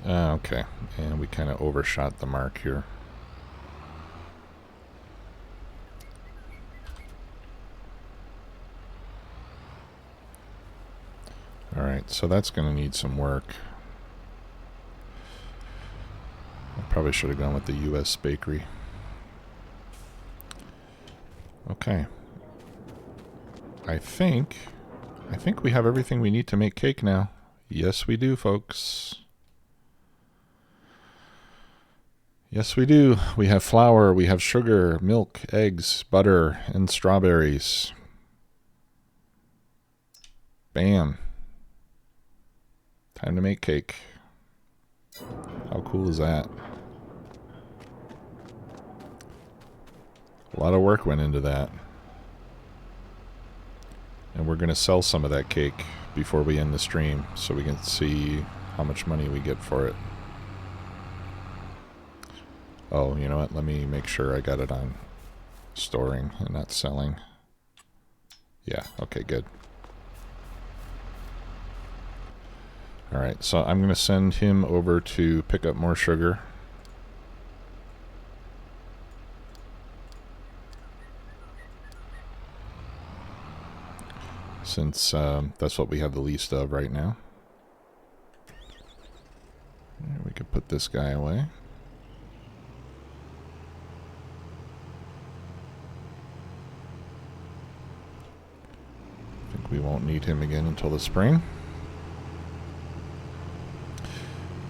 [SPEAKER 1] Okay, and we kind of overshot the mark here. Alright, so that's going to need some work. I probably should have gone with the US bakery. Okay. I think we have everything we need to make cake now. Yes, we do, folks. Yes, we do. We have flour, we have sugar, milk, eggs, butter, and strawberries. Bam. Time to make cake. How cool is that? A lot of work went into that. And we're going to sell some of that cake before we end the stream so we can see how much money we get for it. Oh, you know what? Let me make sure I got it on storing and not selling. Yeah, okay, good. Alright, so I'm going to send him over to pick up more sugar. Since that's what we have the least of right now. We could put this guy away. I think we won't need him again until the spring.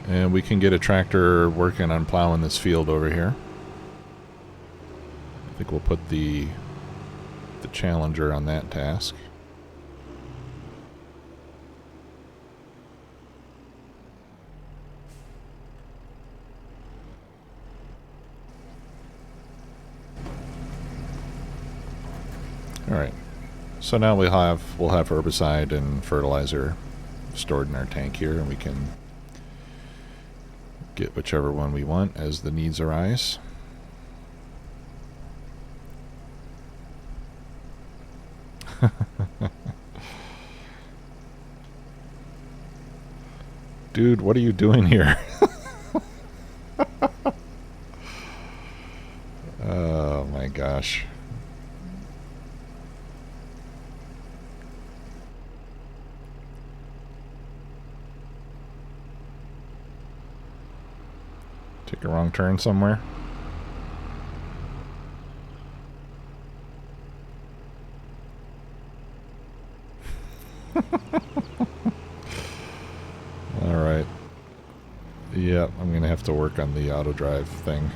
[SPEAKER 1] And we can get a tractor working on plowing this field over here. I think we'll put the Challenger on that task. All right. So now we'll have herbicide and fertilizer stored in our tank here, and we can get whichever one we want as the needs arise. Dude, what are you doing here? Oh my gosh. Take a wrong turn somewhere. Alright. Yep, I'm going to have to work on the AutoDrive thing.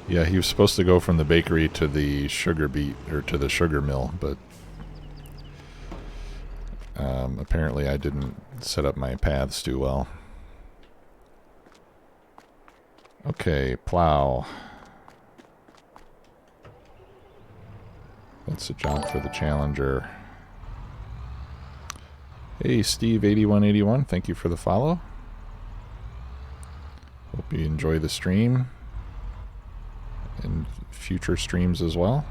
[SPEAKER 1] Yeah, he was supposed to go from the bakery to the Sugarbeet, or to the sugar mill, but apparently I didn't set up my paths too well. Okay, plow. That's a job for the Challenger. Hey, Steve8181, thank you for the follow. Hope you enjoy the stream and future streams as well.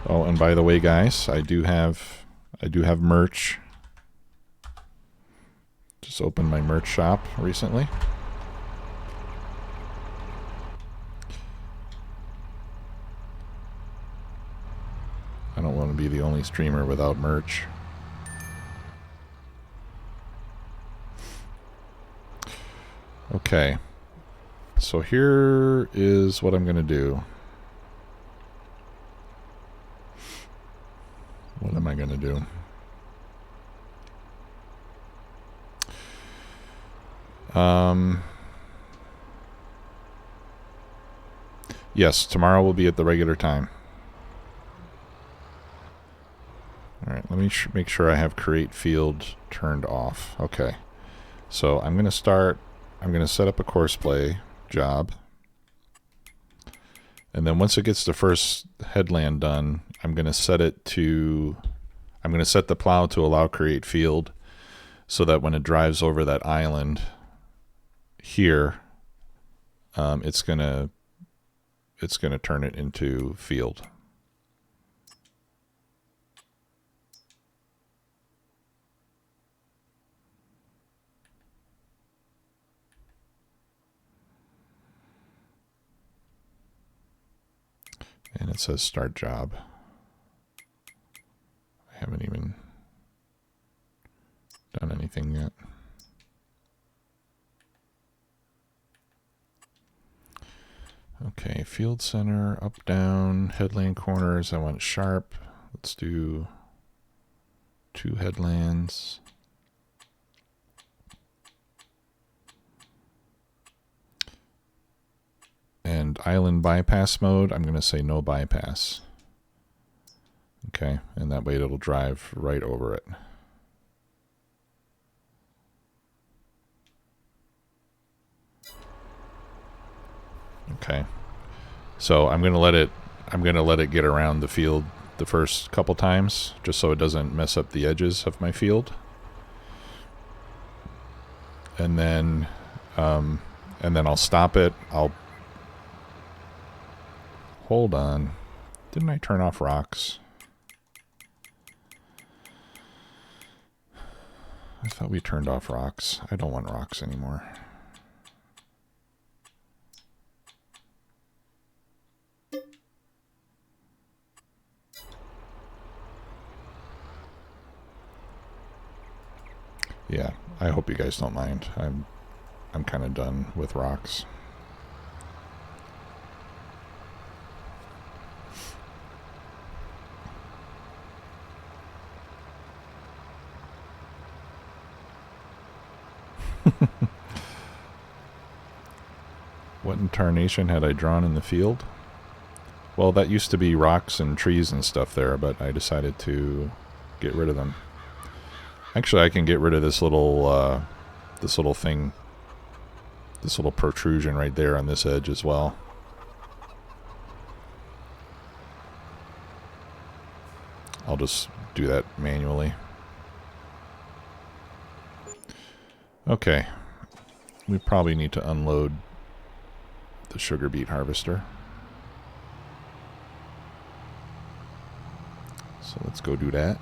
[SPEAKER 1] Oh, and by the way, guys, I do have merch. Just opened my merch shop recently. I don't want to be the only streamer without merch. Okay. So here is what I'm going to do. What am I going to do? Yes, tomorrow will be at the regular time. Alright, let me make sure I have create field turned off. Okay. So I'm going to set up a course play job. And then once it gets the first headland done, I'm going to set the plow to allow create field so that when it drives over that island here, it's going to turn it into field. And it says start job. I haven't even done anything yet. Okay, field center, up, down, headland corners. I want sharp. Let's do 2 headlands. And island bypass mode, I'm going to say no bypass. Okay, and that way it'll drive right over it. Okay. So I'm going to let it get around the field the first couple times just so it doesn't mess up the edges of my field. And then I'll stop it. Hold on. Didn't I turn off rocks? I thought we turned off rocks. I don't want rocks anymore. Yeah, I hope you guys don't mind. I'm kind of done with rocks. What in tarnation had I drawn in the field? Well, that used to be rocks and trees and stuff there, but I decided to get rid of them. Actually, I can get rid of this little thing, this little protrusion right there on this edge as well. I'll just do that manually. Okay. We probably need to unload the sugar beet harvester. So let's go do that.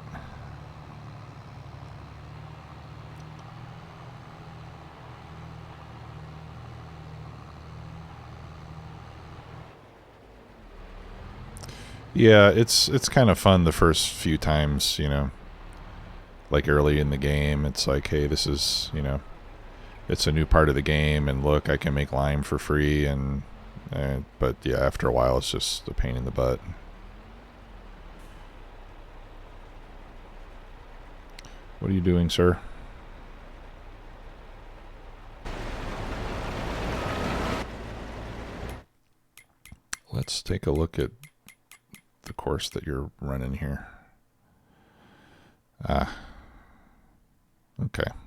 [SPEAKER 1] Yeah, it's kind of fun the first few times, you know. Like early in the game, it's like, hey, this is, you know, it's a new part of the game, and look, I can make lime for free, and but yeah, after a while, it's just a pain in the butt. What are you doing, sir? Let's take a look at the course that you're running here. Okay,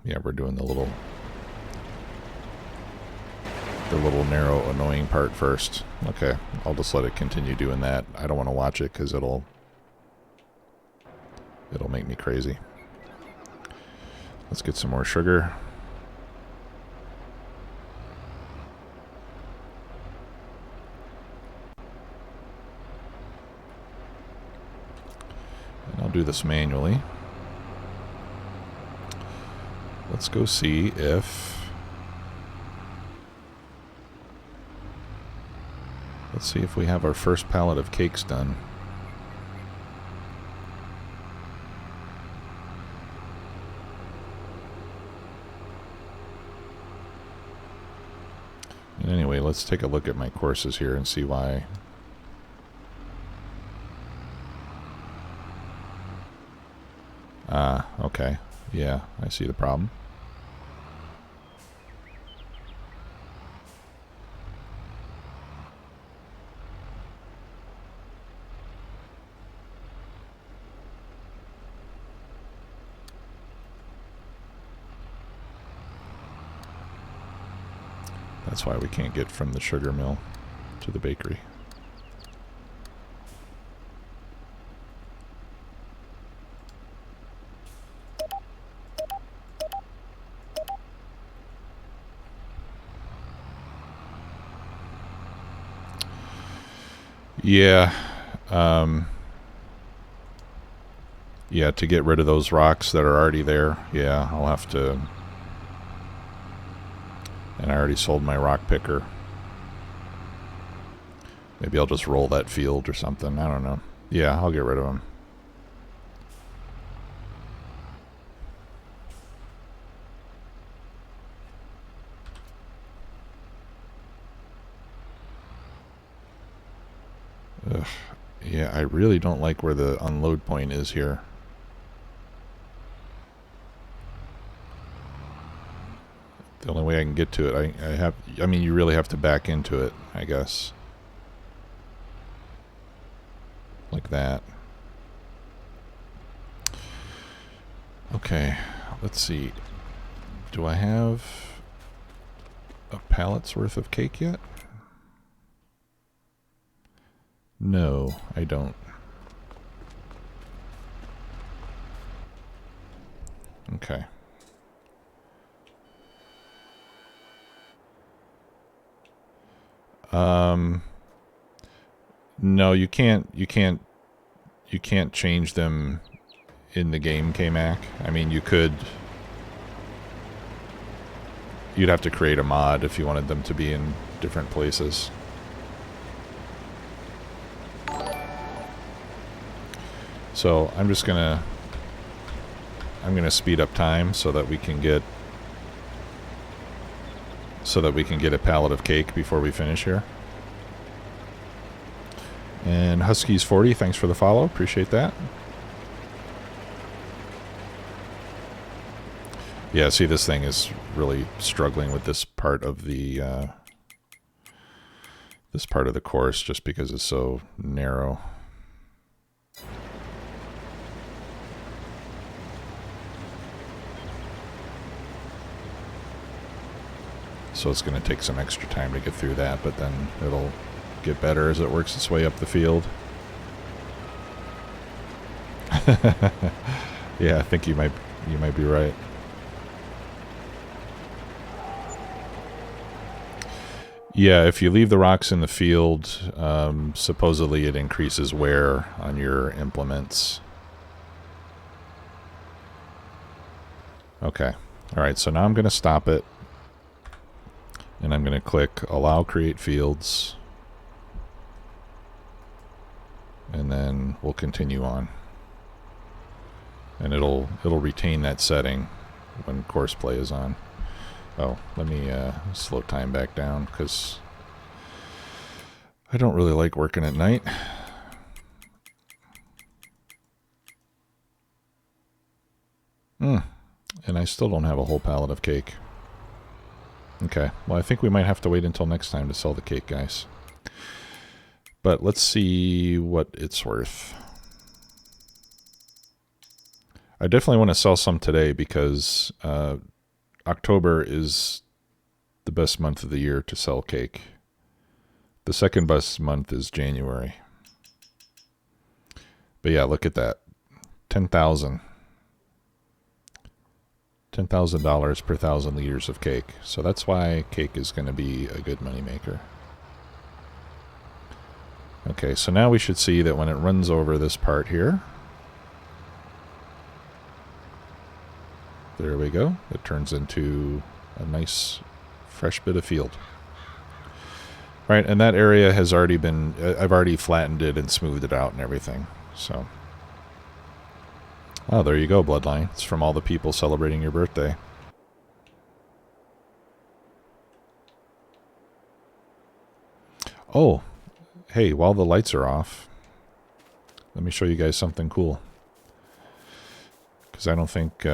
[SPEAKER 1] yeah, we're doing the little narrow annoying part first. Okay, I'll just let it continue doing that. I don't want to watch it because it'll make me crazy. Let's get some more sugar. And I'll do this manually. Let's go see if... Let's see if we have our first pallet of cakes done. And anyway, let's take a look at my courses here and see why. Okay. Yeah, I see the problem. That's why we can't get from the sugar mill to the bakery. Yeah. Yeah, to get rid of those rocks that are already there, yeah, I'll have to... And I already sold my rock picker. Maybe I'll just roll that field or something. I don't know. Yeah, I'll get rid of them. Ugh. Yeah, I really don't like where the unload point is here. The only way I can get to it, I mean, you really have to back into it, I guess. Like that. Okay, let's see. Do I have a pallet's worth of cake yet? No, I don't. Okay. No, you can't change them in the game, K-Mac. I mean, you could... You'd have to create a mod if you wanted them to be in different places. So I'm just gonna speed up time so that we can get a pallet of cake before we finish here. And Huskies40, thanks for the follow. Appreciate that. Yeah, see, this thing is really struggling with this part of the course just because it's so narrow. So it's going to take some extra time to get through that, but then it'll get better as it works its way up the field. Yeah, I think you might be right. Yeah, if you leave the rocks in the field, supposedly it increases wear on your implements. Okay. All right, so now I'm going to stop it. And I'm going to click Allow Create Fields. And then we'll continue on. And it'll retain that setting when course play is on. Oh, let me slow time back down because I don't really like working at night. And I still don't have a whole pallet of cake. Okay, well I think we might have to wait until next time to sell the cake, guys. But let's see what it's worth. I definitely want to sell some today because October is the best month of the year to sell cake. The second best month is January. But yeah, look at that. $10,000 per 1,000 liters of cake. So that's why cake is going to be a good moneymaker. Okay, so now we should see that when it runs over this part here, there we go. It turns into a nice fresh bit of field. Right, and that area has already been, I've already flattened it and smoothed it out and everything. So, oh, there you go, Bloodline. It's from all the people celebrating your birthday. Oh, hey, while the lights are off, let me show you guys something cool. Because I don't think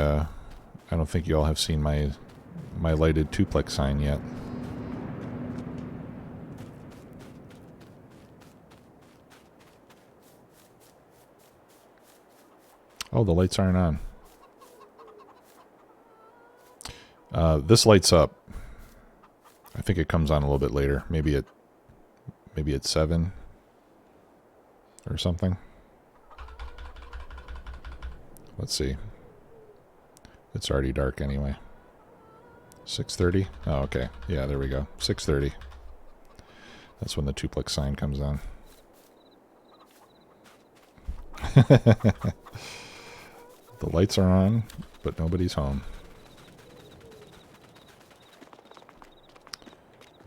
[SPEAKER 1] you all have seen my lighted 2-plex sign yet. Oh, the lights aren't on. This lights up. I think it comes on a little bit later. Maybe at 7 or something. Let's see. It's already dark anyway. 6:30. Oh, okay. Yeah, there we go. 6:30. That's when the 2-plex sign comes on. The lights are on, but nobody's home.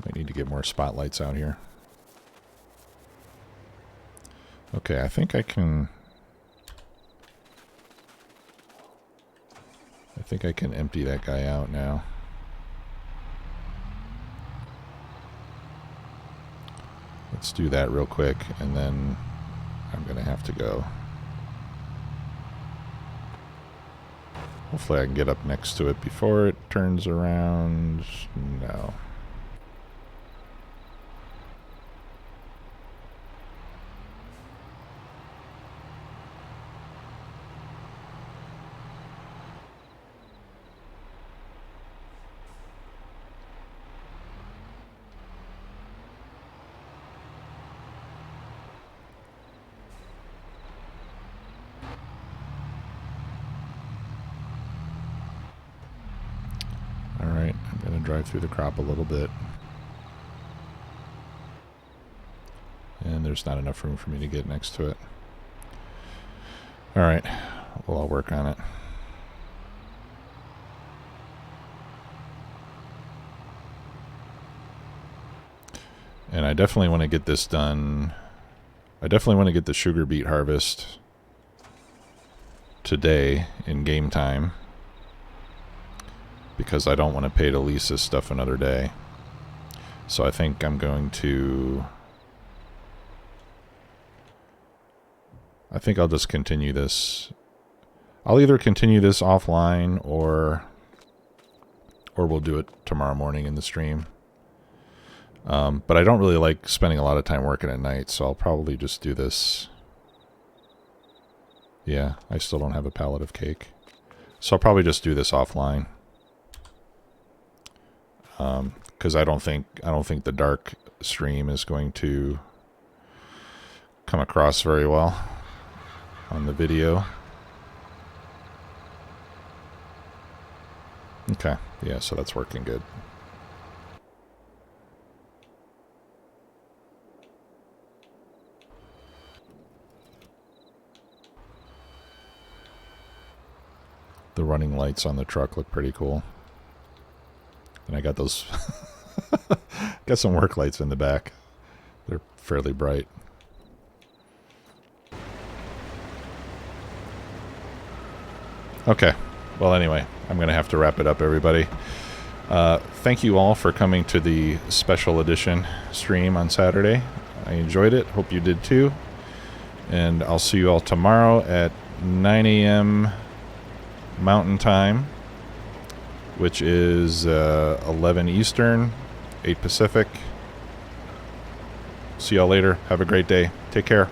[SPEAKER 1] Might need to get more spotlights out here. Okay, I think I can empty that guy out now. Let's do that real quick, and then I'm going to have to go. Hopefully I can get up next to it before it turns around. No. Drive through the crop a little bit. And there's not enough room for me to get next to it. Alright, well, I'll work on it. And I definitely want to get this done. I definitely want to get the sugar beet harvest today in game time, because I don't want to pay to lease this stuff another day. So I think I'm going to... I think I'll just continue this. I'll either continue this offline or or we'll do it tomorrow morning in the stream. But I don't really like spending a lot of time working at night, so I'll probably just do this. Yeah, I still don't have a pallet of cake. So I'll probably just do this offline. Because I don't think the dark stream is going to come across very well on the video. Okay, yeah, so that's working good. The running lights on the truck look pretty cool. And I got those got some work lights in the back. They're fairly bright. Okay. Well, anyway, I'm going to have to wrap it up, everybody. Thank you all for coming to the special edition stream on Saturday. I enjoyed it. Hope you did too. And I'll see you all tomorrow at 9 a.m. Mountain Time, which is 11 Eastern, 8 Pacific. See y'all later. Have a great day. Take care.